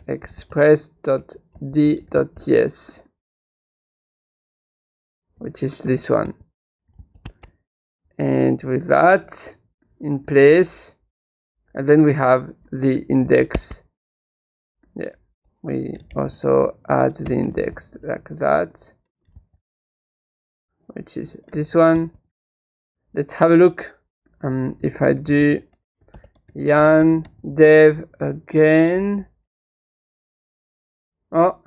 S1: express.d.ts, which is this one. And with that in place, and then we have the index. Yeah, we also add the index like that, which is this one. Let's have a look. If I do yarn dev again, oh,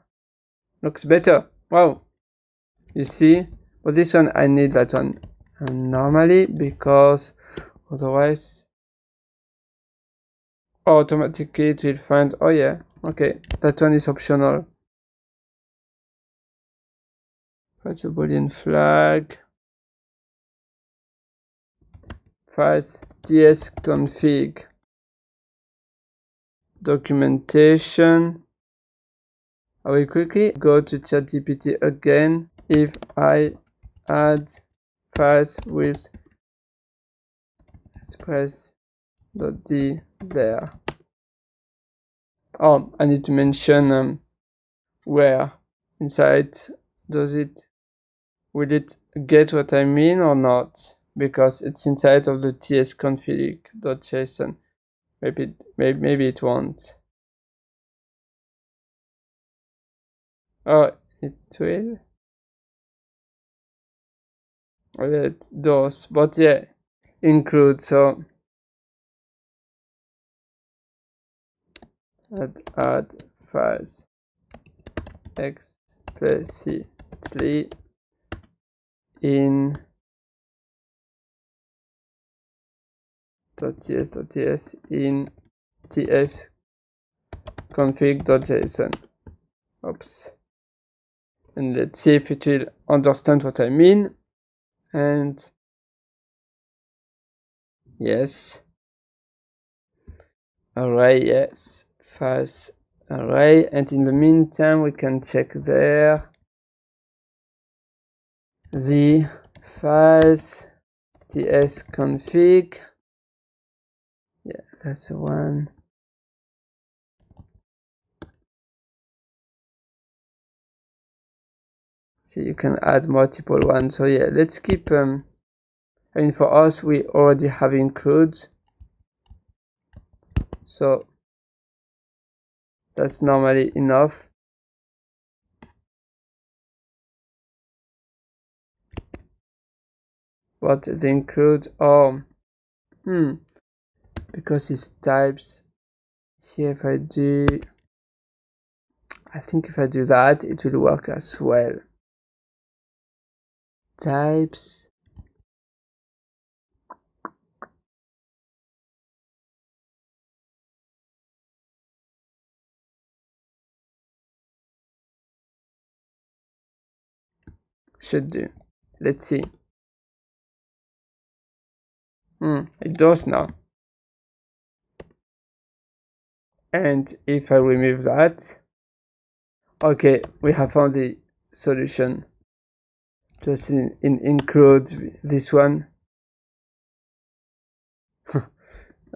S1: looks better. Wow, you see. But this one I need that one normally, because otherwise automatically it will find, oh yeah, okay, that one is optional. That's a boolean flag. Files ts config documentation. I will quickly go to ChatGPT again. If I add files with express.d there. Oh, I need to mention where inside. Will it get what I mean or not? Because it's inside of the tsconfig.json. Maybe it won't. Oh, it will. Oh, yeah, it does, but yeah, include. So add files explicitly in .ts in tsconfig.json. Oops. And let's see if it will understand what I mean. And yes. Array, yes. Files array. And in the meantime, we can check there the files tsconfig. Yeah, that's the one. So you can add multiple ones. So yeah, let's keep, I mean, for us, we already have includes. So that's normally enough. But the include, because it's types here, if I do, I think if I do that, it will work as well. Types. Should do. Let's see. It does now. And if I remove that, okay, we have found the solution. Just include this one.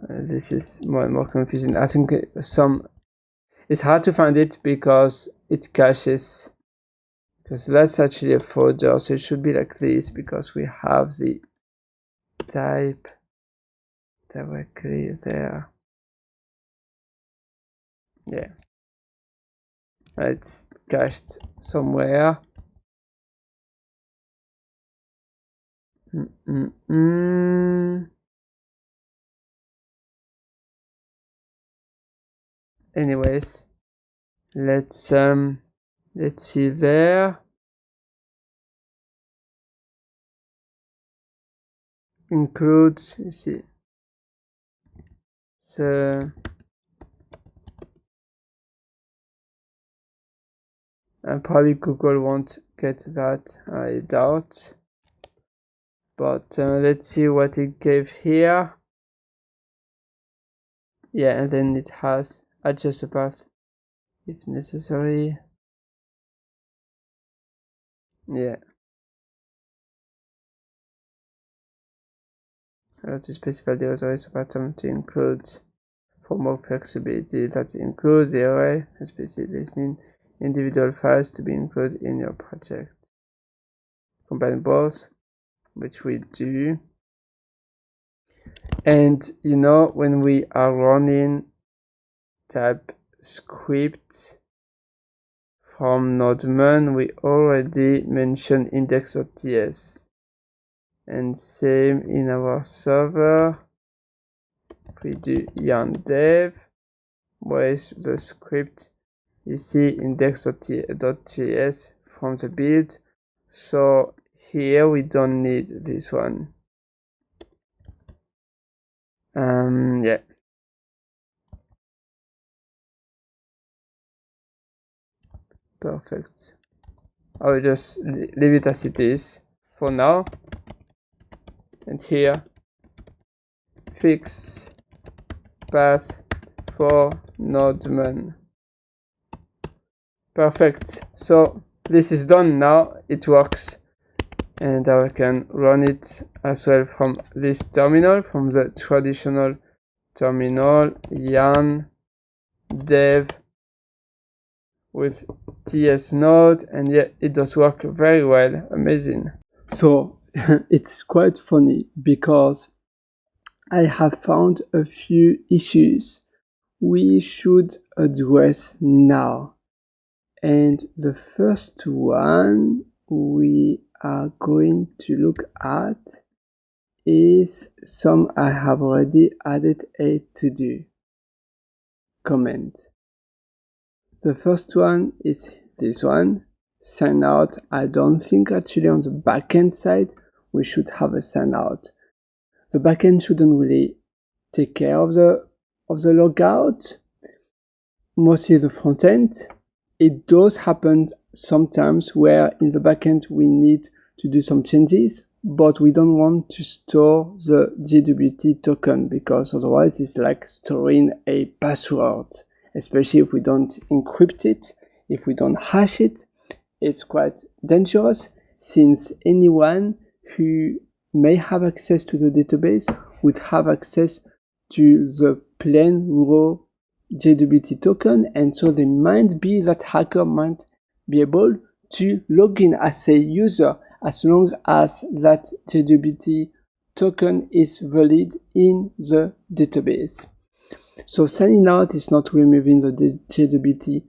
S1: This is more and more confusing. I think it's hard to find it because it caches, because that's actually a folder, so it should be like this because we have the type directly there. Yeah, it's cached somewhere. Anyways, let's see there. Includes, you see, so probably Google won't get that, I doubt. But let's see what it gave here. Yeah, and then it has adjust the path if necessary. Yeah. I have to specify the authorized pattern to include for more flexibility. That includes the array, especially listening individual files to be included in your project. Combine both, which we do. And you know, when we are running type script from NodeMon, we already mentioned index.ts. And same in our server. If we do yarn dev, where is the script? You see index.ts from the build. So here we don't need this one. Yeah. Perfect. I will just leave it as it is for now. And here, fix path for NodeMon. Perfect. So this is done now. It works. And I can run it as well from this terminal, from the traditional terminal, yarn dev with TS node, and yeah, it does work very well. Amazing. So it's quite funny because I have found a few issues we should address now. And the first one we are going to look at is some I have already added a to-do comment. The first one is this one, sign out. I don't think actually on the backend side we should have a sign out. The backend shouldn't really take care of the logout, mostly the front end. It does happen sometimes where in the backend we need to do some changes, but we don't want to store the JWT token because otherwise it's like storing a password, especially if we don't encrypt it, if we don't hash it. It's quite dangerous since anyone who may have access to the database would have access to the plain raw JWT token, and so there might be that hacker might be able to log in as a user as long as that JWT token is valid in the database. So signing out is not removing the JWT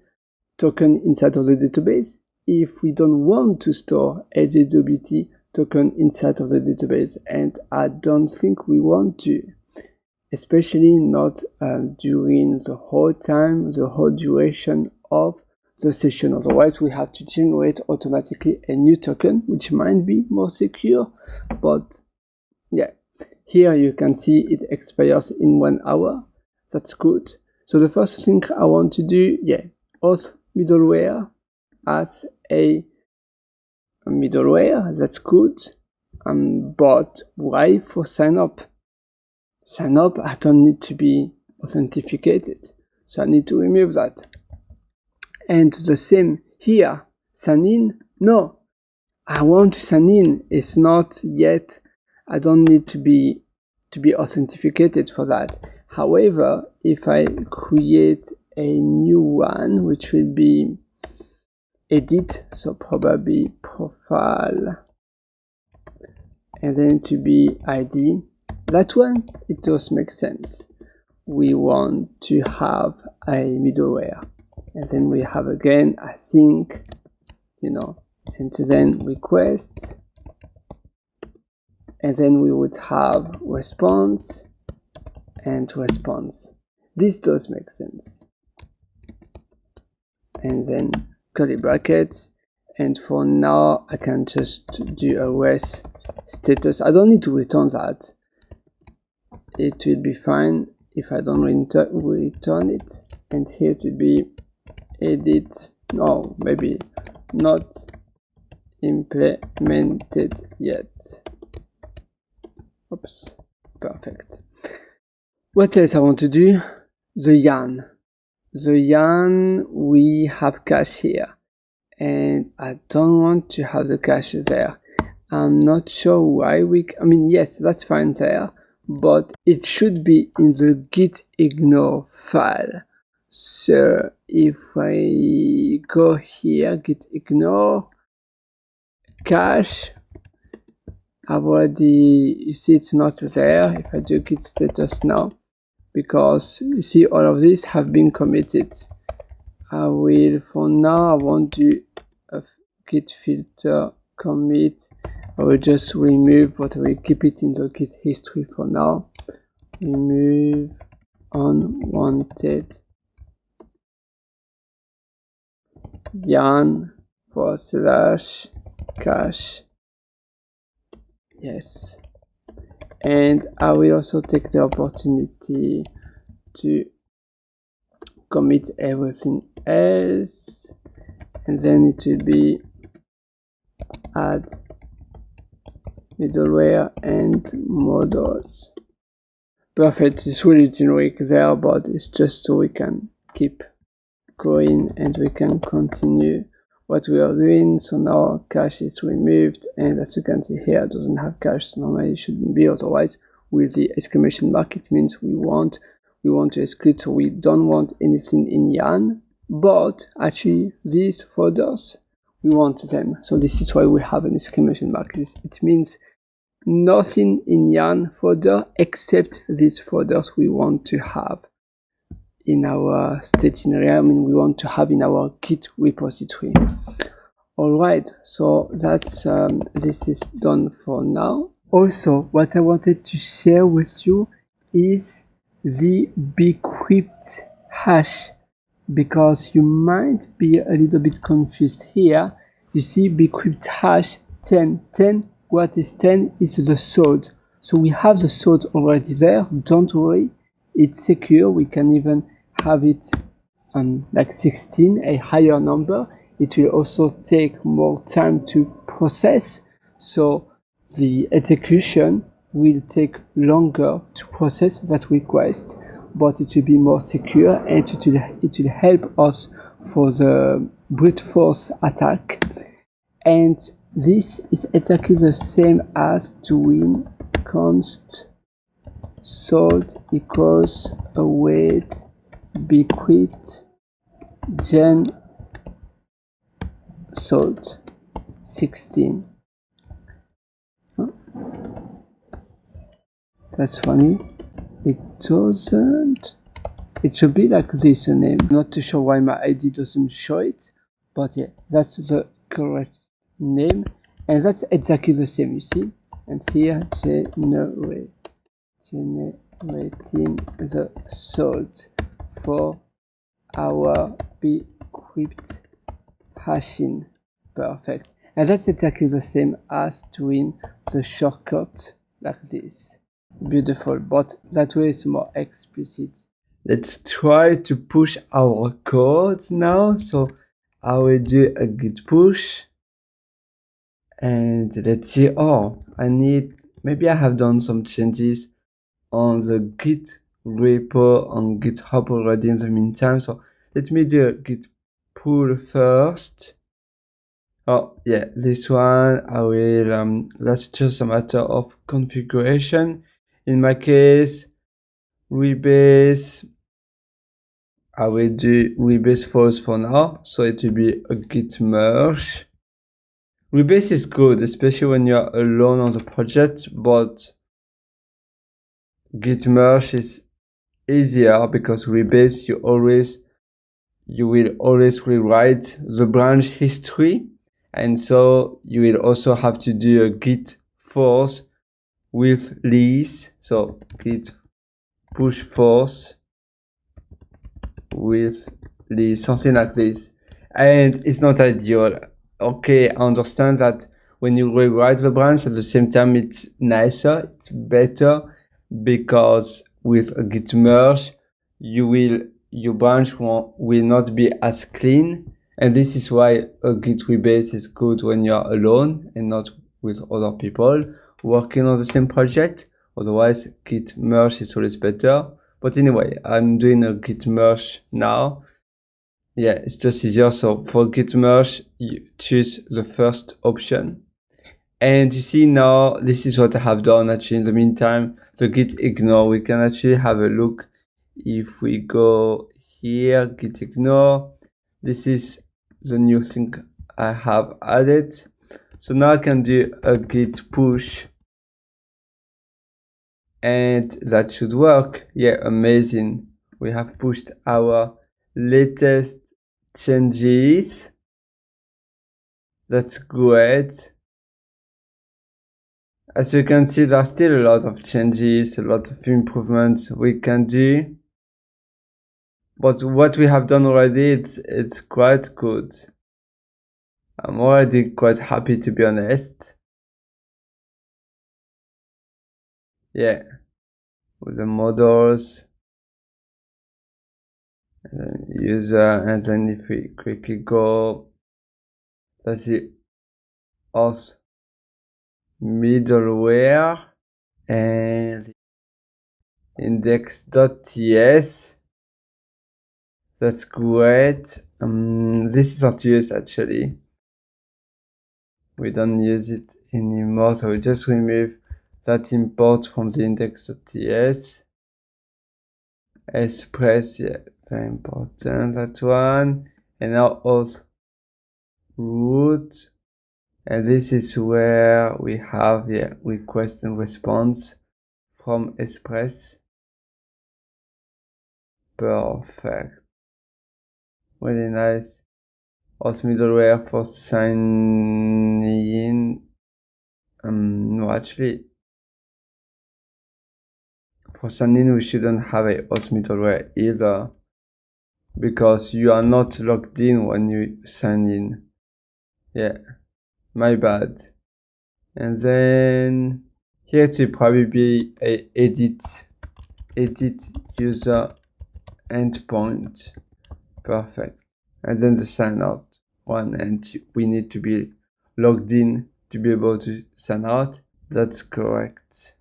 S1: token inside of the database if we don't want to store a JWT token inside of the database, and I don't think we want to, especially not during the whole time, the whole duration of the session. Otherwise, we have to generate automatically a new token, which might be more secure. But yeah, here you can see it expires in 1 hour. That's good. So the first thing I want to do, auth middleware as a middleware. That's good. But why for sign up? Sign up, I don't need to be authenticated, so I need to remove that. And the same here, sign in, no, I want to sign in, it's not yet, I don't need to be authenticated for that. However, if I create a new one, which will be edit, so probably profile, and then to be ID, that one, it does make sense. We want to have a middleware, and then we have again async, and then request, and then we would have response and response. This does make sense. And then curly brackets, and for now I can just do a res status. I don't need to return that. It will be fine if I don't return it. And here to be edit, no, maybe not implemented yet. Oops, perfect. What else I want to do? The yarn. The yarn, we have cache here, and I don't want to have the cache there. I'm not sure why yes, that's fine there, but it should be in the git ignore file. So if I go here, git ignore cache, you see it's not there. If I do git status now, because you see all of these have been committed. I will, for now, I won't do a git filter commit. I will just remove, but I will keep it in the git history for now. Remove unwanted yarn / cache. Yes. And I will also take the opportunity to commit everything else, and then it will be add middleware and models. Perfect, it's really generic there, but it's just so we can keep going and we can continue what we are doing. So now cache is removed, and as you can see here, it doesn't have cache. Normally it shouldn't be, otherwise with the exclamation mark it means we want to exclude, so we don't want anything in yarn, but actually these folders we want them. So this is why we have an exclamation mark. It means nothing in yarn folder except these folders we want to have in our staging area. We want to have in our Git repository. Alright, so that's this is done for now. Also, what I wanted to share with you is the bcrypt hash, because you might be a little bit confused here. You see bcrypt hash 1010. What is 10 is the sod. So we have the sod already there. Don't worry, it's secure. We can even have it like 16, a higher number. It will also take more time to process, so the execution will take longer to process that request, but it will be more secure, and it will help us for the brute force attack. And this is exactly the same as doing const salt equals await be quit gen salt 16. That's funny. It doesn't. It should be like this name. I'm not too sure why my ID doesn't show it, but yeah, that's the correct name, and that's exactly the same, you see. And here, generating the salt for our bcrypt hashing. Perfect. And that's exactly the same as doing the shortcut like this. Beautiful, but that way it's more explicit. Let's try to push our code now. So I will do a git push. And let's see, maybe I have done some changes on the Git repo on GitHub already in the meantime. So let me do a git pull first. Oh yeah, this one I will, that's just a matter of configuration. In my case, rebase, I will do rebase false for now. So it will be a git merge. Rebase is good, especially when you're alone on the project, but git merge is easier because rebase you will always rewrite the branch history, and so you will also have to do a git force with lease. So git push force with lease, something like this, and it's not ideal. Okay, I understand that when you rewrite the branch at the same time it's nicer, it's better, because with a git merge your branch will not be as clean, and this is why a git rebase is good when you're alone and not with other people working on the same project. Otherwise git merge is always better. But anyway, I'm doing a git merge now. Yeah, it's just easier. So for git merge, you choose the first option. And you see now, this is what I have done actually in the meantime. The git ignore, we can actually have a look. If we go here, git ignore, this is the new thing I have added. So now I can do a git push, and that should work. Yeah, amazing. We have pushed our latest changes. That's great. As you can see, there are still a lot of changes, a lot of improvements we can do. But what we have done already, it's quite good. I'm already quite happy, to be honest. Yeah, with the models, and then user, and then if we quickly go, let's see, auth middleware and index.ts. That's great. This is not used actually. We don't use it anymore, so we just remove that import from the index.ts. Express, yeah, very important, that one. And now auth root, and this is where we have request and response from Express. Perfect, really nice. Auth middleware for signing in. No, actually, for signing in we shouldn't have a auth middleware either, because you are not logged in when you sign in. Yeah, my bad. And then here to probably be a edit user endpoint. Perfect. And then the sign out one, and we need to be logged in to be able to sign out. That's correct.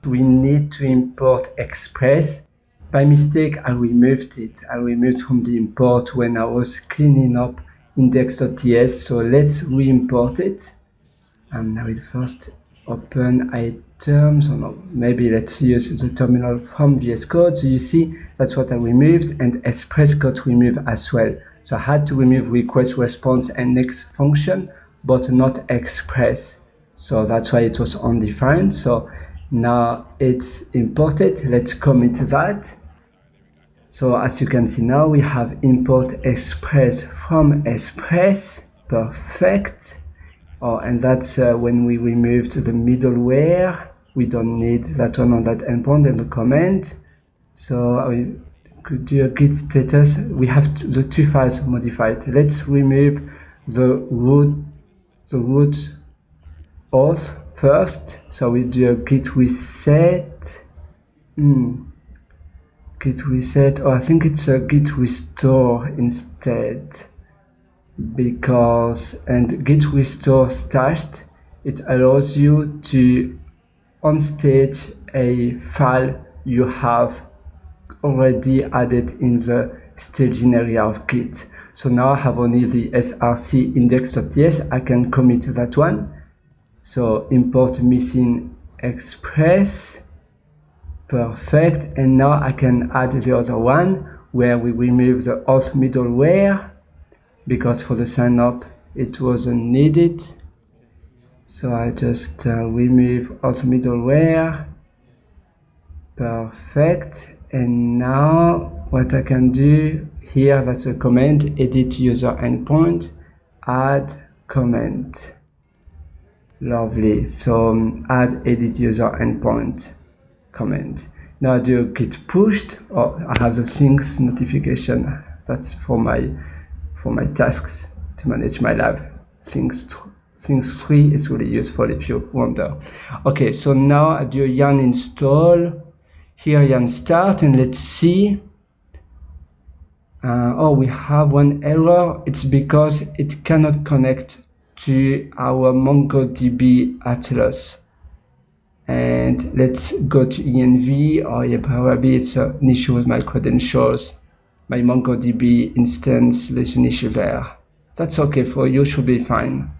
S1: We need to import Express. By mistake, I removed it. I removed from the import when I was cleaning up index.ts. So let's re-import it. And I will first open items, or no, maybe let's use the terminal from VS Code. So you see, that's what I removed, and Express got removed as well. So I had to remove request, response, and next function, but not Express. So that's why it was undefined. So now it's imported. Let's commit that. So as you can see now, we have import Express from Express. Perfect. Oh, and that's when we removed the middleware. We don't need that one on that endpoint and the command. So I could do a git status. We have the two files modified. Let's remove the root auth first. So we do a git reset. Git reset. Oh, I think it's a git restore instead. Because and git restore stashed, it allows you to unstage a file you have already added in the staging area of Git. So now I have only the src index.ts. I can commit that one. So import missing express. Perfect. And now I can add the other one where we remove the auth middleware, because for the sign up it wasn't needed. So I just remove auth middleware. Perfect. And now what I can do here, that's a command, edit user endpoint, add comment. Lovely. So add edit user endpoint comment. Now I do git pushed. Oh, I have the things notification. That's for my tasks to manage my lab. Things 3 is really useful if you wonder. Okay, so now I do yarn install. Here yarn start, and let's see. Oh, we have one error. It's because it cannot connect to our MongoDB Atlas. And let's go to env. Oh yeah, probably it's an issue with my credentials. My MongoDB instance, there's an issue there. That's okay, for you should be fine.